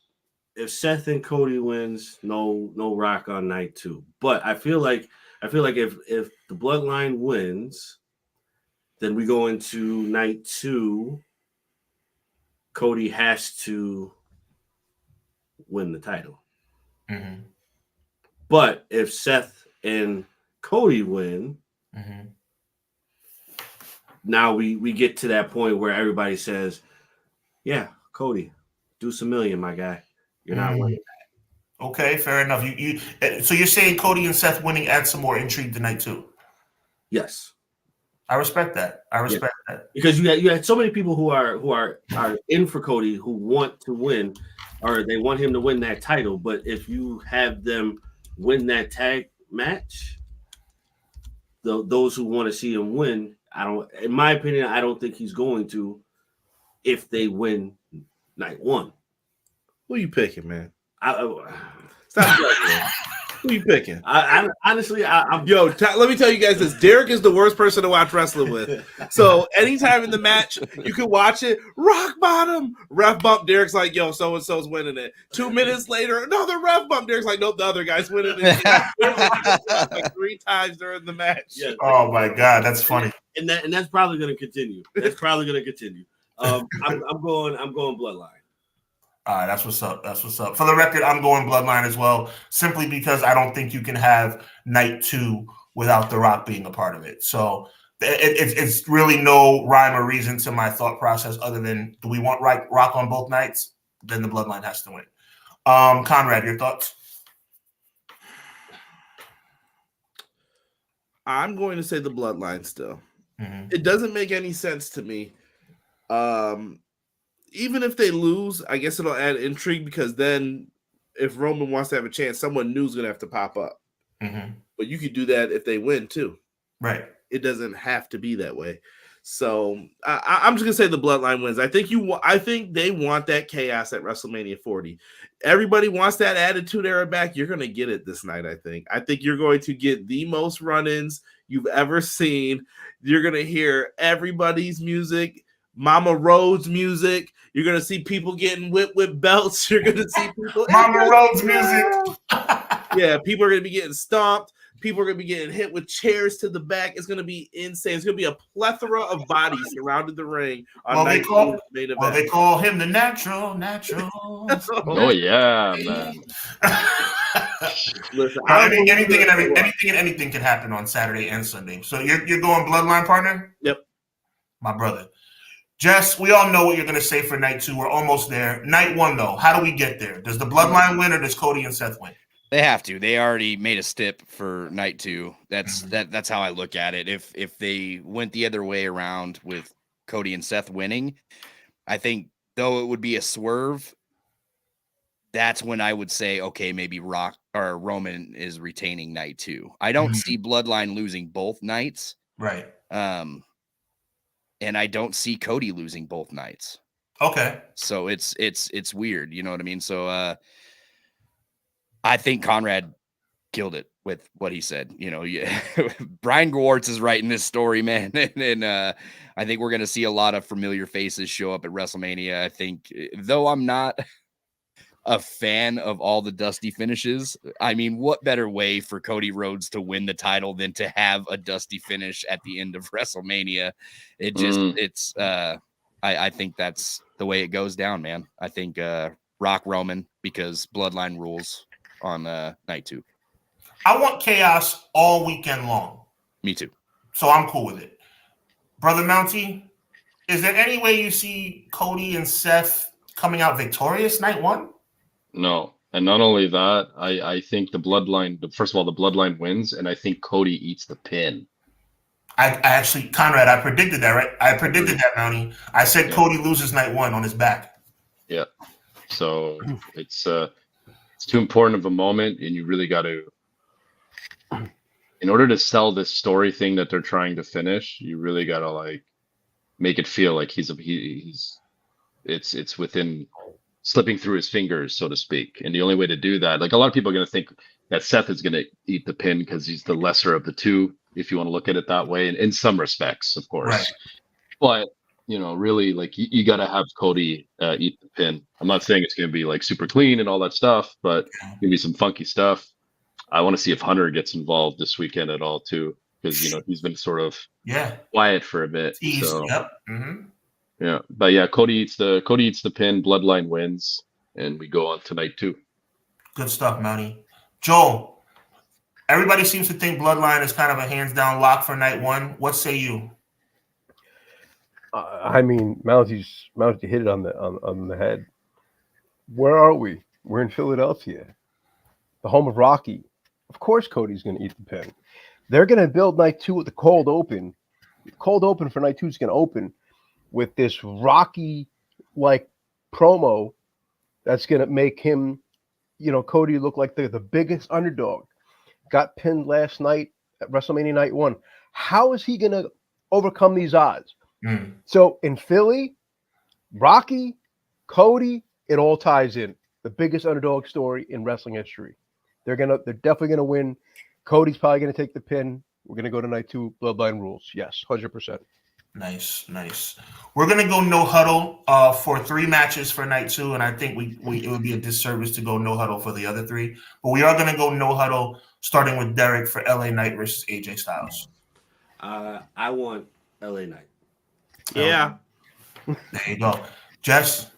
Speaker 5: if Seth and Cody wins, no Rock on night 2. But I feel like if the Bloodline wins, then we go into night 2. Cody has to win the title.
Speaker 1: Mm-hmm.
Speaker 5: But if Seth and Cody win,
Speaker 1: Mm-hmm.
Speaker 5: now we get to that point where everybody says, yeah, Cody, do some million, my guy. You're not winning.
Speaker 1: Okay, fair enough. So you're saying Cody and Seth winning adds some more intrigue tonight too?
Speaker 5: Yes.
Speaker 1: I respect that. That.
Speaker 5: Because you had so many people who are in for Cody who want to win, or they want him to win that title. But if you have them win that tag match, those who want to see him win, in my opinion, I don't think he's going to if they win night 1.
Speaker 7: Who you picking, man?
Speaker 5: Stop judging.
Speaker 7: Who you picking?
Speaker 5: I honestly, I'm
Speaker 7: let me tell you guys this. Derek is the worst person to watch wrestling with. So anytime in the match, you can watch it. Rock bottom. Ref bump. Derek's like, yo, so-and-so's winning it. 2 minutes later, another ref bump. Derek's like, nope, the other guy's winning it. Like 3 times during the match.
Speaker 5: Yeah.
Speaker 1: Oh, my God. That's funny.
Speaker 5: And that's probably going to continue. I'm going Bloodline.
Speaker 1: All right, that's what's up. For the record, I'm going Bloodline as well, simply because I don't think you can have night 2 without The Rock being a part of it. So it's really no rhyme or reason to my thought process other than, do we want Rock on both nights? Then the Bloodline has to win. Conrad, your thoughts?
Speaker 7: I'm going to say the Bloodline still.
Speaker 1: Mm-hmm.
Speaker 7: It doesn't make any sense to me Even if they lose, I guess it'll add intrigue because then if Roman wants to have a chance, someone new is going to have to pop up.
Speaker 1: Mm-hmm.
Speaker 7: But you could do that if they win too.
Speaker 1: Right.
Speaker 7: It doesn't have to be that way. So I'm just gonna say the Bloodline wins. I think they want that chaos at WrestleMania 40. Everybody wants that Attitude Era back. You're gonna get it this night. I think you're going to get the most run-ins you've ever seen. You're gonna hear everybody's music, Mama Rhodes music. You're gonna see people getting whipped with belts. You're gonna see people
Speaker 1: Mama Rhodes music.
Speaker 7: Yeah, people are gonna be getting stomped. People are going to be getting hit with chairs to the back. It's going to be insane. It's going to be a plethora of bodies surrounding the ring.
Speaker 1: They call him the natural.
Speaker 3: Oh yeah, man.
Speaker 1: Listen, anything can happen on Saturday and Sunday. So you're going Bloodline, partner?
Speaker 7: Yep.
Speaker 1: My brother. Jess, we all know what you're going to say for night 2. We're almost there. Night 1, though. How do we get there? Does the Bloodline win or does Cody and Seth win?
Speaker 2: They have to. They already made a stip for night 2. That's how I look at it. If they went the other way around with Cody and Seth winning, I think though it would be a swerve, that's when I would say, okay, maybe Rock or Roman is retaining night 2. I don't see Bloodline losing both nights.
Speaker 1: Right.
Speaker 2: And I don't see Cody losing both nights.
Speaker 1: Okay.
Speaker 2: So it's weird, you know what I mean? So I think Conrad killed it with what he said. You know, yeah. Brian Gwartz is writing this story, man. And I think we're going to see a lot of familiar faces show up at WrestleMania. I think, though I'm not a fan of all the dusty finishes, I mean, what better way for Cody Rhodes to win the title than to have a dusty finish at the end of WrestleMania? It just, I think that's the way it goes down, man. I think Rock Roman, because Bloodline rules on night 2.
Speaker 1: I want chaos all weekend long.
Speaker 2: Me too.
Speaker 1: So I'm cool with it. Brother Mountie, is there any way you see Cody and Seth coming out victorious night 1?
Speaker 3: No. And not only that, I think the Bloodline, first of all, the Bloodline wins, and I think Cody eats the pin.
Speaker 1: I actually, Conrad, I predicted that, right? I predicted that, Mountie. I said Cody loses night 1 on his back.
Speaker 3: Yeah. So it's too important of a moment, and you really got to, in order to sell this story thing that they're trying to finish, you really got to like make it feel like it's within slipping through his fingers, so to speak. And the only way to do that, like a lot of people are going to think that Seth is going to eat the pin because he's the lesser of the two, if you want to look at it that way, and in some respects, of course.
Speaker 1: Right.
Speaker 3: But you know, really, like you got to have Cody eat the pin. I'm not saying it's going to be like super clean and all that stuff, but give me some funky stuff. I want to see if Hunter gets involved this weekend at all too, because you know he's been sort of quiet for a bit. So, yeah, but yeah, Cody eats the pin. Bloodline wins, and we go on tonight too.
Speaker 1: Good stuff, Mountie. Joel, everybody seems to think Bloodline is kind of a hands down lock for night 1. What say you?
Speaker 4: I mean, Mountie hit it on the head. Where are we? We're in Philadelphia, the home of Rocky. Of course, Cody's going to eat the pin. They're going to build night 2 with the cold open. The cold open for night 2 is going to open with this Rocky-like promo that's going to make him, you know, Cody look like the biggest underdog. Got pinned last night at WrestleMania Night 1. How is he going to overcome these odds? So in Philly, Rocky, Cody, it all ties in. The biggest underdog story in wrestling history. They're definitely gonna win. Cody's probably gonna take the pin. We're gonna go to night 2. Bloodline rules. Yes, 100%.
Speaker 1: Nice. We're gonna go no huddle for 3 matches for night 2, and I think it would be a disservice to go no huddle for the other 3. But we are gonna go no huddle, starting with Derek for LA Knight versus AJ Styles.
Speaker 5: I want LA Knight.
Speaker 7: Yeah.
Speaker 1: There you go. Jess?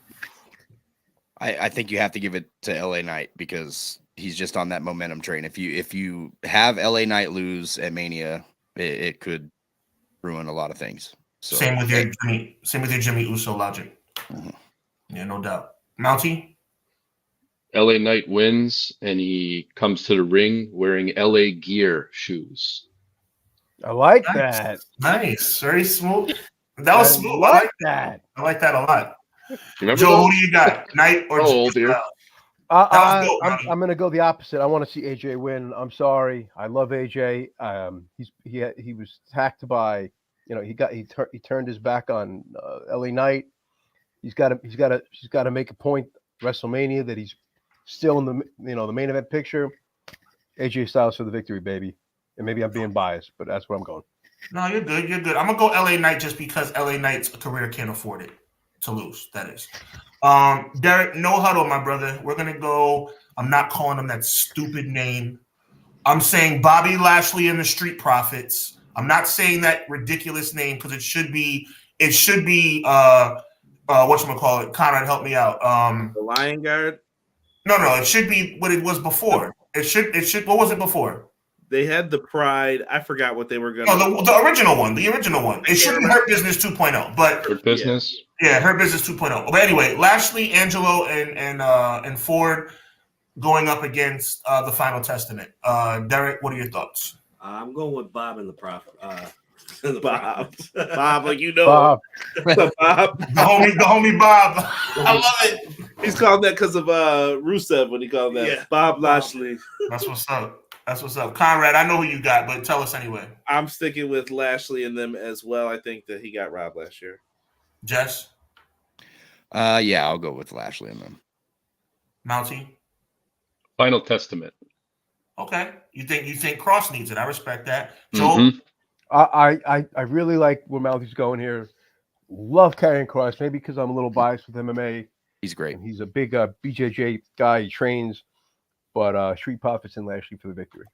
Speaker 2: I think you have to give it to LA Knight because he's just on that momentum train. If you have LA Knight lose at Mania, it could ruin a lot of things. So
Speaker 1: same with your Jimmy Uso logic. Yeah, no doubt. Mountie?
Speaker 3: LA Knight wins, and he comes to the ring wearing LA Gear shoes.
Speaker 4: I like that.
Speaker 1: Nice. Very smooth. That was smooth. I like
Speaker 4: that.
Speaker 1: I like that a lot.
Speaker 3: Remember
Speaker 1: Joe,
Speaker 3: those?
Speaker 1: who do you got? Knight or
Speaker 3: How old, dear?
Speaker 1: was dope, Mountie.
Speaker 4: I'm going to go the opposite. I want to see AJ win. I'm sorry. I love AJ. He was attacked by, he turned his back on LA Knight. He's got to make a point WrestleMania that he's still in the main event picture. AJ Styles for the victory, baby. And maybe I'm being biased, but that's where I'm going.
Speaker 1: No, you're good. You're good. I'm gonna go LA Knight just because LA Knight's career can't afford it to lose. That is. Derek, no huddle, my brother. We're gonna go. I'm not calling him that stupid name. I'm saying Bobby Lashley and the Street Profits. I'm not saying that ridiculous name because it should be whatchamacallit. Conrad, help me out.
Speaker 7: The Lion Guard.
Speaker 1: No, it should be what it was before. It should what was it before?
Speaker 7: They had the Pride. I forgot what they were going
Speaker 1: to. No, the original one. The original one. It should be Hurt Business 2.0, but
Speaker 3: Hurt Business.
Speaker 1: Yeah, Hurt Business 2.0. But anyway, Lashley, Angelo, and Ford going up against the Final Testament. Derek, what are your thoughts?
Speaker 5: I'm going with Bob and the Prophet.
Speaker 7: Bob, like
Speaker 4: Bob.
Speaker 7: Bob.
Speaker 1: The homie Bob. I love it.
Speaker 7: He's called that because of Rusev when he called that Bob Lashley.
Speaker 1: That's what's up. That's what's up. Conrad, I know who you got, but tell us anyway.
Speaker 7: I'm sticking with Lashley and them as well. I think that he got robbed last year.
Speaker 1: Jess?
Speaker 2: Yeah, I'll go with Lashley and them.
Speaker 1: Mountie?
Speaker 3: Final Testament.
Speaker 1: Okay. You think Cross needs it. I respect that. Joel?
Speaker 4: I really like where Mountie's going here. Love carrying Cross, maybe because I'm a little biased with MMA.
Speaker 2: He's great.
Speaker 4: And he's a big BJJ guy. He trains. But Street Profits and Lashley for the victory.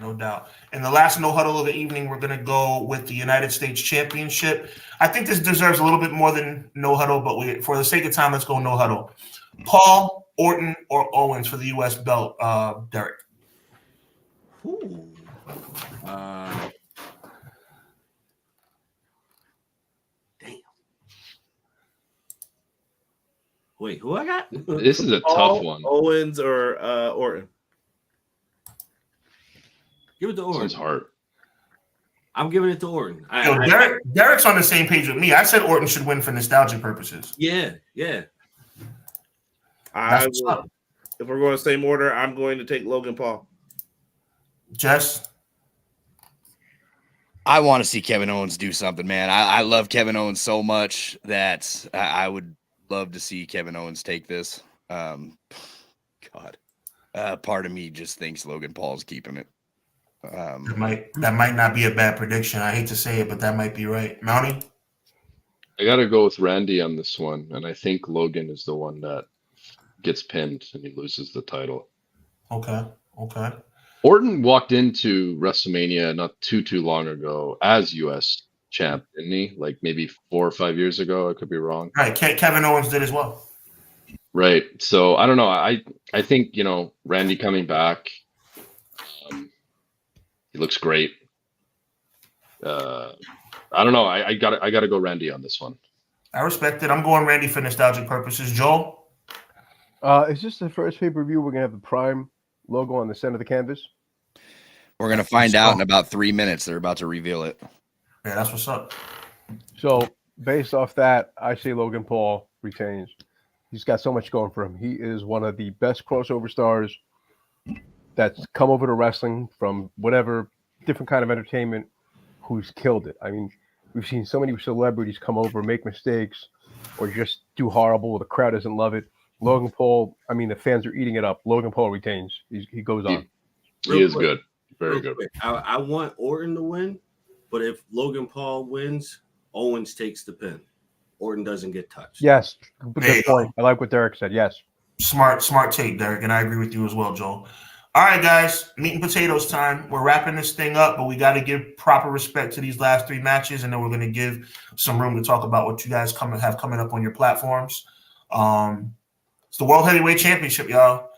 Speaker 1: No doubt. And the last no huddle of the evening, we're going to go with the United States Championship. I think this deserves a little bit more than no huddle, but for the sake of time, let's go no huddle. Paul, Orton, or Owens for the U.S. belt, Derek?
Speaker 5: Ooh. Damn. Wait, who I got?
Speaker 3: This is a tough one.
Speaker 7: Owens or Orton?
Speaker 5: Give it to Orton.
Speaker 3: This one's hard.
Speaker 5: I'm giving it to Orton.
Speaker 1: Derek's on the same page with me. I said Orton should win for nostalgia purposes.
Speaker 5: Yeah.
Speaker 7: If we're going the same order, I'm going to take Logan Paul.
Speaker 1: Jess?
Speaker 2: I want to see Kevin Owens do something, man. I love Kevin Owens so much that I would love to see Kevin Owens take this. God. Part of me just thinks Logan Paul's keeping it.
Speaker 1: That might not be a bad prediction. I hate to say it, but that might be right. Mountie?
Speaker 3: I got to go with Randy on this one, and I think Logan is the one that gets pinned and he loses the title.
Speaker 1: Okay.
Speaker 3: Orton walked into WrestleMania not too long ago as U.S. champ, didn't he? Like maybe 4 or 5 years ago. I could be wrong.
Speaker 1: Right. Kevin Owens did as well.
Speaker 3: Right. So I don't know. I think, Randy coming back, he looks great. I don't know. I gotta go Randy on this one.
Speaker 1: I respect it. I'm going Randy for nostalgic purposes. Joel?
Speaker 4: Is this the first pay-per-view we're going to have the Prime logo on the center of the canvas?
Speaker 2: We're going to find out in about 3 minutes. They're about to reveal it.
Speaker 1: Yeah, that's what's up.
Speaker 4: So, based off that, I say Logan Paul retains. He's got so much going for him. He is one of the best crossover stars that's come over to wrestling from whatever different kind of entertainment who's killed it. I mean, we've seen so many celebrities come over, make mistakes, or just do horrible. The crowd doesn't love it. Logan Paul, I mean, the fans are eating it up. Logan Paul retains. He goes on.
Speaker 3: He is good. Very good.
Speaker 5: I want Orton to win, but if Logan Paul wins, Owens takes the pin. Orton doesn't get touched.
Speaker 4: Yes. Good point. I like what Derek said. Yes.
Speaker 1: Smart take, Derek, and I agree with you as well, Joel. All right, guys, meat and potatoes time. We're wrapping this thing up, but we got to give proper respect to these last 3 matches, and then we're going to give some room to talk about what you guys have coming up on your platforms. It's the World Heavyweight Championship, y'all.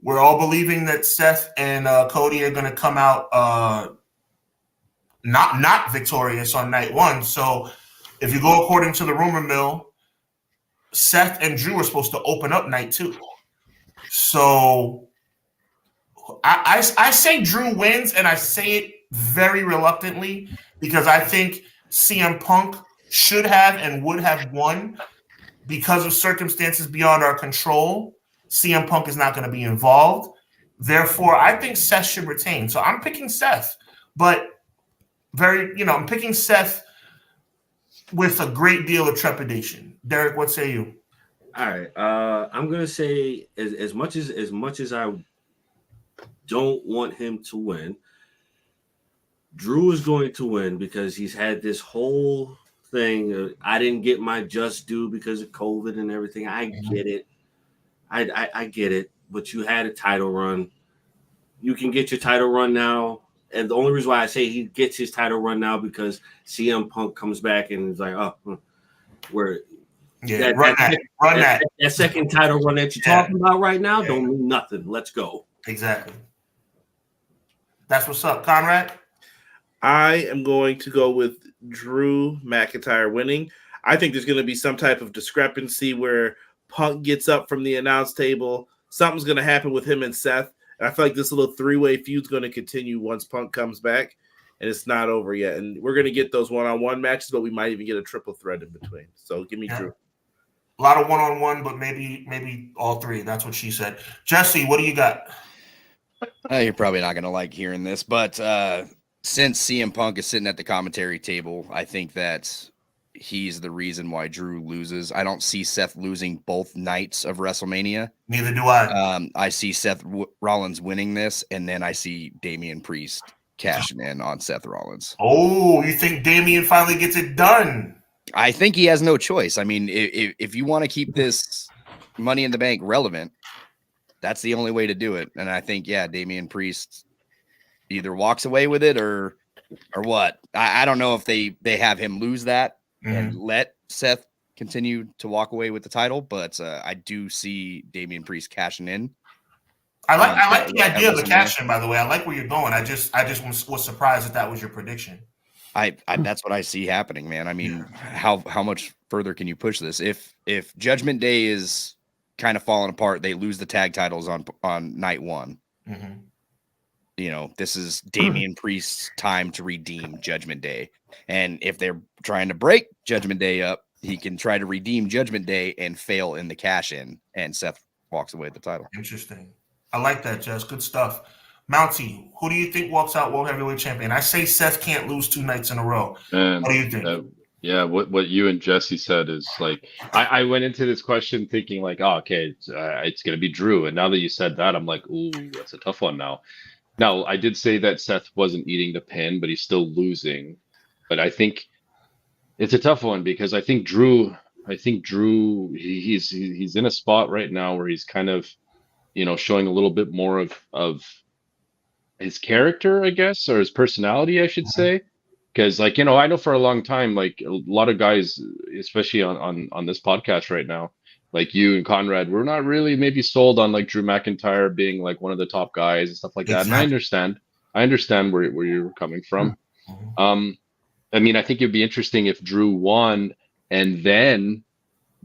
Speaker 1: We're all believing that Seth and Cody are going to come out not victorious on night one. So if you go according to the rumor mill, Seth and Drew are supposed to open up night 2. So I say Drew wins, and I say it very reluctantly because I think CM Punk should have and would have won, because of circumstances beyond our control, CM Punk is not going to be involved. Therefore, I think Seth should retain. So I'm picking Seth, but I'm picking Seth with a great deal of trepidation. Derek, what say you?
Speaker 5: All right. I'm gonna say as much as I don't want him to win, Drew is going to win because he's had this whole thing. I didn't get my just due because of COVID and everything. I get it. I get it. But you had a title run. You can get your title run now. And the only reason why I say he gets his title run now because CM Punk comes back and is like, oh, where that second title run that you're talking about right now don't mean nothing. Let's go.
Speaker 1: Exactly. That's what's up, Conrad.
Speaker 7: I am going to go with Drew McIntyre winning. I think there's going to be some type of discrepancy where Punk gets up from the announce table. Something's going to happen with him and Seth. And I feel like this little three-way feud's going to continue once Punk comes back, and it's not over yet. And we're going to get those one-on-one matches, but we might even get a triple threat in between. So give me Drew.
Speaker 1: A lot of one-on-one, but maybe all three. That's what she said. Jesse, what do you got?
Speaker 2: You're probably not going to like hearing this, but since CM Punk is sitting at the commentary table, I think that he's the reason why Drew loses. I don't see Seth losing both nights of WrestleMania.
Speaker 1: Neither do I.
Speaker 2: I see Seth Rollins winning this, and then I see Damian Priest cashing in on Seth Rollins.
Speaker 1: Oh, you think Damian finally gets it done?
Speaker 2: I think he has no choice. I mean, if you want to keep this Money in the Bank relevant, that's the only way to do it. And I think, Damian Priest either walks away with it or what. I don't know if they have him lose that and let Seth continue to walk away with the title, but I do see Damian Priest cashing in.
Speaker 1: I like the idea of the cash in, by the way. I like where you're going. I just was surprised that was your prediction.
Speaker 2: That's what I see happening, man. I mean, how much further can you push this? If Judgment Day is kind of falling apart, they lose the tag titles on night one. This is Damian Priest's time to redeem Judgment Day. And if they're trying to break Judgment Day up, he can try to redeem Judgment Day and fail in the cash in, and Seth walks away with the title.
Speaker 1: Interesting. I like that, Jess. Good stuff. Mountie, who do you think walks out World Heavyweight Champion? I say Seth can't lose 2 nights in a row.
Speaker 3: And
Speaker 1: what do you think?
Speaker 3: What you and Jesse said is like, I went into this question thinking like, oh, okay, it's going to be Drew. And now that you said that, I'm like, ooh, that's a tough one now. Now, I did say that Seth wasn't eating the pin, but he's still losing. But I think it's a tough one because I think Drew, he's in a spot right now where he's kind of, showing a little bit more of his character, I guess, or his personality, I should say. Because, I know for a long time, like a lot of guys, especially on this podcast right now, like you and Conrad, we're not really maybe sold on like Drew McIntyre being like one of the top guys and stuff like that.
Speaker 1: Exactly.
Speaker 3: And I understand where you're coming from. I mean, I think it'd be interesting if Drew won and then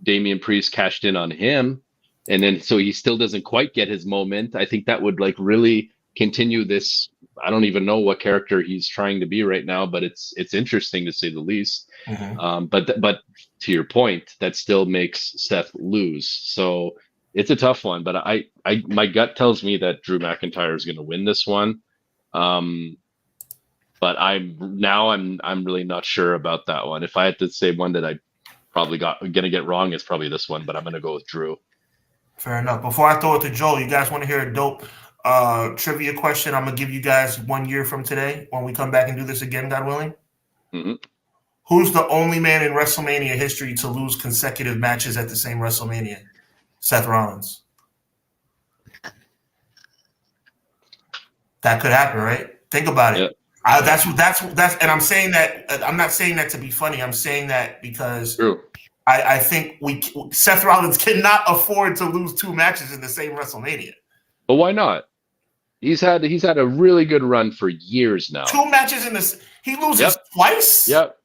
Speaker 3: Damian Priest cashed in on him, and then so he still doesn't quite get his moment. I think that would like really continue this. I don't even know what character he's trying to be right now, but it's interesting to say the least. But to your point, that still makes Seth lose. So it's a tough one. But my gut tells me that Drew McIntyre is going to win this one. But I'm really not sure about that one. If I had to say one that I probably going to get wrong, it's probably this one. But I'm going to go with Drew. Fair
Speaker 1: enough. Before I throw it to Joel, you guys want to hear a dope trivia question? I'm gonna give you guys 1 year from today when we come back and do this again, God willing. Who's the only man in WrestleMania history to lose consecutive matches at the same WrestleMania? Seth Rollins. That could happen, right? Think about it. That's and I'm saying that. I'm not saying that to be funny. I'm saying that because I think Seth Rollins cannot afford to lose 2 matches in the same WrestleMania.
Speaker 3: But why not? He's had a really good run for years now.
Speaker 1: 2 matches in this. He loses twice.
Speaker 3: Yep.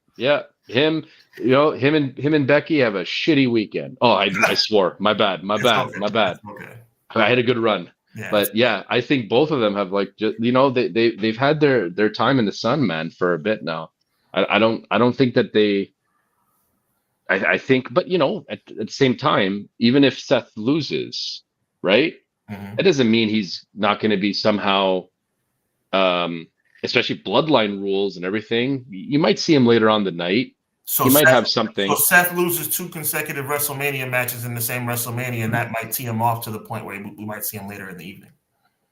Speaker 3: Him and Becky have a shitty weekend. Oh, I swore. My bad. Okay. I had a good run. Yeah. But I think both of them have they've had their time in the sun, man, for a bit now. I don't think that I think, but at the same time, even if Seth loses, right, that doesn't mean he's not going to be somehow, especially bloodline rules and everything. You might see him later on the night.
Speaker 1: So
Speaker 3: he might
Speaker 1: Seth,
Speaker 3: have something.
Speaker 1: So Seth loses 2 consecutive WrestleMania matches in the same WrestleMania, and that might tee him off to the point where we might see him later in the evening.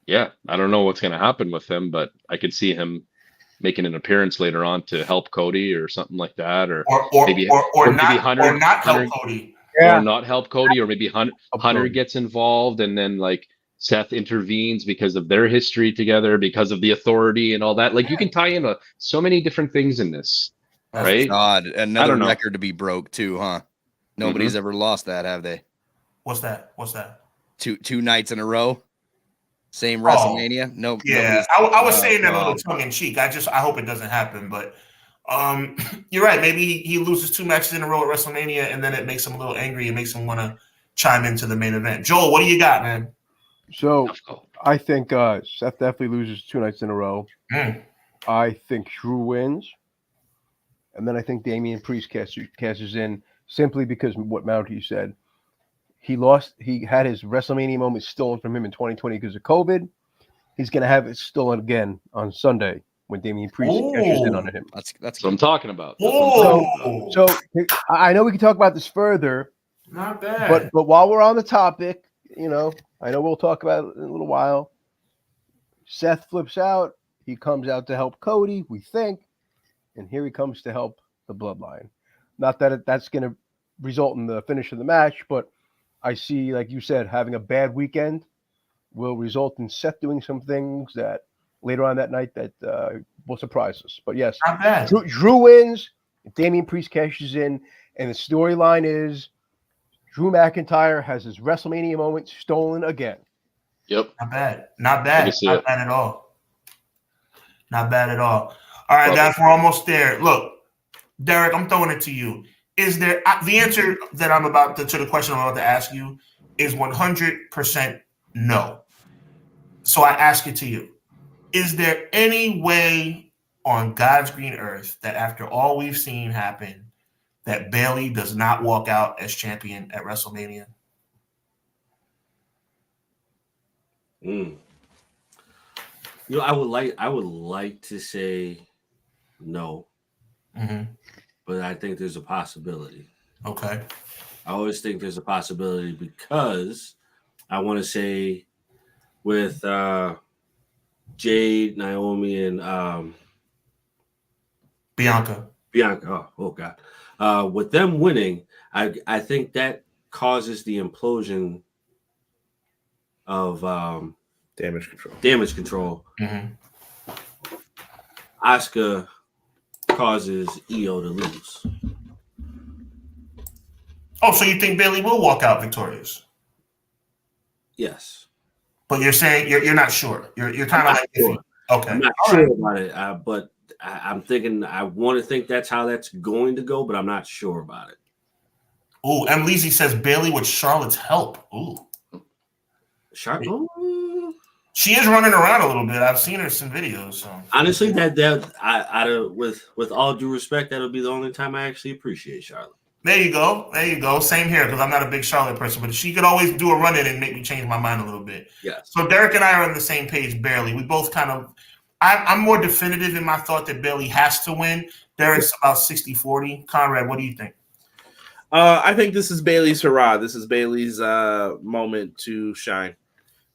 Speaker 3: Yeah, I don't know what's going to happen with him, but I could see him making an appearance later on to help Cody or something like that, or maybe
Speaker 1: not help Cody.
Speaker 3: Or not help Cody, or maybe Hunter gets involved, and then like Seth intervenes because of their history together, because of the authority and all that. Like you can tie in so many different things in this, right?
Speaker 2: God, another record to be broke too, huh? Nobody's ever lost that, have they?
Speaker 1: What's that?
Speaker 2: Two nights in a row, same WrestleMania. No,
Speaker 1: yeah. I was saying that a little tongue in cheek. I hope it doesn't happen, but. You're right. Maybe he loses 2 matches in a row at WrestleMania, and then it makes him a little angry and makes him want to chime into the main event. Joel, what do you got, man?
Speaker 4: So I think Seth definitely loses 2 nights in a row. I think Drew wins, and then I think Damian Priest cashes in simply because of what Mountie said. He had his WrestleMania moment stolen from him in 2020 because of COVID. He's going to have it stolen again on Sunday when Damian Priest cashes in on him.
Speaker 3: That's what I'm talking about.
Speaker 4: So I know we can talk about this further.
Speaker 1: Not bad.
Speaker 4: But while we're on the topic, I know we'll talk about it in a little while. Seth flips out. He comes out to help Cody, we think, and here he comes to help the Bloodline. Not that that's going to result in the finish of the match, but I see, like you said, having a bad weekend will result in Seth doing some things that later on that night that will surprise us. But yes,
Speaker 1: not bad.
Speaker 4: Drew wins, Damian Priest cashes in, and the storyline is Drew McIntyre has his WrestleMania moment stolen again.
Speaker 3: Yep.
Speaker 1: Not bad. Not bad at all. Not bad at all. All right, guys, we're almost there. Look, Derek, I'm throwing it to you. Is there the answer that I'm about to the question I'm about to ask you is 100% no. So I ask it to you. Is there any way on God's green earth that after all we've seen happen, that Bayley does not walk out as champion at WrestleMania?
Speaker 5: I would like to say no, but I think there's a possibility.
Speaker 1: Okay.
Speaker 5: I always think there's a possibility because I want to say with Jade, Naomi, and
Speaker 1: Bianca.
Speaker 5: Oh God. With them winning, I think that causes the implosion of
Speaker 7: damage control.
Speaker 5: Asuka causes Io to lose.
Speaker 1: Oh, so you think Bayley will walk out victorious?
Speaker 5: Yes.
Speaker 1: But you're saying you're not sure. You're kind of like
Speaker 5: sure.
Speaker 1: Okay.
Speaker 5: I'm not sure about it, but I'm thinking I want to think that's how that's going to go, but I'm not sure about it.
Speaker 1: Ooh, M. Lizzie says Bayley with Charlotte's help. Ooh.
Speaker 5: Charlotte?
Speaker 1: She is running around a little bit. I've seen her some videos. So.
Speaker 5: Honestly, with all due respect, that'll be the only time I actually appreciate Charlotte.
Speaker 1: There you go. Same here, because I'm not a big Charlotte person, but she could always do a run-in and make me change my mind a little bit.
Speaker 5: Yes.
Speaker 1: So Derek and I are on the same page, barely. We both kind of – I'm more definitive in my thought that Bayley has to win. Derek's about 60-40. Conrad, what do you think?
Speaker 7: I think this is Bayley's hurrah. This is Bayley's moment to shine.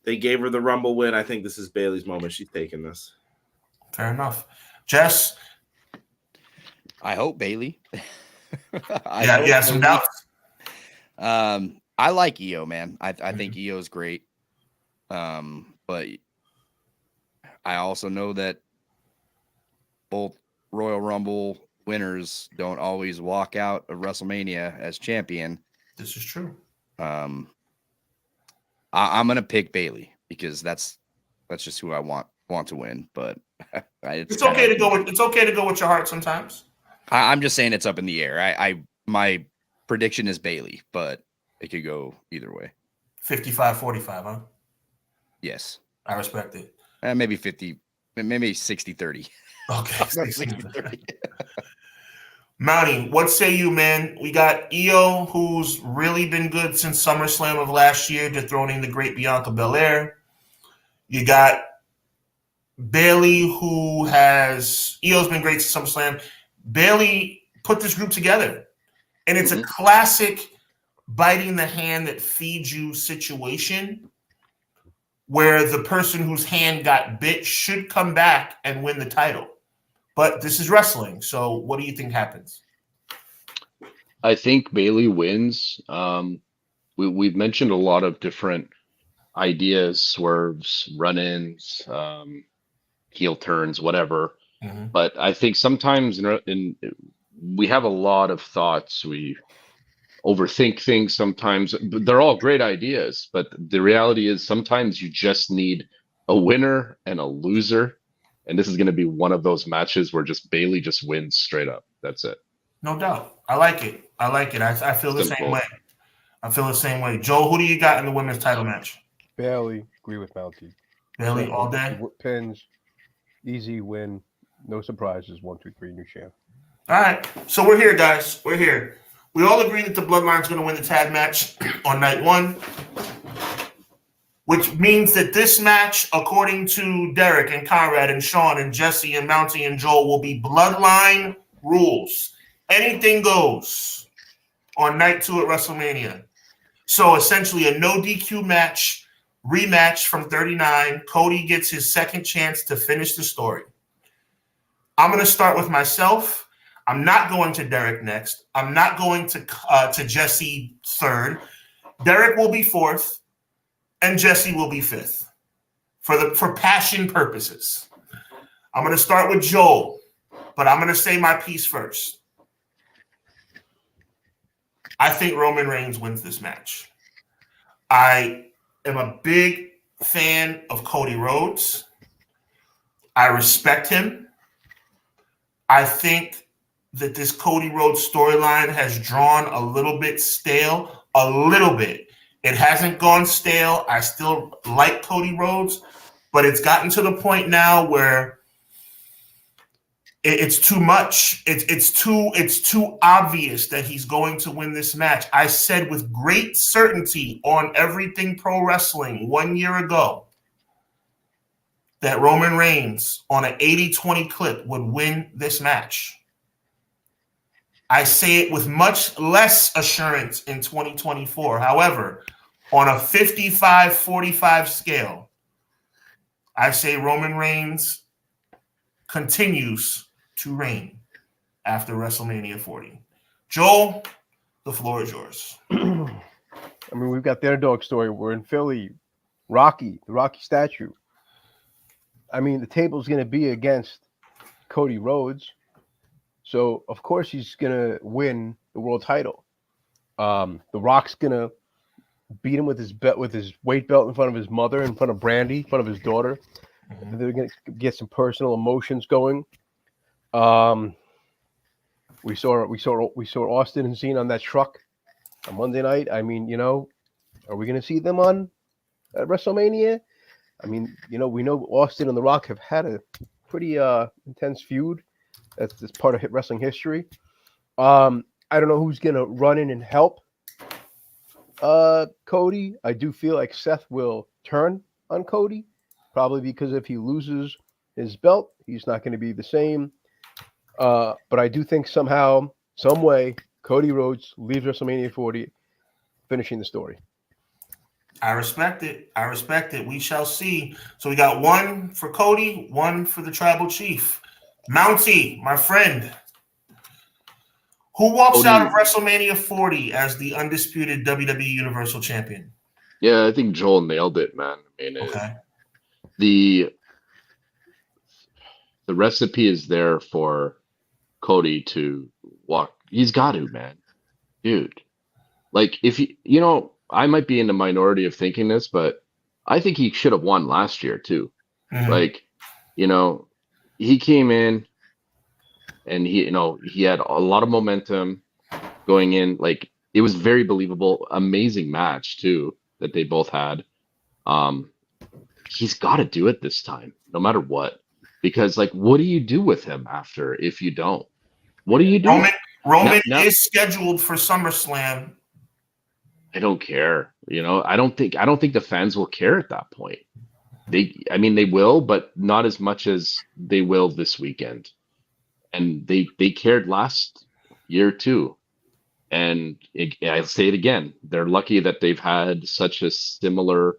Speaker 7: They gave her the Rumble win. I think this is Bayley's moment. She's taking this.
Speaker 1: Fair enough. Jess?
Speaker 2: I hope Bayley.
Speaker 1: Yeah, some doubts.
Speaker 2: I like Io, man. I think Io is great. But I also know that both Royal Rumble winners don't always walk out of WrestleMania as champion.
Speaker 1: This is true.
Speaker 2: I'm gonna pick Bayley because that's just who I want to win. But
Speaker 1: it's okay to go with your heart sometimes.
Speaker 2: I'm just saying it's up in the air. My prediction is Bayley, but it could go either way. 55-45,
Speaker 1: huh?
Speaker 2: Yes.
Speaker 1: I respect it.
Speaker 2: Maybe 50, maybe 60-30.
Speaker 1: Okay. 60-30. Mountie, what say you, man? We got Io, who's really been good since SummerSlam of last year, dethroning the great Bianca Belair. You got Bailey, Io's been great since SummerSlam. Bailey put this group together. And it's a classic biting the hand that feeds you situation where the person whose hand got bit should come back and win the title. But this is wrestling. So what do you think happens?
Speaker 3: I think Bailey wins. We've mentioned a lot of different ideas, swerves, run-ins, heel turns, whatever. But I think sometimes we have a lot of thoughts. We overthink things sometimes. They're all great ideas, but the reality is sometimes you just need a winner and a loser. And this is going to be one of those matches where just Bailey just wins straight up. That's it.
Speaker 1: No doubt. I like it. I feel the same way. I feel the same way. Joel, who do you got in the women's title match?
Speaker 4: Bailey. Agree with Mountie.
Speaker 1: Bailey all day?
Speaker 4: Pins. Easy win. No surprises. 1, 2, 3. New champ.
Speaker 1: All right. So we're here, guys. We're here. We all agree that the Bloodline's going to win the tag match on night 1. Which means that this match, according to Derek and Conrad and Sean and Jesse and Mountie and Joel, will be Bloodline rules. Anything goes on night 2 at WrestleMania. So essentially a no DQ match, rematch from 39. Cody gets his second chance to finish the story. I'm going to start with myself. I'm not going to Derek next. I'm not going to Jesse third. Derek will be fourth. And Jesse will be fifth for passion purposes. I'm going to start with Joel, but I'm going to say my piece first. I think Roman Reigns wins this match. I am a big fan of Cody Rhodes. I respect him. I think that this Cody Rhodes storyline has drawn a little bit stale, a little bit. It hasn't gone stale. I still like Cody Rhodes, but it's gotten to the point now where it's too much. It's too obvious that he's going to win this match. I said with great certainty on Everything Pro Wrestling 1 year ago that Roman Reigns on an 80-20 clip would win this match. I say it with much less assurance in 2024. However, on a 55-45 scale, I say Roman Reigns continues to reign after WrestleMania 40. Joel, the floor is yours.
Speaker 4: I mean, we've got the underdog story. We're in Philly. The Rocky statue. I mean, the table's going to be against Cody Rhodes. So, of course, he's going to win the world title. The Rock's going to beat him with his weight belt in front of his mother, in front of Brandy, in front of his daughter. They're going to get some personal emotions going. We saw Austin and Cena on that truck on Monday night. I mean, are we going to see them at WrestleMania? I mean, we know Austin and The Rock have had a pretty intense feud. That's part of wrestling history. I don't know who's going to run in and help Cody. I do feel like Seth will turn on Cody, probably because if he loses his belt, he's not going to be the same. But I do think somehow, some way, Cody Rhodes leaves WrestleMania 40, finishing the story.
Speaker 1: I respect it. We shall see. So we got one for Cody, one for the Tribal Chief. Mountie, my friend, who walks out of WrestleMania 40 as the undisputed WWE Universal Champion?
Speaker 3: Yeah, I think Joel nailed it, man. I mean,
Speaker 1: okay.
Speaker 3: The recipe is there for Cody to walk. He's got to, man. Dude. Like, if I might be in the minority of thinking this, but I think he should have won last year too. Mm-hmm. Like, he came in and he had a lot of momentum going in. Like, it was very believable, amazing match too that they both had. He's got to do it this time, no matter what, because like, what do you do with him after if you don't? What do you do?
Speaker 1: Roman is scheduled for SummerSlam.
Speaker 3: I don't care. I don't think the fans will care at that point. They will, but not as much as they will this weekend. And they cared last year too. And I'll say it again. They're lucky that they've had such a similar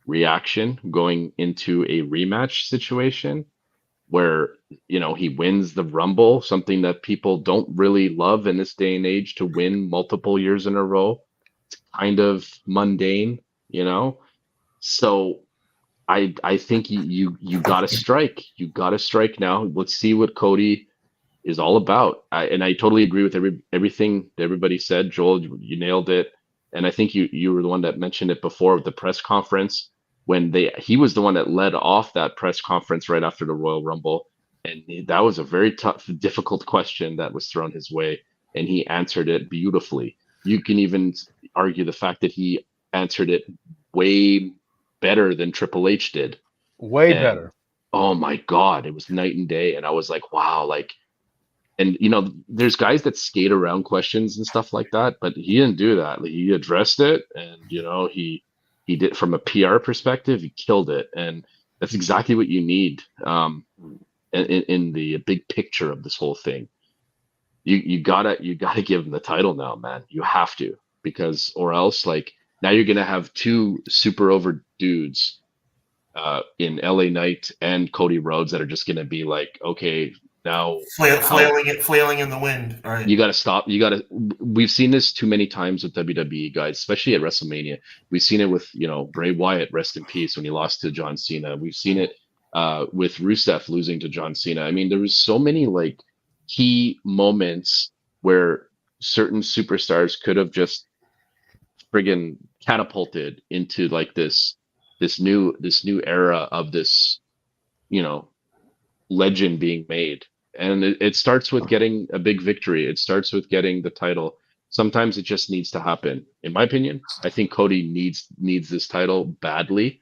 Speaker 3: reaction going into a rematch situation where, he wins the Rumble, something that people don't really love in this day and age, to win multiple years in a row. It's kind of mundane, So I think you got to strike. You got to strike now. Let's see what Cody is all about. And I totally agree with everything everybody said. Joel, you nailed it. And I think you were the one that mentioned it before with the press conference when he was the one that led off that press conference right after the Royal Rumble. And that was a very tough, difficult question that was thrown his way. And he answered it beautifully. You can even argue the fact that he answered it way better than Triple H did.
Speaker 4: Way better.
Speaker 3: Oh my God, it was night and day. And I was like, wow, and there's guys that skate around questions and stuff like that, but he didn't do that. He addressed it, and he did from a PR perspective. He killed it, and that's exactly what you need in the big picture of this whole thing. You gotta give him the title now, man. You have to, because or else now you're gonna have two super over dudes in LA Knight and Cody Rhodes that are just gonna be like, okay. Now
Speaker 1: flailing in the wind. All right.
Speaker 3: You got to stop. We've seen this too many times with WWE guys, especially at WrestleMania. We've seen it with, Bray Wyatt, rest in peace, when he lost to John Cena. We've seen it with Rusev losing to John Cena. I mean, there was so many key moments where certain superstars could have just friggin' catapulted into this new era of this, legend being made. And it starts with getting a big victory. It starts with getting the title. Sometimes it just needs to happen. In my opinion, I think Cody needs this title badly,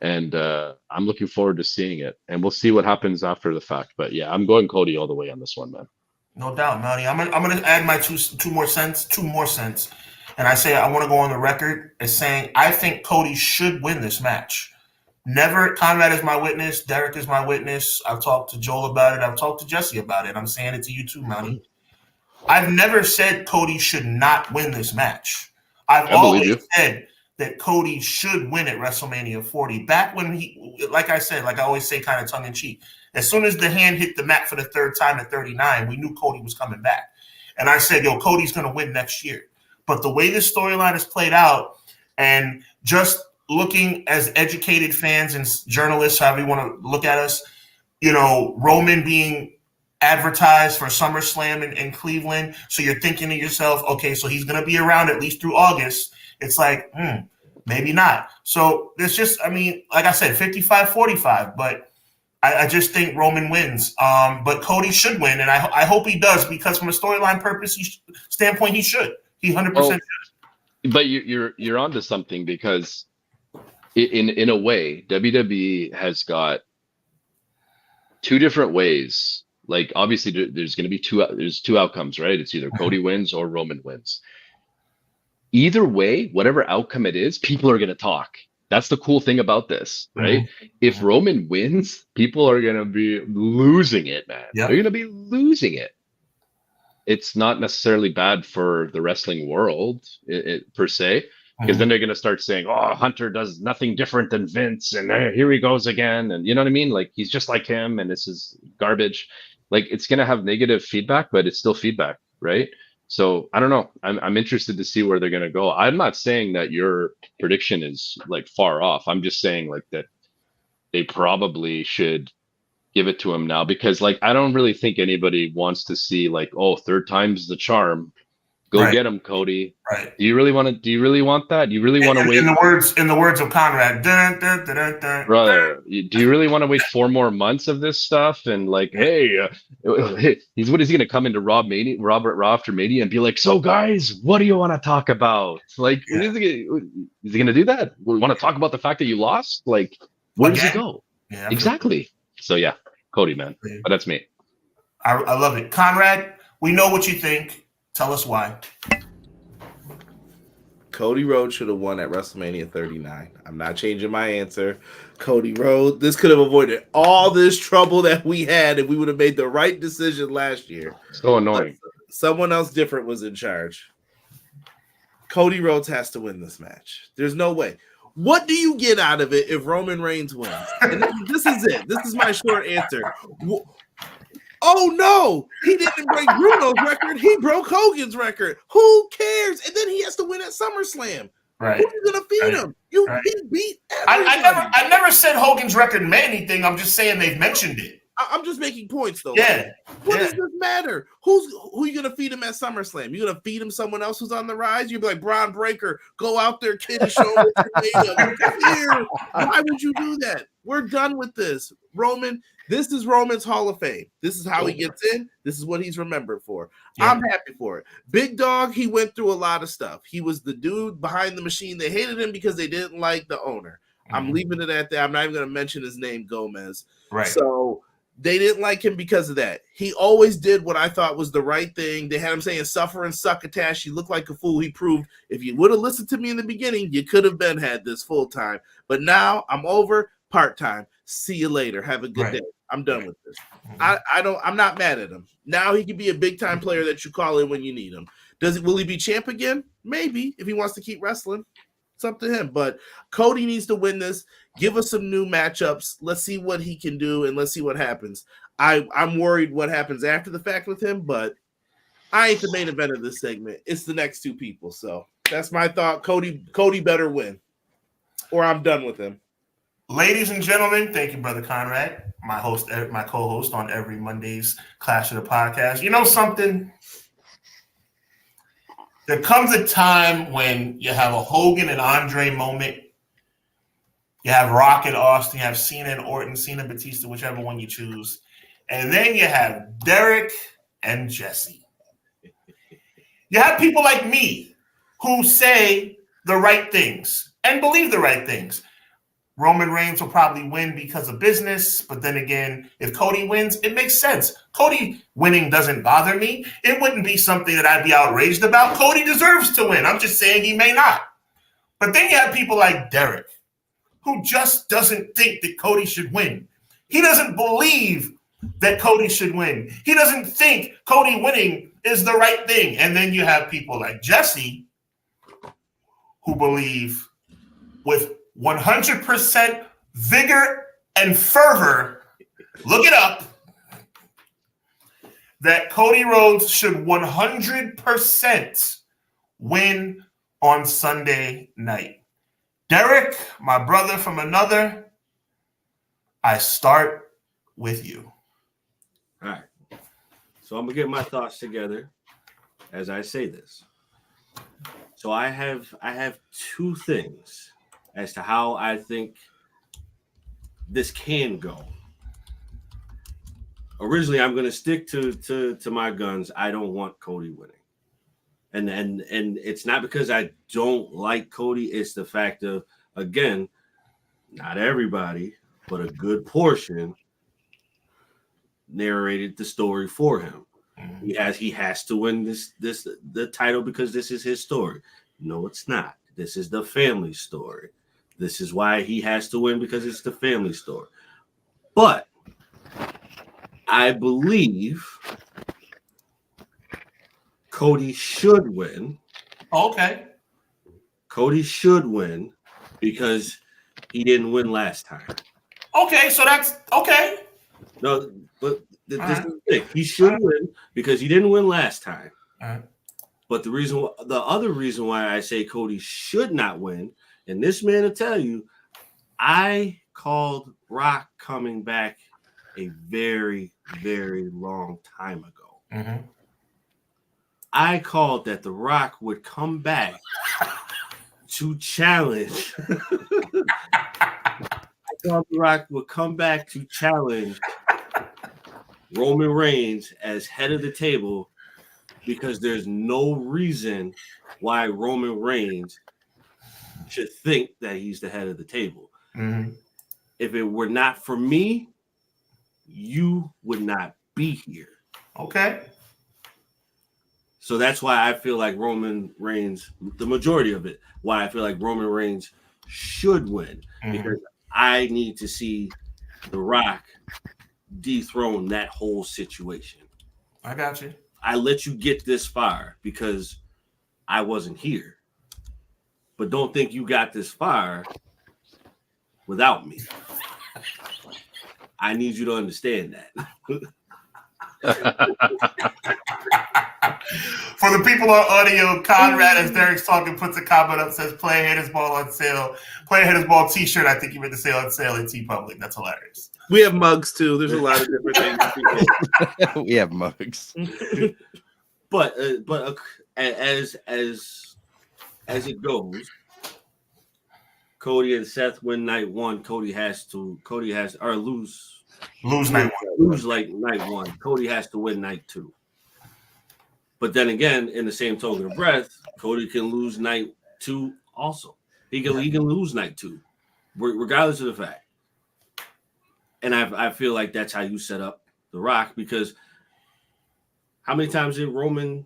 Speaker 3: and I'm looking forward to seeing it. And we'll see what happens after the fact. But yeah, I'm going Cody all the way on this one, man.
Speaker 1: No doubt, Mountie. I'm gonna add my two more cents, and I say I want to go on the record as saying I think Cody should win this match. Never, Conrad is my witness. Derek is my witness. I've talked to Joel about it. I've talked to Jesse about it. I'm saying it to you too, Mountie. I've never said Cody should not win this match. I've always said that Cody should win at WrestleMania 40. Back when he, like I always say, kind of tongue in cheek, as soon as the hand hit the mat for the third time at 39, we knew Cody was coming back. And I said, Cody's going to win next year. But the way this storyline has played out, and just looking as educated fans and journalists, however you want to look at us, Roman being advertised for SummerSlam in Cleveland. So you're thinking to yourself, okay, so he's going to be around at least through August. It's like, maybe not. So there's just, like I said, 55-45, but I just think Roman wins. But Cody should win, and I hope he does, because from a storyline standpoint, he should. He 100% should.
Speaker 3: But you're onto something, because in a way, WWE has got two different ways. Obviously, there's going to be two outcomes, right? It's either Cody wins or Roman wins. Either way, whatever outcome it is, people are going to talk. That's the cool thing about this, right? Mm-hmm. If Roman wins, people are going to be losing it, man. Yep. They're going to be losing it. It's not necessarily bad for the wrestling world per se, because then they're going to start saying, oh, Hunter does nothing different than Vince, and here he goes again. And you know what I mean? He's just like him, and this is garbage. It's going to have negative feedback, but it's still feedback, right? So I don't know. I'm interested to see where they're going to go. I'm not saying that your prediction is far off. I'm just saying that they probably should give it to him now, because I don't really think anybody wants to see third time's the charm. Go get him, Cody.
Speaker 1: Right.
Speaker 3: Do you really want that? Do you really want to wait?
Speaker 1: In the words of Conrad, dun, dun, dun, dun, dun,
Speaker 3: brother, do you really want to wait 4 more months of this stuff? And hey, he's going to come into Raw after Mania and be like, so guys, what do you want to talk about? Is he going to do that? Want to talk about the fact that you lost? Where does he go?
Speaker 1: Yeah,
Speaker 3: exactly. So yeah, Cody, man. But that's me.
Speaker 1: I love it. Conrad, We know what you think. Tell us why.
Speaker 7: Cody Rhodes should have won at WrestleMania 39. I'm not changing my answer. Cody Rhodes, this could have avoided all this trouble that we had if we would have made the right decision last year.
Speaker 3: So annoying.
Speaker 7: Someone else different was in charge. Cody Rhodes has to win this match. There's no way. What do you get out of it if Roman Reigns wins? And this is it. This is my short answer. Oh no, he didn't break Bruno's record. He broke Hogan's record. Who cares? And then he has to win at SummerSlam.
Speaker 1: Right.
Speaker 7: Who's you gonna feed him? He beat
Speaker 1: I never said Hogan's record meant anything. I'm just saying they've mentioned it.
Speaker 7: I'm just making points though.
Speaker 1: Yeah.
Speaker 7: What does this matter? Who you gonna feed him at SummerSlam? You gonna feed him someone else who's on the rise? You'd be like Braun Breaker, go out there, kid, and show him what you're made of. Here. Why would you do that? We're done with this. Roman, this is Roman's Hall of Fame. This is how he gets in. This is what he's remembered for. Yeah. I'm happy for it. Big Dog, he went through a lot of stuff. He was the dude behind the machine. They hated him because they didn't like the owner. I'm leaving it at that. I'm not even going to mention his name, Gomez.
Speaker 1: Right.
Speaker 7: So they didn't like him because of that. He always did what I thought was the right thing. They had him saying, suffer and succotash. You look like a fool. He proved if you would have listened to me in the beginning, you could have been had this full time. But now I'm over part-time. See you later. Have a good day. I'm done with this. I'm not mad at him. Now he can be a big-time player that you call in when you need him. Will he be champ again? Maybe, if he wants to keep wrestling. It's up to him. But Cody needs to win this. Give us some new matchups. Let's see what he can do, and let's see what happens. I'm worried what happens after the fact with him, but I ain't the main event of this segment. It's the next two people. So that's my thought. Cody better win, or I'm done with him.
Speaker 1: Ladies and gentlemen, thank you, Brother Conrad, my co-host on every Monday's Clash of the Podcast. You know something? There comes a time when you have a Hogan and Andre moment. You have Rock and Austin. You have Cena and Orton, Cena, Batista, whichever one you choose. And then you have Derek and Jesse. You have people like me who say the right things and believe the right things. Roman Reigns will probably win because of business, but then again, if Cody wins, it makes sense. Cody winning doesn't bother me. It wouldn't be something that I'd be outraged about. Cody deserves to win. I'm just saying he may not. But then you have people like Derek, who just doesn't think that Cody should win. He doesn't believe that Cody should win. He doesn't think Cody winning is the right thing. And then you have people like Jesse, who believe with 100% vigor and fervor, look it up, that Cody Rhodes should 100% win on Sunday night. Derek, my brother from another, I start with you.
Speaker 5: All right. So I'm going to get my thoughts together as I say this. So I have two things as to how I think this can go. Originally, I'm going to stick to my guns. I don't want Cody winning. And it's not because I don't like Cody. It's the fact of, again, not everybody, but a good portion narrated the story for him. He has to win the title because this is his story. No, it's not. This is the family story. This is why he has to win, because it's the family story. But I believe Cody should win.
Speaker 1: Okay.
Speaker 5: Cody should win because he didn't win last time.
Speaker 1: Okay, so that's okay.
Speaker 5: No, but this is the thing. He should win because he didn't win last time. But the other reason why I say Cody should not win, and this man will tell you, I called Rock coming back a very, very long time ago.
Speaker 1: Mm-hmm.
Speaker 5: I called that The Rock would come back to challenge. I thought The Rock would come back to challenge Roman Reigns as head of the table, because there's no reason why Roman Reigns should think that he's the head of the table.
Speaker 1: Mm-hmm.
Speaker 5: If it were not for me, you would not be here.
Speaker 1: Okay.
Speaker 5: So that's why I feel like Roman Reigns, the majority of it, why I feel like Roman Reigns should win. Because I need to see The Rock dethrone that whole situation.
Speaker 1: I got you.
Speaker 5: I let you get this far because I wasn't here. But don't think you got this far without me. I need you to understand that.
Speaker 1: For the people on audio, Conrad, as Derek's talking, puts a comment up, says, play Haters Ball on sale. Play Haters Ball t-shirt, I think you meant to say on sale at T-Public. That's hilarious.
Speaker 6: We have mugs too. There's a lot of different things.
Speaker 2: We have mugs.
Speaker 5: But as it goes, Cody and Seth win night one. Cody has or lose
Speaker 1: night one.
Speaker 5: Lose like night one. Cody has to win night two. But then again, in the same token of breath, Cody can lose night two also. He can lose night two, regardless of the fact. And I feel like that's how you set up The Rock, because how many times did Roman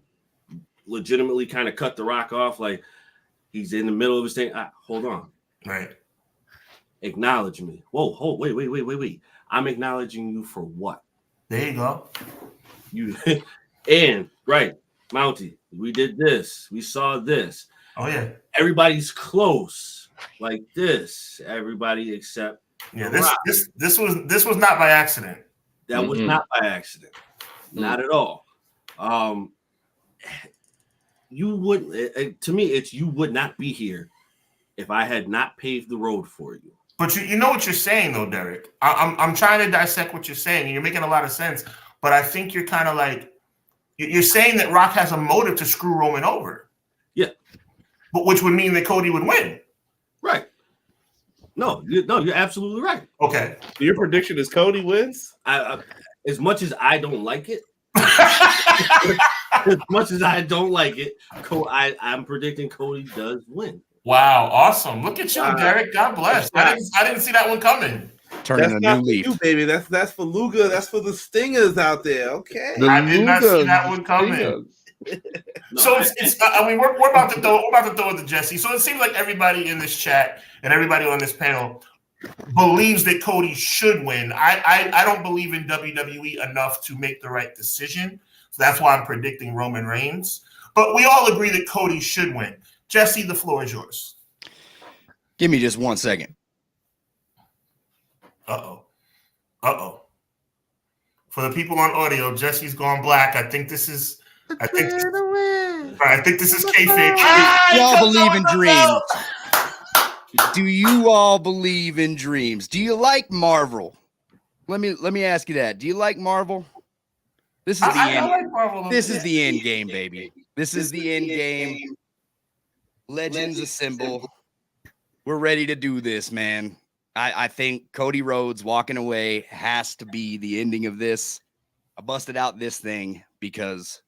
Speaker 5: legitimately kind of cut The Rock off? Like, he's in the middle of his thing. Hold on.
Speaker 1: Right.
Speaker 5: Acknowledge me. Whoa, wait. I'm acknowledging you for what?
Speaker 1: There you go.
Speaker 5: You and right, Mountie, we did this. We saw this.
Speaker 1: Oh yeah.
Speaker 5: Everybody's close like this. Everybody except
Speaker 1: this was not by accident.
Speaker 5: That was not by accident. Not at all. You wouldn't. To me, it's you would not be here if I had not paved the road for you.
Speaker 1: But you know what you're saying, though, Derek. I'm trying to dissect what you're saying, and you're making a lot of sense. But I think you're kind of like you're saying that Rock has a motive to screw Roman over.
Speaker 5: Yeah,
Speaker 1: but which would mean that Cody would win.
Speaker 5: Right. No, you're absolutely right.
Speaker 1: Okay.
Speaker 6: Your prediction is Cody wins?
Speaker 5: As much as I don't like it, I'm predicting Cody does win.
Speaker 1: Wow, awesome. Look at you, Derek. God bless. I didn't see that one coming.
Speaker 2: Turning
Speaker 6: That's
Speaker 2: a new leaf.
Speaker 6: You, baby. That's for Luga. That's for the Stingers out there. Okay.
Speaker 1: I did not see that one coming. So it's I mean, we're about to throw it to Jesse. So it seems like everybody in this chat and everybody on this panel believes that Cody should win. I don't believe in WWE enough to make the right decision. So that's why I'm predicting Roman Reigns. But we all agree that Cody should win. Jesse, the floor is yours.
Speaker 2: Give me just 1 second.
Speaker 1: Uh-oh. For the people on audio, Jesse's gone black. I think this is kayfabe.
Speaker 2: Y'all believe in dreams. Do you all believe in dreams? Do you like Marvel? Let me ask you that. Do you like Marvel? This is the end.
Speaker 1: Like Marvel.
Speaker 2: This is the end game, baby. This is the end game. Legends assemble. We're ready to do this, man. I think Cody Rhodes walking away has to be the ending of this. I busted out this thing because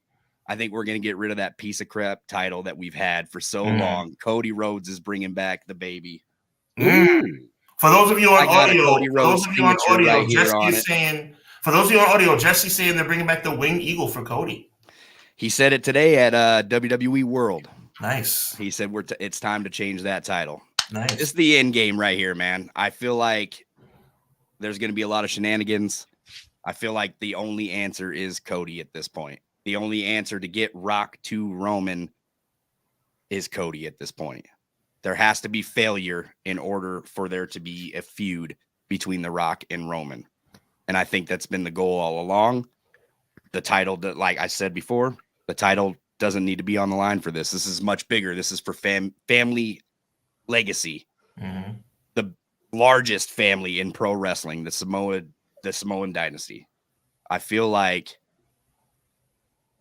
Speaker 2: I think we're going to get rid of that piece of crap title that we've had for so long. Cody Rhodes is bringing back the baby.
Speaker 1: For those of you on audio, Jesse's saying they're bringing back the winged eagle for Cody.
Speaker 2: He said it today at WWE World.
Speaker 1: Nice.
Speaker 2: He said it's time to change that title.
Speaker 1: Nice.
Speaker 2: It's the end game right here, man. I feel like there's going to be a lot of shenanigans. I feel like the only answer is Cody at this point. The only answer to get Rock to Roman is Cody at this point. There has to be failure in order for there to be a feud between The Rock and Roman. And I think that's been the goal all along. The title, like I said before, the title doesn't need to be on the line for this. This is much bigger. This is for family legacy. The largest family in pro wrestling, the Samoan dynasty. I feel like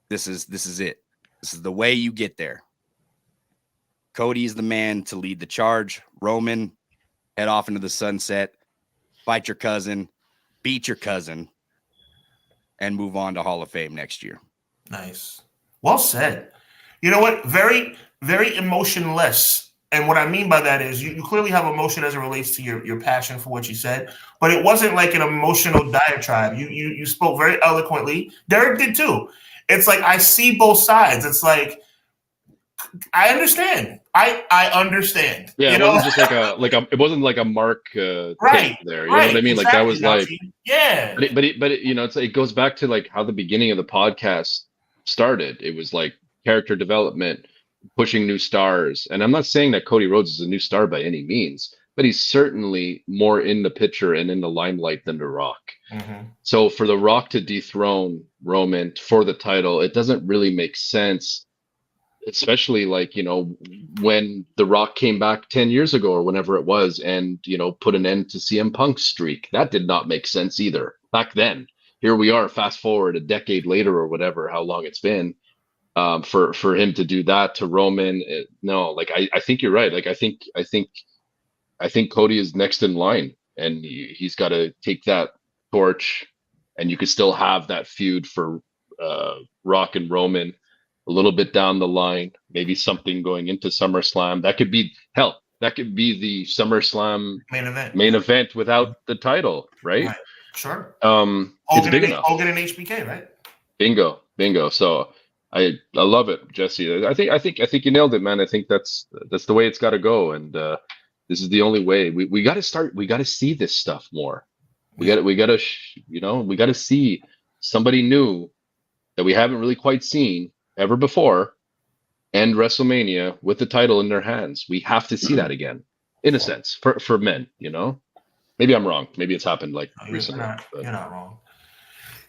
Speaker 2: this is it. This is the way you get there. Cody's the man to lead the charge. Roman, head off into the sunset, fight your cousin, beat your cousin, and move on to Hall of Fame next year.
Speaker 1: Nice. Well said. You know what? Very, very emotionless. And what I mean by that is you clearly have emotion as it relates to your passion for what you said, but it wasn't like an emotional diatribe. You spoke very eloquently. Derek did too. it's like I see both sides. It's like I understand. I understand.
Speaker 3: Yeah,
Speaker 1: you
Speaker 3: it
Speaker 1: know?
Speaker 3: wasn't just it wasn't like a mark
Speaker 1: Right.
Speaker 3: there. You know what I mean? Like that was like,
Speaker 1: yeah.
Speaker 3: but you know, it goes back to like how the beginning of the podcast started. It was like character development, pushing new stars. And I'm not saying that Cody Rhodes is a new star by any means, but he's certainly more in the picture and in the limelight than The Rock.
Speaker 1: Mm-hmm.
Speaker 3: So for The Rock to dethrone Roman for the title, it doesn't really make sense. Especially like, you know, when The Rock came back 10 years ago or whenever it was and, you know, put an end to CM Punk's streak. That did not make sense either back then. Here we are, fast forward a decade later or whatever, how long it's been, for him to do that to Roman. No, like I think you're right. Like I think Cody is next in line, and he's got to take that torch, and you could still have that feud for Rock and Roman a little bit down the line, maybe something going into SummerSlam. That could be hell. That could be the SummerSlam main event without the title, right?
Speaker 1: Sure.
Speaker 3: It's big enough.
Speaker 1: Hogan and HBK, right?
Speaker 3: Bingo. So I love it, Jesse. I think you nailed it, man. I think that's the way it's got to go, and this is the only way. We got to start. We got to see this stuff more. We got to see somebody new that we haven't really quite seen ever before, and WrestleMania with the title in their hands. We have to see that again, in a sense, for men, you know? Maybe I'm wrong. Maybe it's happened like recently.
Speaker 1: You're not wrong.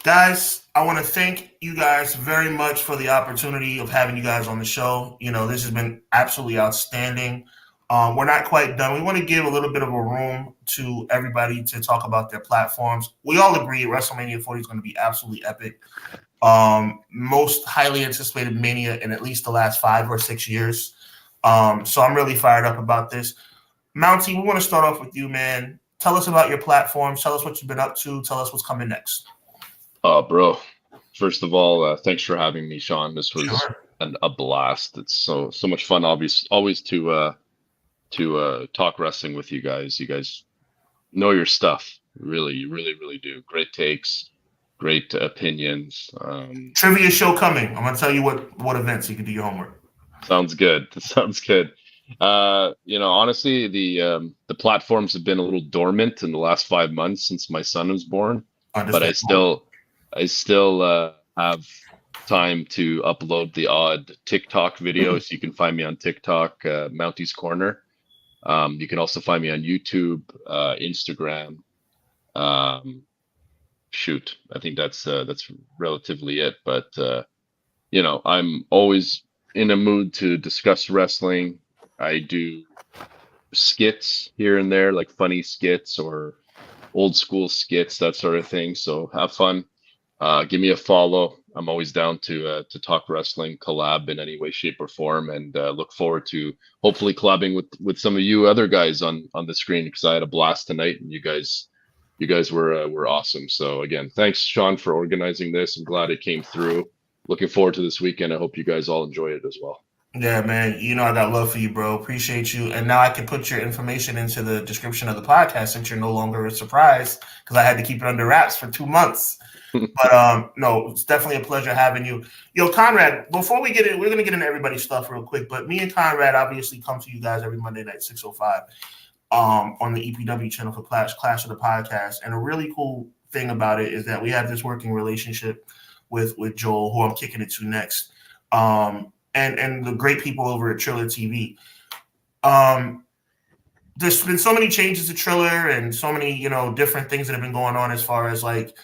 Speaker 1: Guys, I want to thank you guys very much for the opportunity of having you guys on the show. You know, this has been absolutely outstanding. We're not quite done. We want to give a little bit of a room to everybody to talk about their platforms. We all agree WrestleMania 40 is going to be absolutely epic. Most highly anticipated Mania in at least the last 5 or 6 years. So I'm really fired up about this. Mountie, we want to start off with you, man. Tell us about your platforms. Tell us what you've been up to. Tell us what's coming next.
Speaker 3: Bro, first of all, thanks for having me, Sean. This was a blast. It's so much fun, always to talk wrestling with you guys. You guys know your stuff. Really, you really do. Great takes. Great opinions.
Speaker 1: Trivia show coming. I'm gonna tell you what events you can do your homework.
Speaker 3: Sounds good. You know, honestly, the platforms have been a little dormant in the last 5 months since my son was born. But I still have time to upload the odd TikTok video. So you can find me on TikTok, Mountie's Corner. You can also find me on YouTube, Instagram. I think that's relatively it. But you know, I'm always in a mood to discuss wrestling. I do skits here and there, like funny skits or old school skits, that sort of thing. So have fun. Give me a follow. I'm always down to talk wrestling, collab in any way, shape, or form, and look forward to hopefully collabing with some of you other guys on the screen, because I had a blast tonight, and you guys were awesome. So again, thanks, Sean, for organizing this. I'm glad it came through. Looking forward to this weekend. I hope you guys all enjoy it as well.
Speaker 1: Yeah, man. You know I got love for you, bro. Appreciate you. And now I can put your information into the description of the podcast since you're no longer a surprise, because I had to keep it under wraps for 2 months. But no, it's definitely a pleasure having you. Yo, Conrad, before we get in, we're going to get into everybody's stuff real quick. But me and Conrad obviously come to you guys every Monday night, 6:05, on the EPW channel for Clash of the Podcast. And a really cool thing about it is that we have this working relationship with Joel, who I'm kicking it to next. And the great people over at Triller TV. There's been so many changes to Triller and so many, you know, different things that have been going on as far as like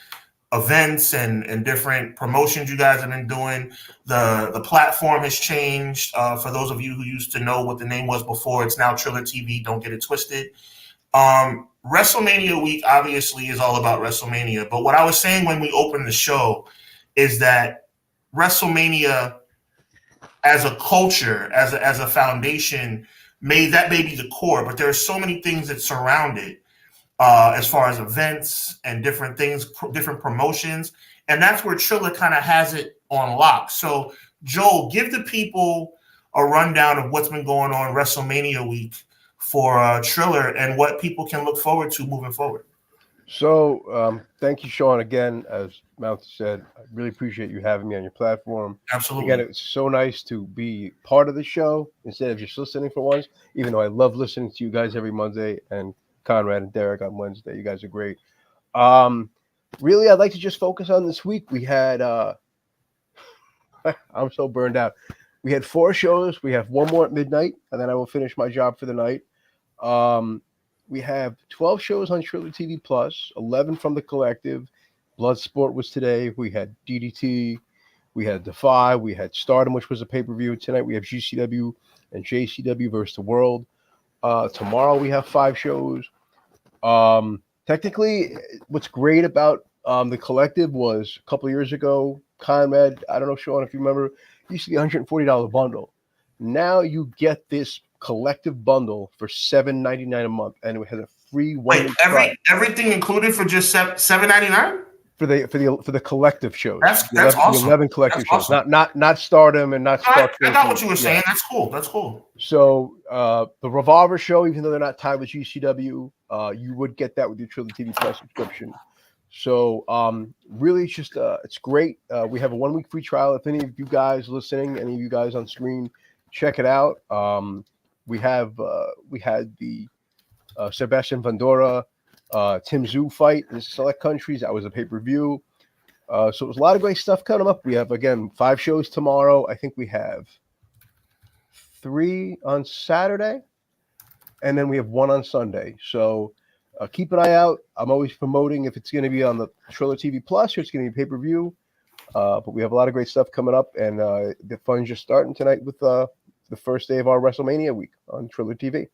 Speaker 1: events and different promotions you guys have been doing. The platform has changed. For those of you who used to know what the name was before, it's now Triller TV. Don't get it twisted. WrestleMania week obviously is all about WrestleMania. But what I was saying when we opened the show is that WrestleMania as a culture, as a foundation, may be the core, but there are so many things that surround it, as far as events and different things, different promotions, and that's where Triller kind of has it on lock. So, Joel, give the people a rundown of what's been going on WrestleMania week for Triller and what people can look forward to moving forward.
Speaker 4: So thank you, Sean, again. As Mountie said, I really appreciate you having me on your platform.
Speaker 1: Absolutely.
Speaker 4: Again, it's so nice to be part of the show instead of just listening for once, even though I love listening to you guys every Monday, and Conrad and Derek on Wednesday. You guys are great. Really, I'd like to just focus on this week. We had I'm so burned out. We had 4 shows. We have one more at midnight, and then I will finish my job for the night. We have 12 shows on Triller TV Plus, 11 from the collective. Bloodsport was today. We had DDT. We had Defy. We had Stardom, which was a pay-per-view. Tonight we have GCW and JCW versus the World. Tomorrow we have 5 shows. Technically, what's great about the collective was a couple of years ago, Conrad, I don't know, Sean, if you remember, it used to be a $140 bundle. Now you get this collective bundle for $7.99 a month, and it has a free
Speaker 1: Wait, everything included for just $7.99
Speaker 4: for the collective shows.
Speaker 1: That's
Speaker 4: the 11,
Speaker 1: awesome.
Speaker 4: The 11 collective
Speaker 1: That's
Speaker 4: shows,
Speaker 1: awesome.
Speaker 4: not Stardom and not Spark.
Speaker 1: I got what you were saying. That's cool. That's cool.
Speaker 4: So the Revolver show, even though they're not tied with GCW, you would get that with your Triller TV Plus subscription. So really, it's just it's great. We have a 1-week free trial. If any of you guys listening, any of you guys on screen, check it out. We had the Sebastian Vandora, Tim Zoo fight in select countries. That was a pay-per-view. So it was a lot of great stuff coming up. We have, again, 5 shows tomorrow. I think we have 3 on Saturday, and then we have 1 on Sunday. So keep an eye out. I'm always promoting if it's going to be on the Triller TV Plus or it's going to be pay-per-view. But we have a lot of great stuff coming up, and the fun's just starting tonight with the first day of our Wrestlemania week on Triller TV.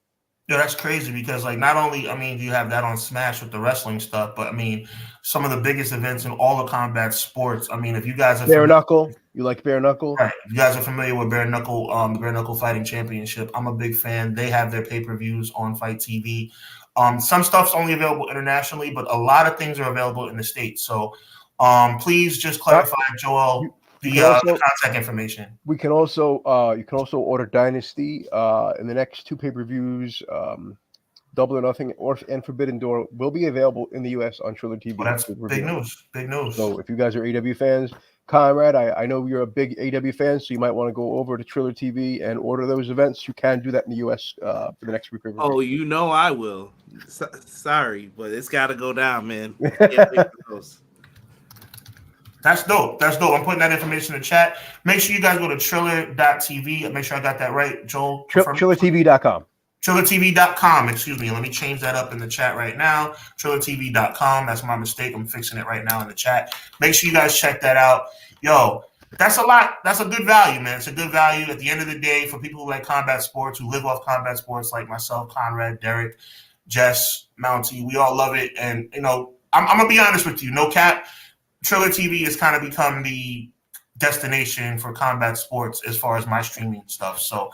Speaker 1: Yeah, that's crazy because, like, not only, I mean, you have that on Smash with the wrestling stuff, but I mean, some of the biggest events in all the combat sports. I mean, if you guys are
Speaker 4: Bare Knuckle, you like Bare Knuckle?
Speaker 1: Right. If you guys are familiar with Bare Knuckle, the Bare Knuckle Fighting Championship, I'm a big fan. They have their pay-per-views on Fight TV. Some stuff's only available internationally, but a lot of things are available in the States. So please just clarify, Joel, the contact information.
Speaker 4: We can also you can also order Dynasty in the next 2 pay-per-views. Double or Nothing and Forbidden Door will be available in the U.S. on Triller TV.
Speaker 1: Well, that's big news. Big news.
Speaker 4: So if you guys are AW fans, Conrad, I know you're a big AW fan, so you might want to go over to Triller TV and order those events. You can do that in the U.S. For the next week.
Speaker 6: Oh, you know I will. Sorry, but it's got to go down, man.
Speaker 1: That's dope. That's dope. I'm putting that information in the chat. Make sure you guys go to Triller.tv. Make sure I got that right, Joel.
Speaker 4: TrillerTV.com.
Speaker 1: TrillerTV.com. Excuse me. Let me change that up in the chat right now. TrillerTV.com. That's my mistake. I'm fixing it right now in the chat. Make sure you guys check that out. Yo, that's a lot. That's a good value, man. It's a good value at the end of the day for people who like combat sports, who live off combat sports like myself, Conrad, Derek, Jess, Mountie. We all love it. And, you know, I'm going to be honest with you. No cap. Triller TV has kind of become the destination for combat sports as far as my streaming stuff. So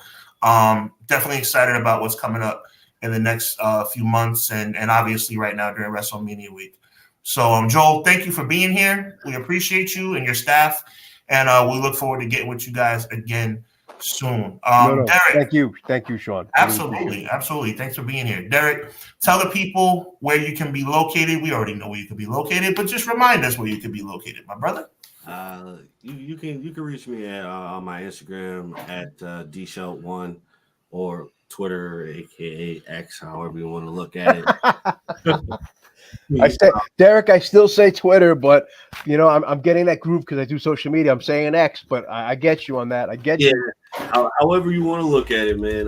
Speaker 1: definitely excited about what's coming up in the next few months and obviously right now during WrestleMania week. So Joel, thank you for being here. We appreciate you and your staff, and we look forward to getting with you guys again soon. Derek,
Speaker 4: thank you, Sean.
Speaker 1: Absolutely. Thanks for being here. Derek, tell the people where you can be located. We already know where you can be located, but just remind us where you can be located, my brother.
Speaker 5: You can reach me at on my Instagram at dshelt1 or Twitter, aka X, however you want to look at it.
Speaker 4: Derek, I still say Twitter, but you know I'm getting that group because I do social media. I'm saying X, but I get you on that. I get you.
Speaker 5: However you want to look at it, man.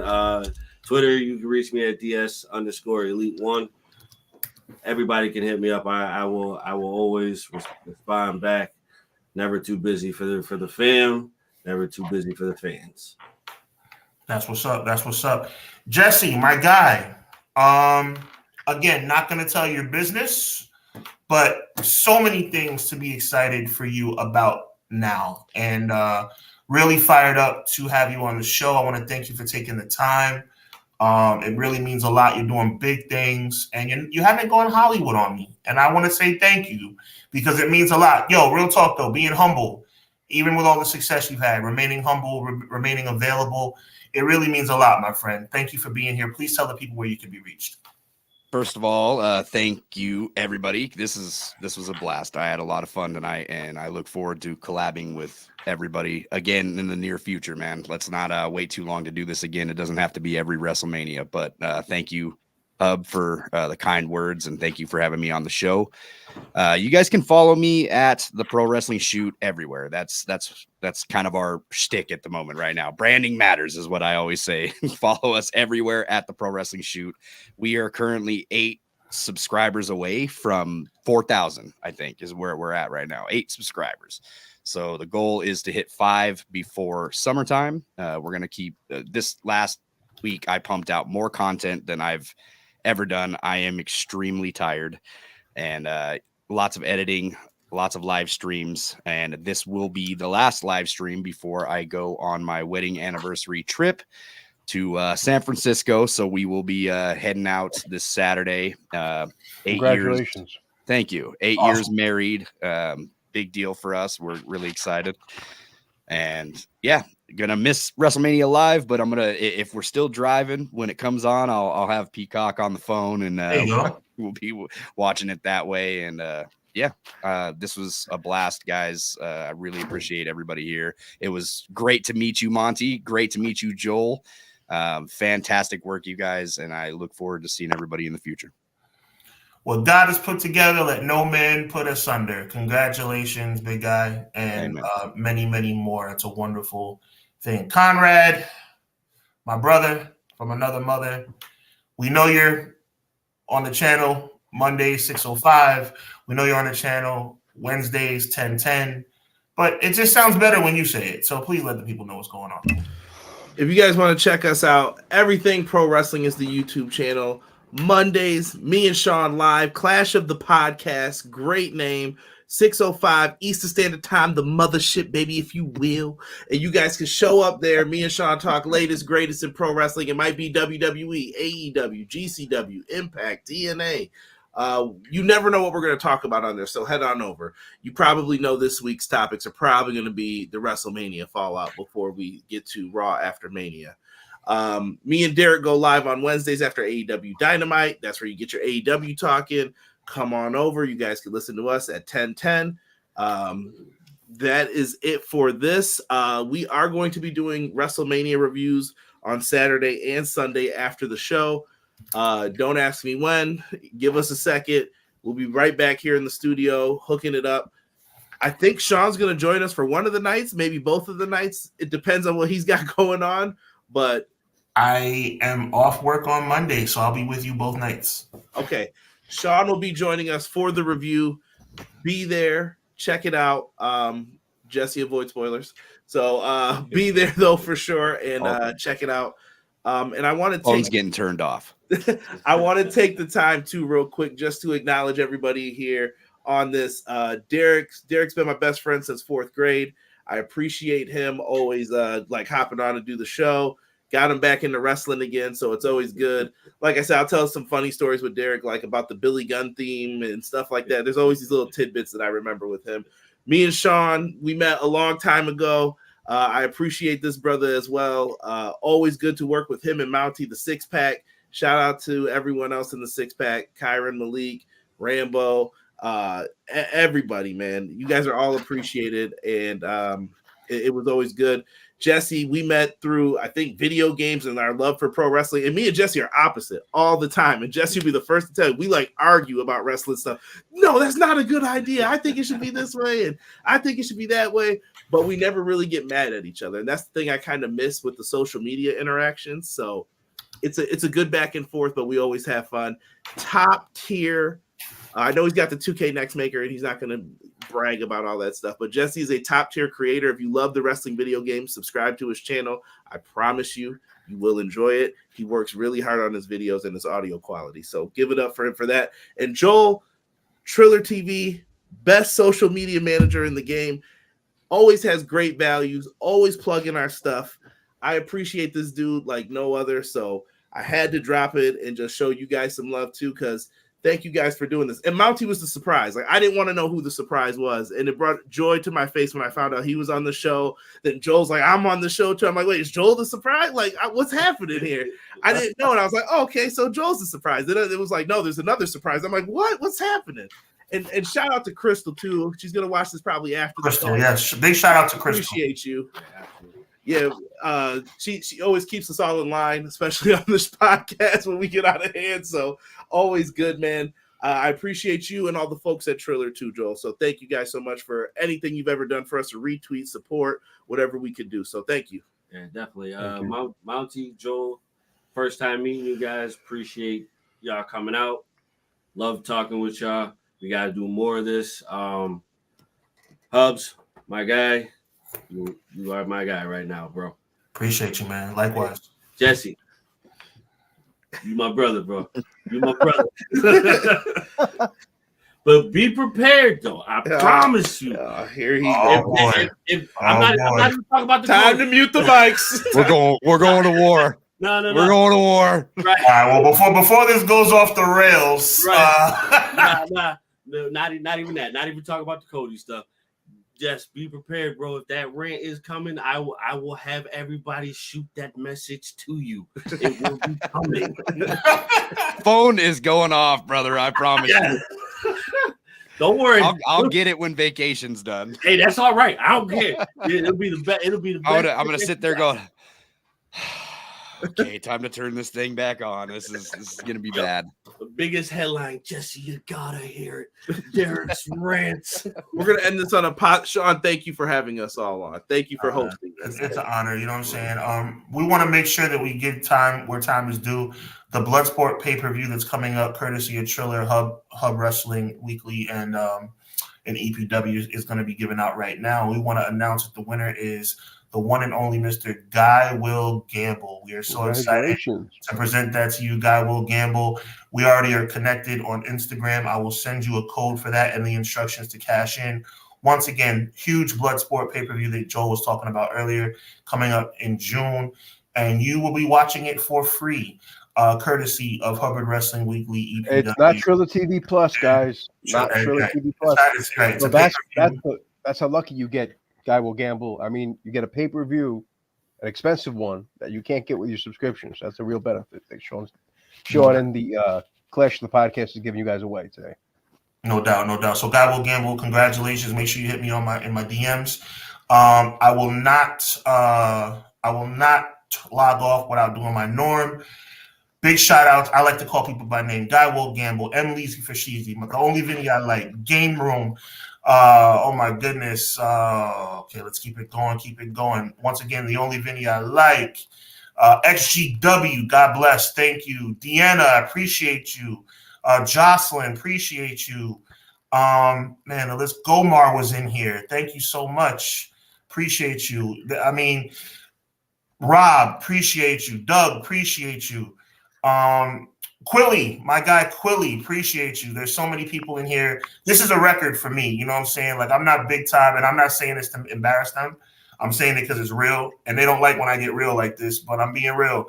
Speaker 5: Twitter, you can reach me at ds_elite1. Everybody can hit me up. I will always respond back. Never too busy for the fam. Never too busy for the fans.
Speaker 1: That's what's up. Jesse, my guy. Again, not going to tell your business, but so many things to be excited for you about now, and really fired up to have you on the show. I want to thank you for taking the time. It really means a lot. You're doing big things, and you haven't gone Hollywood on me, and I want to say thank you because it means a lot. Yo, real talk though, being humble, even with all the success you've had, remaining humble, remaining available, it really means a lot, my friend. Thank you for being here. Please tell the people where you can be reached.
Speaker 2: First of all, thank you, everybody. This was a blast. I had a lot of fun tonight, and I look forward to collabing with everybody again in the near future, man. Let's not wait too long to do this again. It doesn't have to be every WrestleMania, but thank you, Hub, for the kind words, and thank you for having me on the show. You guys can follow me at the Pro Wrestling Shoot everywhere. That's kind of our shtick at the moment right now. Branding matters is what I always say. Follow us everywhere at the Pro Wrestling Shoot. We are currently 8 subscribers away from 4,000, I think, is where we're at right now. 8 subscribers. So the goal is to hit 5 before summertime. We're going to keep this last week. I pumped out more content than I've ever done. I am extremely tired, and lots of editing, lots of live streams, and this will be the last live stream before I go on my wedding anniversary trip to San Francisco. So we will be heading out this Saturday. 8
Speaker 4: Congratulations.
Speaker 2: years. Thank you. 8 years married. Big deal for us. We're really excited. And yeah, gonna miss WrestleMania live, but I'm gonna, if we're still driving when it comes on, I'll have Peacock on the phone, and we'll be watching it that way. And this was a blast, guys. I really appreciate everybody here. It was great to meet you, Mountie. Great to meet you, Joel. Fantastic work, you guys, and I look forward to seeing everybody in the future.
Speaker 1: What God has put together, let no man put asunder. Congratulations, big guy, and many, many more. It's a wonderful thing. Conrad, my brother from another mother, we know you're on the channel Mondays 6:05. We know you're on the channel Wednesdays 10:10. But it just sounds better when you say it. So please let the people know what's going on.
Speaker 7: If you guys want to check us out, Everything Pro Wrestling is the YouTube channel. Mondays, me and Sean live, Clash of the Podcast, great name, 6:05 Eastern Standard Time, the mothership, baby, if you will. And you guys can show up there. Me and Sean talk latest, greatest in pro wrestling. It might be WWE, AEW, GCW, Impact, TNA. You never know what we're going to talk about on there, so head on over. You probably know this week's topics are probably going to be the WrestleMania fallout before we get to Raw after Mania. Me and Derek go live on Wednesdays after AEW Dynamite. That's where you get your AEW talking. Come on over. You guys can listen to us at 10:10. That is it for this. We are going to be doing WrestleMania reviews on Saturday and Sunday after the show. Don't ask me when. Give us a second. We'll be right back here in the studio hooking it up. I think Sean's going to join us for one of the nights, maybe both of the nights. It depends on what he's got going on, but
Speaker 1: I am off work on Monday, so I'll be with you both nights.
Speaker 7: Okay. Sean will be joining us for the review. Be there. Check it out. Jesse, avoid spoilers. So be there, though, for sure, and check it out. And I want to
Speaker 2: Phone's getting turned off.
Speaker 7: I want to take the time, too, real quick, just to acknowledge everybody here on this. Derek's been my best friend since 4th grade. I appreciate him always hopping on to do the show. Got him back into wrestling again, so it's always good. Like I said, I'll tell some funny stories with Derek, like about the Billy Gunn theme and stuff like that. There's always these little tidbits that I remember with him. Me and Sean, we met a long time ago. I appreciate this brother as well. Always good to work with him and Mountie, the 6-pack. Shout out to everyone else in the 6-pack, Kyron, Malik, Rambo, everybody, man. You guys are all appreciated, and it was always good. Jesse, we met through, I think, video games and our love for pro wrestling. And me and Jesse are opposite all the time. And Jesse will be the first to tell you, we argue about wrestling stuff. No, that's not a good idea. I think it should be this way. And I think it should be that way. But we never really get mad at each other. And that's the thing I kind of miss with the social media interactions. So it's a good back and forth, but we always have fun. Top tier. I know he's got the 2K Next Maker, and he's not going to brag about all that stuff. But Jesse is a top-tier creator. If you love the wrestling video games, subscribe to his channel. I promise you, you will enjoy it. He works really hard on his videos and his audio quality. So give it up for him for that. And Joel, Triller TV, best social media manager in the game, always has great values, always plugging our stuff. I appreciate this dude like no other. So I had to drop it and just show you guys some love, too, because Thank you guys for doing this. And Mountie was the surprise. Like, I didn't want to know who the surprise was. And it brought joy to my face when I found out he was on the show. Then Joel's like, I'm on the show too. I'm like, wait, is Joel the surprise? Like, what's happening here? I didn't know. And I was like, oh, okay, so Joel's the surprise. Then it was like, no, there's another surprise. I'm like, what? What's happening? And shout out to Crystal too. She's going to watch this probably after.
Speaker 1: Crystal, yes. Big shout out to Crystal.
Speaker 7: Appreciate you. Yeah, she always keeps us all in line, especially on this podcast when we get out of hand. So always good, man. I appreciate you and all the folks at Triller too, Joel. So thank you guys so much for anything you've ever done for us to retweet, support, whatever we could do. So thank you.
Speaker 5: Yeah, definitely. Mountie, Joel, first time meeting you guys. Appreciate y'all coming out. Love talking with y'all. We got to do more of this. Hubs, my guy. You are my guy right now, bro.
Speaker 1: Appreciate you, man. Likewise.
Speaker 5: Jesse, you my brother, bro. You my brother. But be prepared, though. I promise you.
Speaker 7: Here he
Speaker 1: goes.
Speaker 5: I'm not even talking about the
Speaker 7: time to mute the mics.
Speaker 2: We're going to war.
Speaker 5: No.
Speaker 2: We're going to war.
Speaker 5: Right.
Speaker 1: All right. Well, before this goes off the rails,
Speaker 5: Right. Not even that. Not even talk about the Cody stuff. Just be prepared, bro. If that rant is coming, I will have everybody shoot that message to you. It will be coming.
Speaker 2: Phone is going off, brother. I promise you.
Speaker 5: Don't worry.
Speaker 2: I'll get it when vacation's done.
Speaker 5: Hey, that's all right. I don't care. It'll be the best. It'll be the best.
Speaker 2: I'm gonna sit there going, okay, time to turn this thing back on. This is gonna be bad.
Speaker 5: The biggest headline, Jesse, you gotta hear it. Derek's rants.
Speaker 7: We're gonna end this on a pot. Sean, thank you for having us all on. Thank you for hosting.
Speaker 1: It's an honor. You know what I'm saying? We want to make sure that we give time where time is due. The Bloodsport pay-per-view that's coming up, courtesy of Triller, Hub Wrestling Weekly, and EPW is going to be given out right now. We want to announce that the winner is the one and only Mr. Guy Will Gamble. We are so excited to present that to you, Guy Will Gamble. We already are connected on Instagram. I will send you a code for that and the instructions to cash in. Once again, huge Bloodsport pay-per-view that Joel was talking about earlier, coming up in June, and you will be watching it for free. Courtesy of Hubbard Wrestling Weekly. EPW.
Speaker 4: It's not Triller TV Plus, guys. Not Triller TV Plus. So that's how lucky you get. Guy Will Gamble. I mean, you get a pay-per-view, an expensive one that you can't get with your subscriptions. That's a real benefit that Sean and the Clash of the Podcast is giving you guys away today.
Speaker 1: No doubt. So Guy Will Gamble, congratulations. Make sure you hit me in my DMs. I will not log off without doing my norm. Big shout out. I like to call people by name. Guy Will Gamble, M. Leezy for Sheezy. The only video I like. Game Room. Oh my goodness. Okay, let's keep it going. Once again, the only video I like. XGW, God bless. Thank you. Deanna, I appreciate you. Jocelyn, appreciate you. Man, the list. Gomar was in here. Thank you so much. Appreciate you. I mean, Rob, appreciate you. Doug, appreciate you. Quilly, my guy Quilly, appreciate you. There's so many people in here. This is a record for me. You know what I'm saying? Like, I'm not big time, and I'm not saying this to embarrass them. I'm saying it because it's real, and they don't like when I get real like this, but I'm being real.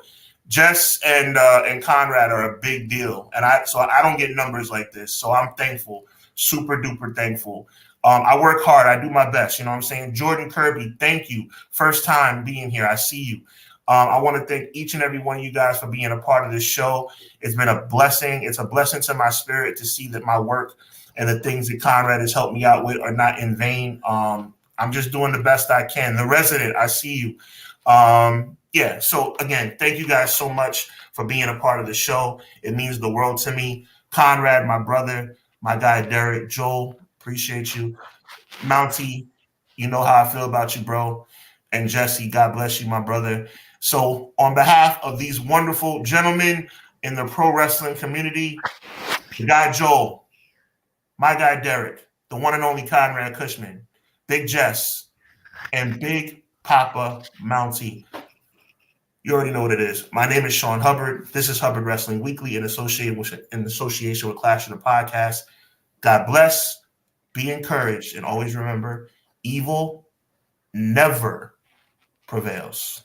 Speaker 1: Jess and Conrad are a big deal, and I don't get numbers like this, so I'm thankful, super duper thankful. I work hard. I do my best. You know what I'm saying? Jordan Kirby, thank you. First time being here. I see you. I want to thank each and every one of you guys for being a part of this show. It's been a blessing. It's a blessing to my spirit to see that my work and the things that Conrad has helped me out with are not in vain. I'm just doing the best I can. The Resident, I see you. Yeah, so again, thank you guys so much for being a part of the show. It means the world to me. Conrad, my brother, my guy Derek, Joel, appreciate you. Mountie, you know how I feel about you, bro. And Jesse, God bless you, my brother. So on behalf of these wonderful gentlemen in the pro wrestling community, the guy Joel, my guy Derek, the one and only Conrad Cushman, Big Jess, and Big Papa Mountie. You already know what it is. My name is Sean Hubbard. This is Hubbard Wrestling Weekly in association with Clash of the Podcast. God bless, be encouraged, and always remember, evil never prevails.